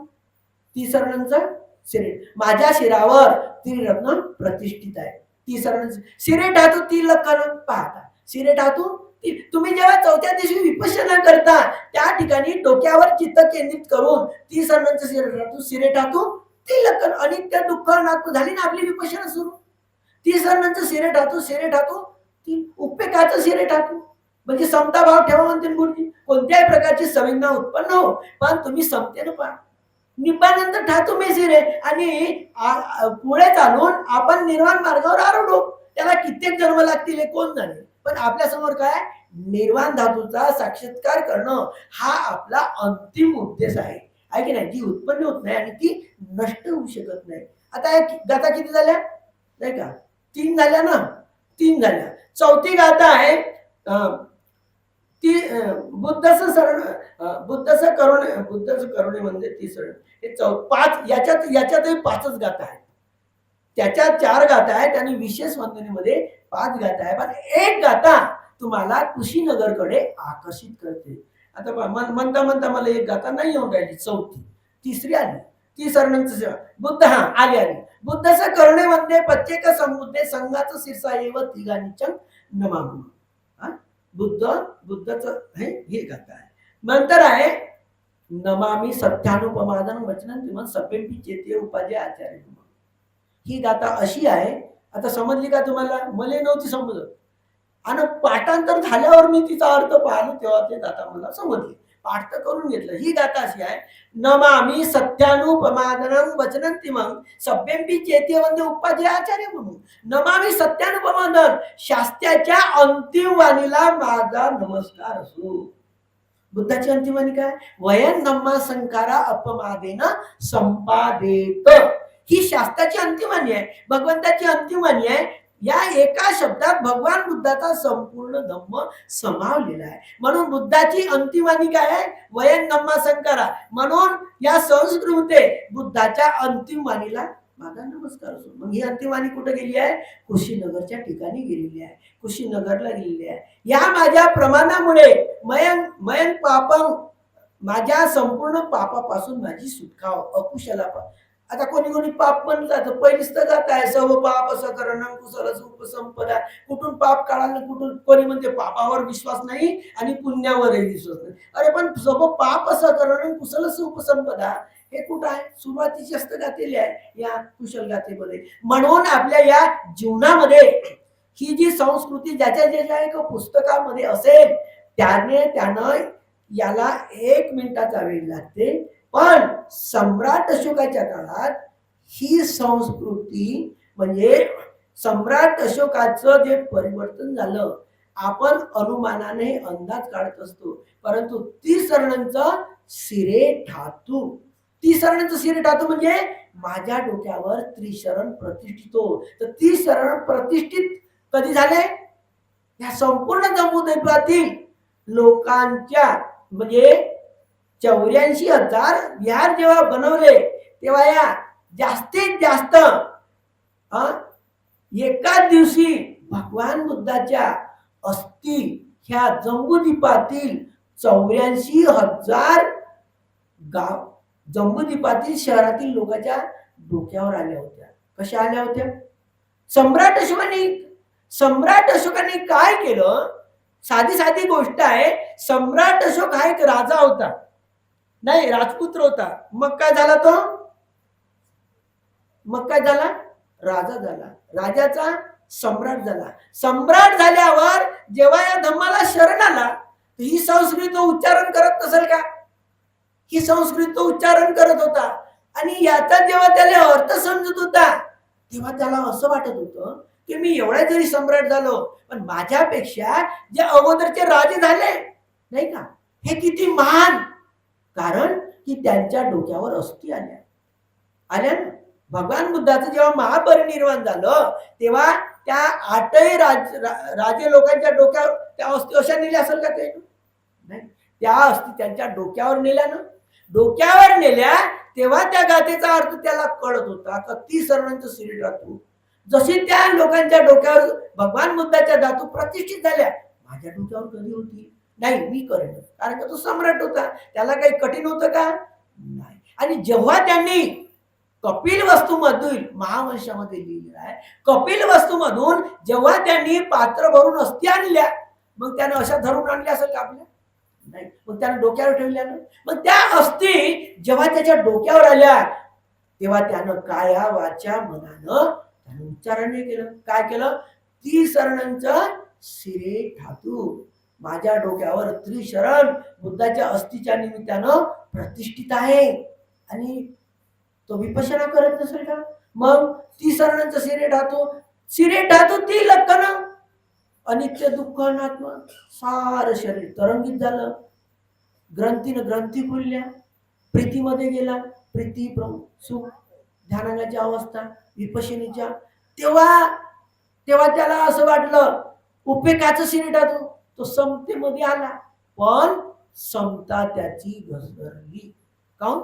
ती शरणंचं शिरे माझ्या शिरावर त्रिरत्न प्रतिष्ठित आहे. ती शरण शिरे ठातू ती लक्कन पाहता. शिरे ठातू तुम्ही जेव्हा 4थ्या दिवशी विपश्यना करता त्या ठिकाणी डोक्यावर चित्त केंद्रित करून ती शरणंचं शिरे ठातू ती लक्कन अनित्य दुःख नाक झाली ना आपली विपश्यना सुरू. ती शरणंचं शिरे ठातू ती उपेकाचं शिरे ठातू म्हणजे समता भाव ठेवा म्हणते गुरुजी. कोणत्याही प्रकारची संवेदना उत्पन्न हो पण तुम्ही समतेनं पहा. निब्बानंतर ठातू मेसिरे आणि पुढे चालून आपण निर्वाण मार्गावर आरोढो. त्याला कित्येक जन्म लागतील हे कोण जाणे. पण आपल्या समोर काय निर्वाण धातूचा साक्षात्कार करणं हा आपला अंतिम उद्देश आहे की नाही. जी उत्पन्न होत नाही आणि ती नष्ट होऊ शकत नाही. आता गाथा किती झाल्या नाही का? 3 झाल्या ना. 3 झाल्या. 4थी गाथा आहे ती बुद्धचं करुणे म्हणजे ती शरण. हे 5 याच्यातही 5च गाथा आहेत. त्याच्यात 4 गाथा आहेत आणि विशेष वंदनेमध्ये 5 गाथा आहे. पण एक गाथा तुम्हाला कुशीनगरकडे आकर्षित करते. आता म्हणता मला एक गाथा नाही येऊन राहिली. 4थी. तिसरी आली. ती शरणंचं सेवा बुद्ध आली. बुद्धचं करुणे वंदे पच्चेक समुद्दे संघाचं शिरसा एव तिघानीच्या नमामि. बुद्धचं हे गाथा आहे. नंतर आहे नमामि सत्यानुपमादन वचनं किंवा सपेंपी चेते उपाध्याय आचार्य. ही गाथा अशी आहे. आता समजली का तुम्हाला? मला नव्हती समजत. आणि पाठांतर झाल्यावर मी तिचा अर्थ पाहिलो तेव्हा ते गाथा मला समजले. पाठ तर करून घेतलं. ही गाथा अशी आहे, नमामि सत्यानुपमादनं वचनंतिमं सभ्यंपि चेते वंदे उपाध्याय आचार्य म्हणून. नमामि सत्यानुपमादन, शास्त्राच्या अंतिम वाणीला माझा नमस्कार असो. बुद्धाची अंतिम वाणी काय? वयन नम्मा संकारा अपमादेन संपादेत. ही शास्त्राची अंतिम वाणी आहे, भगवंताची अंतिम वाणी आहे. या एका शब्दात भगवान बुद्धाचा संपूर्ण धम्म समावलेला आहे. म्हणून बुद्धाची अंतिम वाणी काय आहे? वयन नम्मा संकारा. म्हणून या संस्कृते बुद्धाच्या अंतिम वाणीला माझा नमस्कार असो. मग ही अंतिम वाणी कुठे गेली आहे? कुशीनगरच्या ठिकाणी गेलेली आहे, कुशीनगरला गेलेली आहे. या माझ्या प्रमाणामुळे मयन पापं, माझ्या संपूर्ण पापापासून माझी सुटका अकुशला. आता कोणी कोणी पाप म्हणतात, पहिलीच तर जात आहे सर्व पाप असं करणं कुशल उपसंपदा. कुठून पाप काढायला, कुठून कोणी म्हणते पापावर विश्वास नाही आणि पुण्यावरही विश्वास नाही. अरे पण सर्व पाप असं करणं कुशल उपसंपदा हे कुठं आहे? सुरुवातीची असतं गातेली आहे या कुशल गाथेमध्ये. म्हणून आपल्या या जीवनामध्ये ही जी संस्कृती ज्याच्या ज्याच्या एक पुस्तकामध्ये असेल त्यानं याला 1 मिनिटाचा वेळ लागते. पण सम्राट अशोकाच्या काळात ही संस्कृती म्हणजे सम्राट अशोकाचं जे परिवर्तन झालं, आपण अनुमानाने अंदाज काढत असतो, परंतु 30 शरणांचं सिरे ठातू. 30 शरणांचं सिरे ठातू म्हणजे माझ्या डोक्यावर त्रिशरण प्रतिष्ठित हो. तर 30 शरण प्रतिष्ठित कधी झाले? या संपूर्ण जम्मूद्वीपातील लोकांच्या म्हणजे 84,000 विहार जेव्हा बनवले तेव्हा या जास्तीत जास्त एका दिवशी भगवान बुद्धाच्या अस्थी ह्या जम्बूद्वीपातील 84,000 गाव जम्बूद्वीपातील शहरातील लोकांच्या डोक्यावर आल्या होत्या. कशा आल्या होत्या? सम्राट अशोकाने काय केलं? साधी साधी गोष्ट आहे. सम्राट अशोक हा एक राजा होता, नाही राजपुत्र होता. मग काय झाला तो? मग काय झाला? राजा झाला. राजाचा सम्राट झाला. सम्राट झाल्यावर जेव्हा या धम्माला शरण आला, ही संस्कृत उच्चारण करत नसेल का? ही संस्कृत उच्चारण करत होता आणि याचा जेव्हा त्याला अर्थ समजत होता तेव्हा त्याला असं वाटत होतं की मी एवढा जरी सम्राट झालो, पण माझ्यापेक्षा जे अगोदरचे राजे झाले नाही का, हे किती महान. कारण की त्यांच्या डोक्यावर अस्थी आल्या ना. भगवान बुद्धाचं जेव्हा महापरिनिर्वाण झालं तेव्हा त्या 8ही राजे लोकांच्या डोक्यावर त्या अस्थी अशा नेल्या असेल का? ते नाही, त्या अस्थी त्यांच्या डोक्यावर नेल्या ना. डोक्यावर नेल्या तेव्हा त्या गाथेचा अर्थ त्याला कळत होता का 30 शरणांचं सिरे ठातू जशी त्या लोकांच्या डोक्यावर भगवान बुद्धाच्या धातू प्रतिष्ठित झाल्या, माझ्या डोक्यावर कधी होती? नाही, मी करेन. कारण का तो सम्राट होता, त्याला काही कठीण होतं का? नाही. आणि जेव्हा त्यांनी कपिल वस्तूमधून महावंशामध्ये लिहिलेलं आहे, कपिल वस्तूमधून जेव्हा त्यांनी पात्र भरून अस्थी आणल्या, मग त्यानं अशा धरून आणल्या असेल का आपल्या? नाही. मग त्यानं डोक्यावर ठेवल्या ना. मग त्या अस्थी जेव्हा त्याच्या डोक्यावर आल्या तेव्हा त्यानं काया वाचा मनानं त्यानं उच्चारण केलं. काय केलं? 30 शरणांचं सिरे ठातू. माझ्या डोक्यावर त्रिशरण बुद्धाच्या अस्थीच्या निमित्तानं प्रतिष्ठित आहे. आणि तो विपश्यना करत नसेल का? मग 30 शरणांचं सिरे ठातू ती लक्षणं अनित्य दुःख अनात्मा. सार शरीर तरंगित झालं, ग्रंथीनं ग्रंथी खुलल्या, प्रीतीमध्ये गेला. प्रीती सुख ध्यानाची अवस्था विपश्यनेच्या. तेव्हा त्याला असं वाटलं उपेक्षाचं सिरे ठातू. तो समतेमध्ये आला, पण समता त्याची घसरली. काऊन?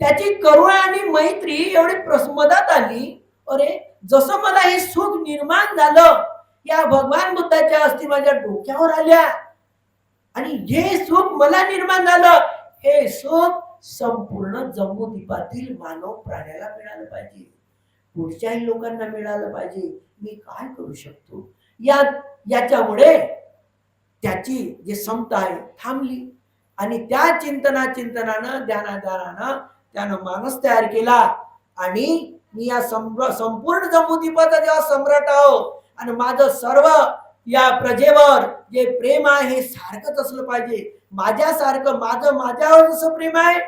त्याची करुणा आणि मैत्री एवढी प्रसमदात आली. अरे जसं मला हे सुख निर्माण झालं, या भगवान बुद्धाच्या अस्थी माझ्या डोक्यावर आल्या आणि जे सुख मला निर्माण झालं हे सुख संपूर्ण जम्बूद्वीपातील मानव प्राण्याला मिळालं पाहिजे, पुढच्याही लोकांना मिळालं पाहिजे. मी काय करू शकतो? याच्यामुळे त्याची जे समता आहे थांबली आणि त्या चिंतनानं ध्यानानं त्यानं मानस तयार केला. आणि मी या संपूर्ण जम्बूद्वीपाचा जेव्हा सम्राट आहो आणि माझं सर्व या प्रजेवर जे प्रेम आहे हे सारखंच असलं पाहिजे. माझ्यासारखं माझं माझ्यावर जसं प्रेम आहे,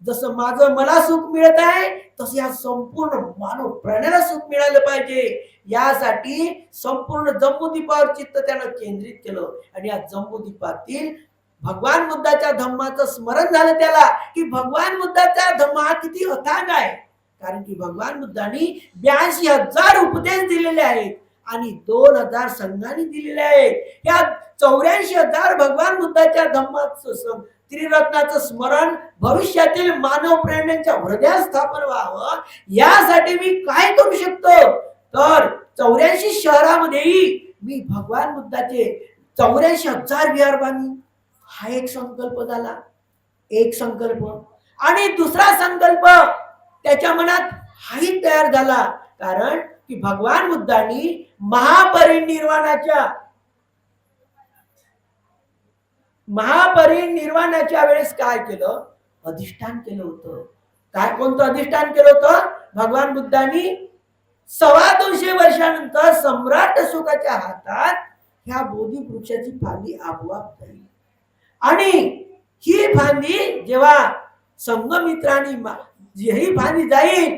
जसं माझं मला सुख मिळत आहे, तसं या संपूर्ण मानव प्राण्याला सुख मिळालं पाहिजे. यासाठी संपूर्ण जम्बूद्वीपावर चित्त त्यानं केंद्रित केलं. आणि या जम्बूद्वीपातील भगवान बुद्धाच्या धम्माचं स्मरण झालं त्याला, की भगवान बुद्धाचा धम्म हा किती अथांग आहे. कारण की भगवान बुद्धांनी 82,000 उपदेश दिलेले आहेत आणि 2,000 संघांनी दिलेले आहेत. या 84,000 भगवान बुद्धाच्या धम्माचं त्रिरत्नाचं स्मरण भविष्यातील मानव प्राण्यांच्या हृदयात स्थापन व्हावं, यासाठी मी काय करू शकतो. तर 84 शहरामध्येही मी भगवान बुद्धाचे 84,000 विहार बांधीन. हा एक संकल्प झाला, एक संकल्प. आणि दुसरा संकल्प त्याच्या मनात हाही तयार झाला, कारण की भगवान बुद्धांनी महापरिनिर्वाणाच्या वेळेस काय केलं, अधिष्ठान केलं होतं. काय, कोणतं अधिष्ठान केलं होतं. भगवान बुद्धांनी 225 वर्षानंतर सम्राट अशोकाच्या हातात ह्या बोधी वृक्षाची फांदी आपोआप झाली. आणि ही फांदी जेव्हा संघमित्रांनी ही फांदी जाईल,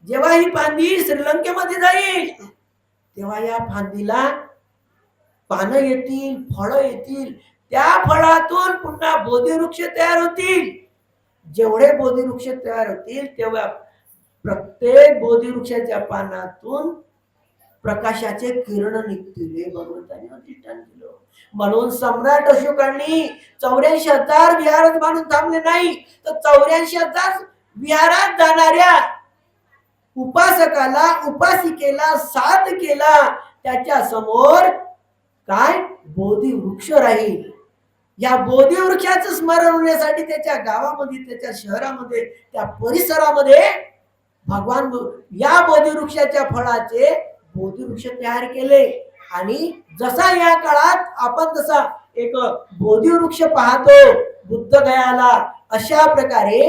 जेव्हा ही फांदी श्रीलंकेमध्ये जाईल, तेव्हा या फांदीला पानं येतील, फळं येतील. त्या फळातून पुन्हा बोधिवृक्ष तयार होतील. जेवढे बोधिवृक्ष तयार होतील तेव्हा प्रत्येक बोधिवृक्षाच्या पानातून प्रकाशाचे किरण निघतील, हे भगवंतांनी अधिष्ठान केलं. म्हणून सम्राट अशोकांनी 84,000 विहारात बांधून थांबले नाही, तर 84,000 विहारात जाणाऱ्या उपासकाला उपासिकेला साथ केला. त्याच्या समोर काय, बोधी वृक्ष राहील. या बोधी वृक्षाचं स्मरण होण्यासाठी त्याच्या गावामध्ये, त्याच्या शहरामध्ये, त्या परिसरामध्ये भगवान या बोधी वृक्षाच्या फळाचे बोधी वृक्ष तयार केले. आणि जसा या काळात आपण जसा एक बोधी वृक्ष पाहतो बुद्ध गयाला, अशा प्रकारे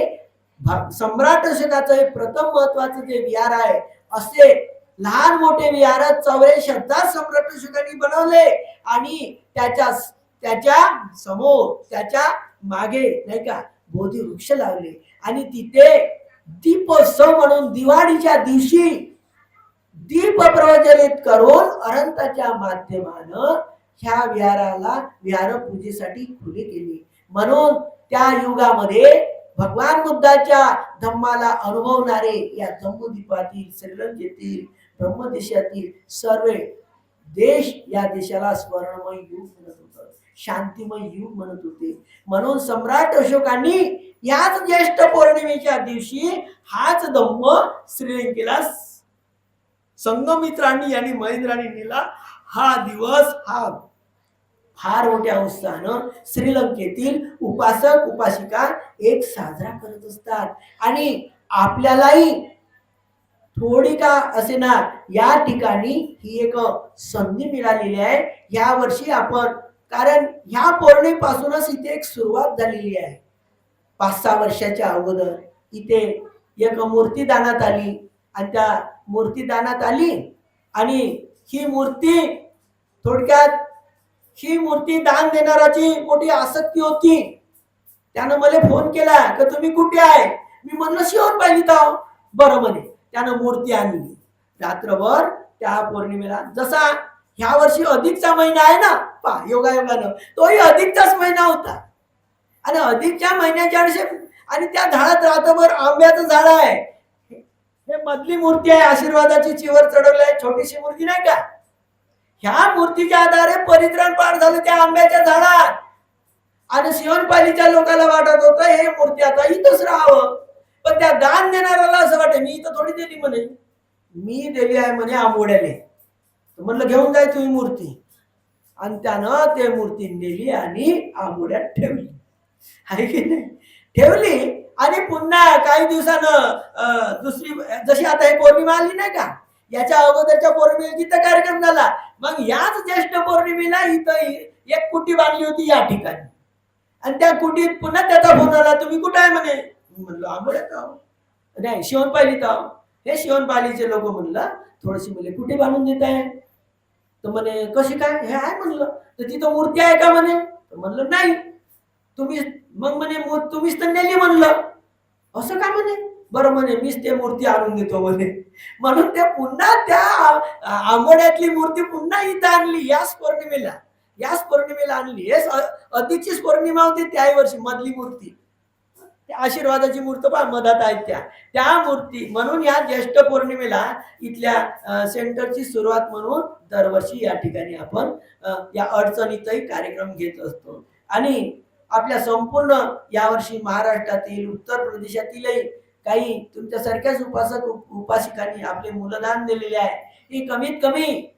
सम्राट अशोकाचं हे प्रथम महत्वाचं जे विहार आहे, असे लहान मोठे विहार 84,000 सम्राट अशोकांनी बनवले. आणि त्याच्या समोर, त्याच्या मागे नाही का, बोधी वृक्ष लावले. आणि तिथे दीपोत्सव म्हणून दिवाळीच्या दिवशी दीप प्रज्वलित करून अनंताच्या माध्यमानं ह्या विहार पूजेसाठी खुले केले. म्हणून त्या युगामध्ये भगवान बुद्धाच्या धम्माला अनुभवणारे या जम्बूद्वीपातील, श्रीलंकेतील, ब्रह्मदेशातील सर्व देश या देशाला स्वर्णमय युग म्हणत होते, शांतिमय युग म्हणत होते. म्हणून सम्राट अशोकांनी याच ज्येष्ठ पौर्णिमेच्या दिवशी हाच धम्म श्रीलंकेला संघमित्रांनी आणि महेंद्रांनी नेला. हा दिवस हा फार मोठ्या उत्साहानं श्रीलंकेतील उपासक उपासिका एक साजरा करत असतात. आणि आपल्यालाही थोडी का असेना या ठिकाणी ही एक संधी मिळालेली आहे. या वर्षी आपण, कारण ह्या पौर्णिमेपासूनच इथे एक सुरुवात झालेली आहे. 5-6 वर्षाच्या अगोदर इथे एक मूर्ती दानात आली. आणि त्या मूर्ती दानात आली आणि ही मूर्ती, थोडक्यात ही मूर्ती दान देणाराची मोठी आसक्ती होती. त्यानं मला फोन केला की तुम्ही कुठे आहे. मी म्हणलं शिवण पाहिली तर. बरं म्हणे. त्यानं मूर्ती आणली. रात्रभर त्या पौर्णिमेला, जसा ह्या वर्षी अधिकचा महिना आहे ना, पा योगायोगानं तोही अधिकचाच महिना होता. आणि अधिकच्या महिन्याच्या आणि त्या झाडात रात्रभर आंब्याचं झाड आहे. हे मधली मूर्ती आहे, आशीर्वादाची चिवर चढवली आहे, छोटीशी मूर्ती नाही का. ह्या मूर्तीच्या आधारे परित्राण पार झालं त्या आंब्याच्या झाडात. आणि शिवणपालीच्या लोकांना वाटत होतं हे मूर्ती आता इथंच राहावं. पण त्या दान देणाऱ्याला असं वाटतं मी इथं थोडी दिली म्हणे, मी दिली आहे म्हणे आंबोड्याले. म्हणलं घेऊन जाय तुम्ही मूर्ती. आणि त्यानं ते मूर्ती नेली आणि आंबोड्यात ठेवली. आहे की नाही, ठेवली. आणि पुन्हा काही दिवसानं दुसरी, जशी आता ही पौर्णिमा आली नाही का, याच्या अगोदरच्या पौर्णिमेला तिथं कार्यक्रम झाला. मग याच ज्येष्ठ पौर्णिमेला इथं एक कुटी बांधली होती या ठिकाणी. आणि त्या कुटीत पुन्हा त्याचा फोन आला, तुम्ही कुठं आहे म्हणे. म्हणलं आंबोड्यात आहो. नाही शिवणपालीत आहो. हे शिवणपालीचे लोक म्हणलं थोडीशी मुले कुठे बांधून देत आहे. तर म्हणे कशी काय, हे आहे म्हणलं. तर तिथं मूर्ती आहे का म्हणे, तर म्हणलं नाही. तुम्ही, मग म्हणे तुम्हीच तर नेली म्हणलं. असं का म्हणे, बरं म्हणे मीच ते मूर्ती आणून देतो म्हणे. म्हणून ते पुन्हा त्या आंबोड्यातली मूर्ती पुन्हा इथं आणली याच पौर्णिमेला आणली. हेच अधिकचीच पौर्णिमा होती त्याही वर्षी, मधली मूर्ती, त्या आशीर्वादाची मूर्त पहा मधात आहेत त्या मूर्ती. म्हणून या ज्येष्ठ पौर्णिमेला इथल्या सेंटरची सुरुवात म्हणून दरवर्षी या ठिकाणी आपण या अडचणीतही कार्यक्रम घेत असतो. आणि आपल्या संपूर्ण यावर्षी महाराष्ट्रातील, उत्तर प्रदेशातीलही काही तुमच्यासारख्याच उपासक उपासिकांनी आपले मूलदान दिलेले आहे. ही कमीत कमी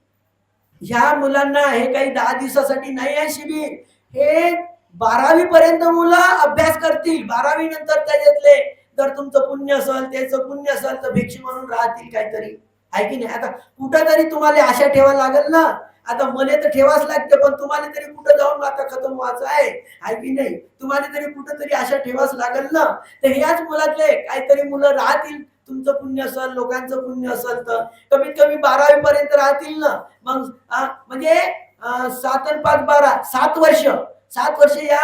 ह्या मुलांना हे काही 10 दिवसासाठी नाही आहे शिबिर, हे 12वी पर्यंत मुलं अभ्यास करतील. 12वी नंतर त्याच्यातले जर तुमचं पुण्य असेल, त्याचं पुण्य असेल तर भिक्षू म्हणून राहतील काहीतरी, आहे की नाही. आता कुठंतरी तुम्हाला आशा ठेवायला लागेल ना. आता मला तर ठेवाच लागते, पण तुम्हाला तरी कुठं जाऊन आता खतम व्हायचं आहे की नाही. तुम्हाला तरी कुठंतरी आशा ठेवाच लागेल ना. तर ह्याच मुलातले काहीतरी मुलं राहतील, तुमचं पुण्य असेल, लोकांचं पुण्य असेल तर कमीत कमी 12वी पर्यंत राहतील ना. मग म्हणजे 7 आणि 5 12 7 वर्ष या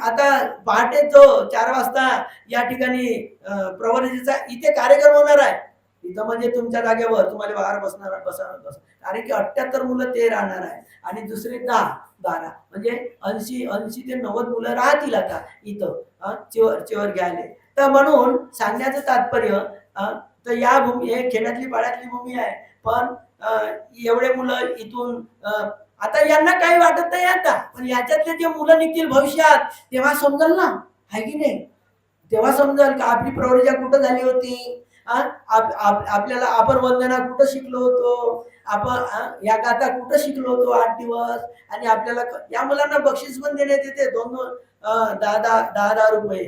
आता पहाटे जो 4 वाजता या ठिकाणी प्रवृत्तीचा इथे कार्यक्रम होणार आहे. इथं म्हणजे तुमच्या जागेवर तुम्हाला बाहेर बसणार कारण की 78 मुलं ते राहणार आहे आणि दुसरे 10 12 म्हणजे 80 ते 90 मुलं राहतील आता इथं चिवर घ्यायला. तर म्हणून सांगण्याचं तात्पर्य, तर या भूमी हे खेड्यातली पाड्यातली भूमी आहे, पण एवढे मुलं इथून आता यांना काही वाटत नाही आता, पण याच्यातले जे मुलं निघतील भविष्यात तेव्हा समजल ना, आहे की नाही. तेव्हा समजेल का आपली प्रौढजा कुठं झाली होती. आपल्याला आपण वंदना कुठं शिकलो होतो, आपण या गाथा कुठं शिकलो होतो 8 दिवस. आणि आपल्याला या मुलांना बक्षीस पण देण्यात येते 10 रुपये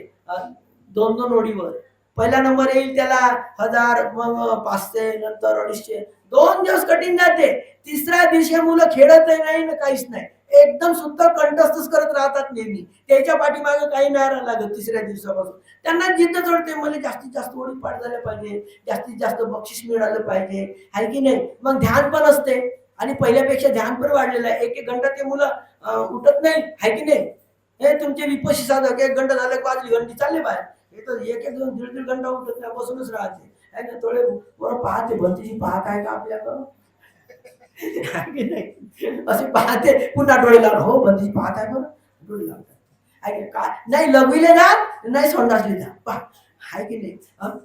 2 ओळीवर. पहिला नंबर येईल त्याला 1000, मग 500, नंतर 250. 2 दिवस कठीण जाते. तिसऱ्या दिवशी मुलं खेळतही नाही ना काहीच नाही, एकदम शुद्ध कंठस्थच करत राहतात नेहमी. त्याच्या पाठीमागे काही नाही लागत. तिसऱ्या दिवसापासून त्यांना जिद्द चढते, मला जास्तीत जास्त ओळी पाठ झाल्या पाहिजे, जास्तीत जास्त बक्षीस मिळालं पाहिजे, आहे की नाही. मग ध्यान पण असते आणि पहिल्यापेक्षा ध्यान पण वाढलेलं आहे. 1-1 घंटा ते मुलं उठत नाही, आहे की नाही. हे तुमचे विपशी साधक 1 घंटा झालं, वाजली घंटी चालले बाहेर. हे तर 1-1, 2-2 घंटा उठत नाही, बसूनच राहते. आहे ना, थोडे बरं पाहते भंतीची पाहत आहे का आपल्याकडं, की नाही. असे पाहते, पुन्हा डोळे लावून, हो भंतीची पाहत आहे बरं, डोळे लावतात. आहे का नाही, लघवीले जा नाही, सोंडासले जा, पहा, आहे की नाही.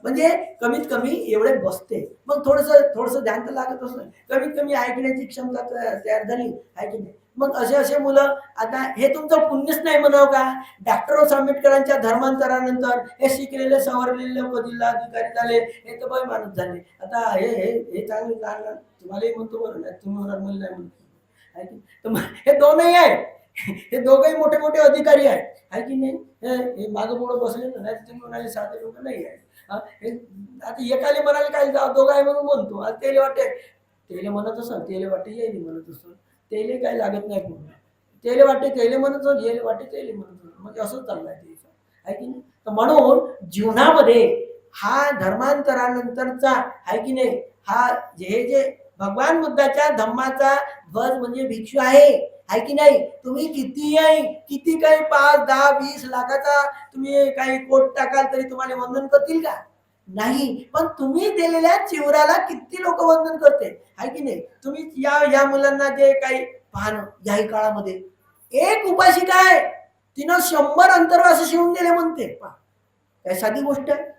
म्हणजे कमीत कमी एवढे बसते. मग थोडस ध्यान तर लागत असतं. कमीत कमी ऐकण्याची क्षमता तयार झाली, आहे की नाही. मग असे मुलं, आता हे तुमचं पुण्यच नाही म्हणावं का. डॉक्टर आंबेडकरांच्या धर्मांतरानंतर हे शिकलेले सवरलेले जिल्हा अधिकारी झाले, हे तर बाई माणूस झाले. आता हे चांगले तुम्हालाही म्हणतो बरं, नाही तुम्ही मला नाही म्हणतो. तर हे दोनही आहे, हे दोघंही मोठे मोठे अधिकारी आहेत, आहे की नाही. हे मागं पुढं बसले ना, नाही तुम्ही म्हणाले साधे लोक नाही आहेत. आता एकाले म्हणाले काय दोघं आहे म्हणून म्हणतो. आणि तेले वाटते तेले म्हणत असल, तेले वाटते येईल म्हणत असतो, तेले काय लागत नाही पूर्ण. तेले वाटते तेले म्हणत असो, येले वाटते तेले म्हणत असो, म्हणजे असंच चाललंय ते, आहे की नाही. तर म्हणून जीवनामध्ये हा धर्मांतरानंतरचा, आहे की नाही, हा जे भगवान बुद्धाच्या धम्माचा ध्वज म्हणजे भिक्षू आहे की नाही. तुम्ही किती काही 5, 10, 20 लाखाचा तुम्ही काही कोट टाकाल तरी तुम्हाला वंदन करतील का, नाही. पण तुम्ही दिलेल्या चिवराला किती लोक वंदन करते, आहे की नाही. तुम्ही या मुलांना जे काही पाहणं, याही काळामध्ये एक उपासिका आहे, तिनं 100 अंतर्वास शिवून दिले म्हणते. काय साधी गोष्ट आहे.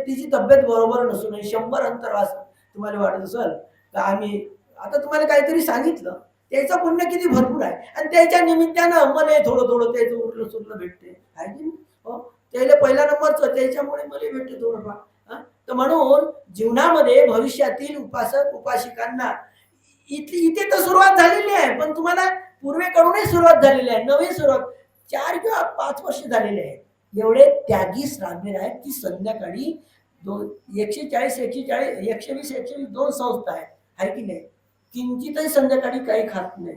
तिची तब्येत बरोबर नसून 100 अंतर्वास. तुम्हाला वाटत असेल तर आम्ही आता तुम्हाला काहीतरी सांगितलं, त्याचं पुण्य किती भरपूर आहे, आणि त्याच्या निमित्तानं मला थोडं त्याचं उरलं सुरलं भेटते, आहे की नाही. हो, त्याला पहिला नंबरचं, त्याच्यामुळे मला भेटते थोडंफार. तर म्हणून जीवनामध्ये भविष्यातील उपासक उपासिकांना इथे तर सुरुवात झालेली आहे, पण तुम्हाला पूर्वेकडूनही सुरुवात झालेली आहे. नवी सुरुवात 4 किंवा 5 वर्ष झालेले आहे. एवढे त्यागी श्राव्य आहेत की संध्याकाळी 140 120 120 2 संस्था आहेत, आहे की नाही. किंचितही संध्याकाळी काही खात नाही.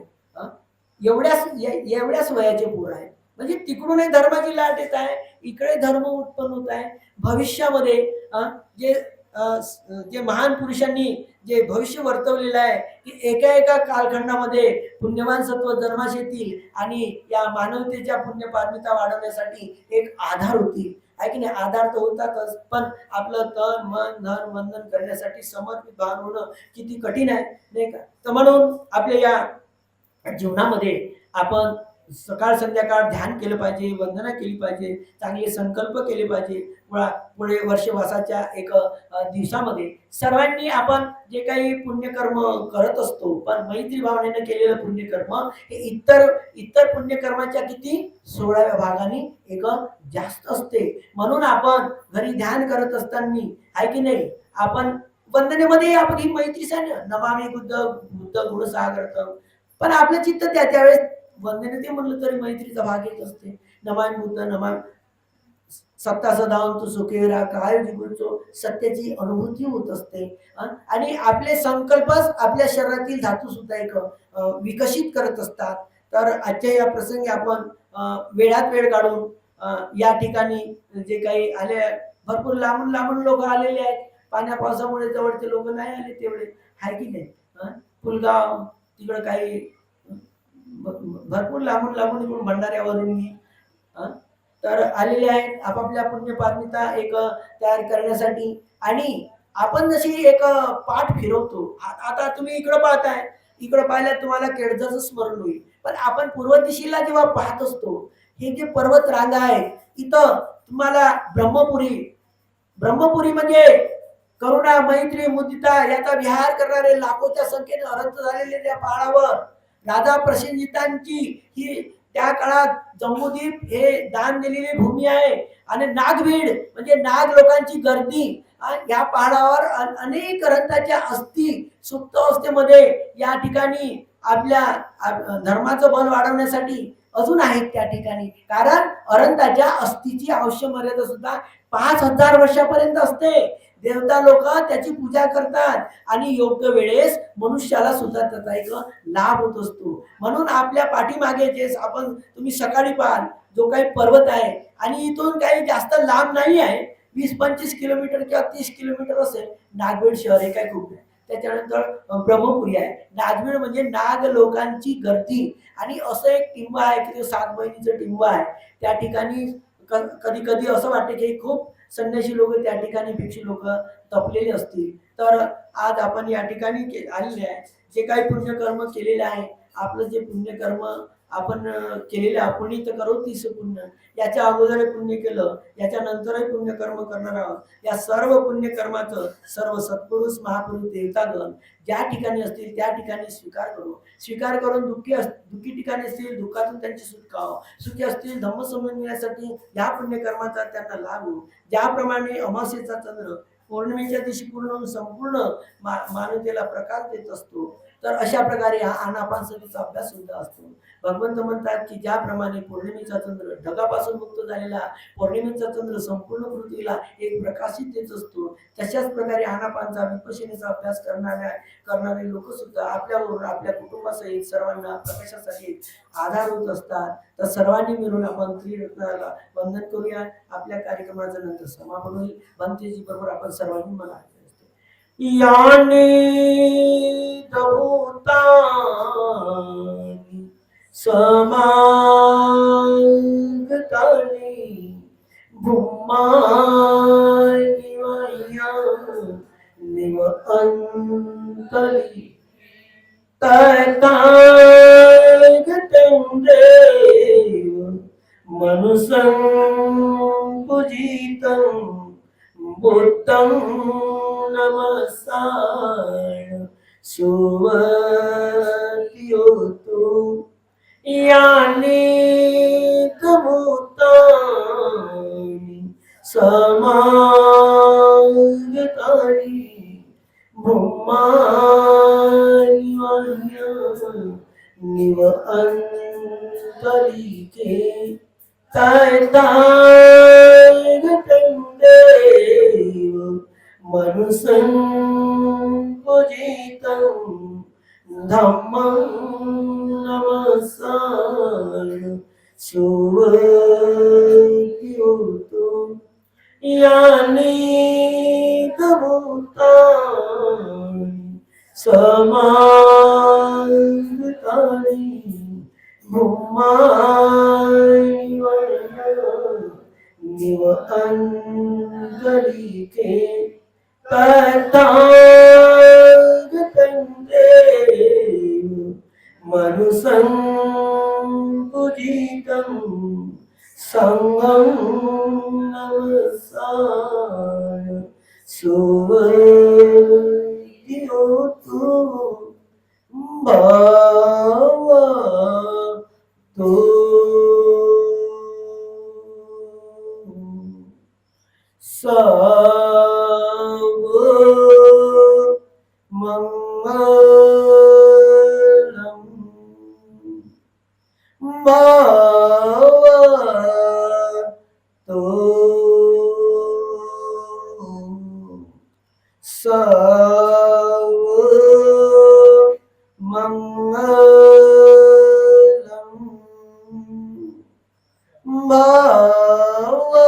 एवढ्याच वयाचे पोर आहेत. म्हणजे तिकडूनही धर्माची लाट येत आहे, इकडे धर्म उत्पन्न होत आहे. भविष्यामध्ये जे जे महान पुरुषांनी जे भविष्य वर्तवलेलं आहे की एका एका कालखंडामध्ये पुण्यवान सत्व जन्मास येतील आणि या मानवतेच्या पुण्य पारमिता वाढवण्यासाठी एक आधार होतील. आहे की नाही? आधार तर होतातच, पण आपलं तन मन धन वंदन करण्यासाठी समर्पित भान होणं किती कठीण आहे, नाही का? तर म्हणून आपल्या या जीवनामध्ये आपण सकाळ संध्याकाळ ध्यान केलं पाहिजे, वंदना केली पाहिजे, चांगले संकल्प केले पाहिजे. पुढे वर्षवासाच्या एक दिवसामध्ये सर्वांनी आपण जे काही पुण्यकर्म करत असतो, पण मैत्री भावनेनं केलेलं पुण्यकर्म हे इतर इतर पुण्यकर्माच्या किती 16व्या भागाने एक जास्त असते. म्हणून आपण घरी ध्यान करत असताना आहे की नाही, आपण वंदनेमध्ये आपण ही मैत्री सांग नमामि बुद्ध गुणसागरतम, पण आपलं चित्त त्यावेळेस वंदनेते म्हणलं तरी मैत्रीचा भाग येत असते. नमामि बुद्ध नमामि सत्ता सदावंत सुखेरा काय जिगुरचो, सत्याची अनुभूती होत असते. आणि आपले संकल्पच आपल्या शरीरातील धातू सुद्धा एक विकसित करत असतात. तर आजच्या या प्रसंगी आपण वेळात वेळ काढून या ठिकाणी जे काही आले, भरपूर लांबून लांबून लोक आलेले आहेत. पाण्या पावसामुळे जवळचे लोक नाही आले तेवढे, आहे की नाही? पुलगाव तिकडं काही भरपूर लांबून लांबून इकडून भंडाऱ्यावरून तर आलेले आहेत आपापल्या पुण्यपात्मिता एक तयार करण्यासाठी. आणि आपण जशी एक पाठ फिरवतो, आता तुम्ही इकडं पाहताय, इकडं पाहिल्यात तुम्हाला केळझरचं स्मरण होईल, पण आपण पूर्व दिशेला जेव्हा पाहत असतो, हे जे पर्वत रांगा आहेत, इथं तुम्हाला ब्रह्मपुरी म्हणजे करुणा मैत्री मुदिता याचा विहार करणारे लाखोच्या संख्येने अरंत झालेले त्या पहाडावर राजा प्रसेनजितांची ही त्या काळात जम्बूद्वीप हे दान दिलेली भूमी आहे. आणि नागभीड म्हणजे नाग लोकांची गर्दी, या पहाडावर अनेक अरंताच्या अस्थी सुप्त अवस्थेमध्ये या ठिकाणी आपल्या धर्माचं बल वाढवण्यासाठी अजून आहेत त्या ठिकाणी. कारण अरंताच्या अस्थीची आवश्यक मर्यादा सुद्धा 5000 वर्षापर्यंत असते. देवता लोक त्याची पूजा करतात आणि योग्य वेळेस मनुष्याला सुद्धा त्याचा एक लाभ होत असतो. म्हणून आपल्या पाठीमागे जे आपण तुम्ही सकाळी पाहाल जो काही पर्वत आहे, आणि इथून काही जास्त लांब नाही आहे, 20-25 किलोमीटर किंवा 30 किलोमीटर असेल नागभीड शहर, हे काय खूप आहे. त्याच्यानंतर ब्रह्मपुरी आहे. नागभीड म्हणजे नाग लोकांची गर्दी, आणि असं एक टिंब आहे की 7 बहिणीचं टिंब आहे. त्या ठिकाणी कधी कधी असं वाटतं की खूप संन्यासी लोक त्या ठिकाणी भिक्षू लोक तपलेले असतील. तर आज आपण या ठिकाणी आलेले आहे, जे काही पुण्यकर्म केलेले आहे, आपलं जे पुण्यकर्म आपण केलेले अपुण्य करू तीस पुण्य, याच्या अगोदर पुण्य केलं, याच्या नंतरही पुण्यकर्म करणार आहोत. या सर्व पुण्यकर्माचं सर्व सत्पुरुष महापुरुष देवतागण ज्या ठिकाणी असतील त्या ठिकाणी स्वीकार करून दुःखी ठिकाणी असतील दुःखातून त्यांची सुटका, सुखी असतील धम्म समजण्यासाठी या पुण्यकर्माचा त्यांना लाभ हो. ज्याप्रमाणे अमावस्येचा चंद्र पौर्णिमेच्या दिवशी पूर्ण संपूर्ण मानवतेला प्रकाश देत असतो, तर अशा प्रकारे हा आनापानसतीचा अभ्यास सुद्धा असतो. भगवंत म्हणतात की ज्याप्रमाणे पौर्णिमेचा चंद्र ढगापासून मुक्त झालेला पौर्णिमेचा चंद्र संपूर्ण पृथ्वीला एक प्रकाशित देत असतो, तशाच प्रकारे आनापानचा विपश्यनेचा अभ्यास करणारे लोक सुद्धा आपल्याबरोबर आपल्या कुटुंबासहित सर्वांना प्रकाशासाठी आधार होत असतात. तर सर्वांनी मिळून आपण त्रिरत्नाला वंदन करूया. आपल्या कार्यक्रमाचा नंतर समापन होईल. भंतेजी बरोबर आपण सर्वांनी मला याने भूतानि समागतानि भूमानि मह्या निव अंतरि तथागतं देव मनुष्यं पूजितं बुद्धं नमस्कार सुवतियोतु यानि भूतानि समागतानि भूमानि मह्या निव अंतरिके तथागतं देव मनुष्यं पूजितं धम्मं नमस्कार सुवतियोतु यानि समागताळी भूमाई निव अंगलिके तथागतंगे मनुसं पूजितं संगं नमस्कार सुवर्तियोतु भावा तो सर्व मंगलम भवतु सर्व मंगलम भवतु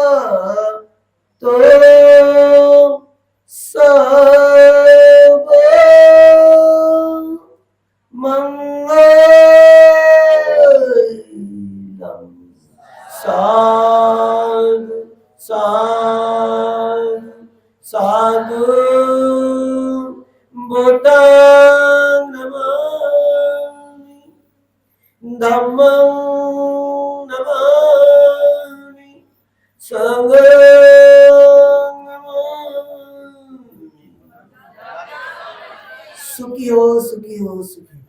सर्व मंगलम साधु साधु साधु बुद्धं नमामि धम्मं नमामि संघं नमामि। सुखी हो सुखी हो सुखी हो।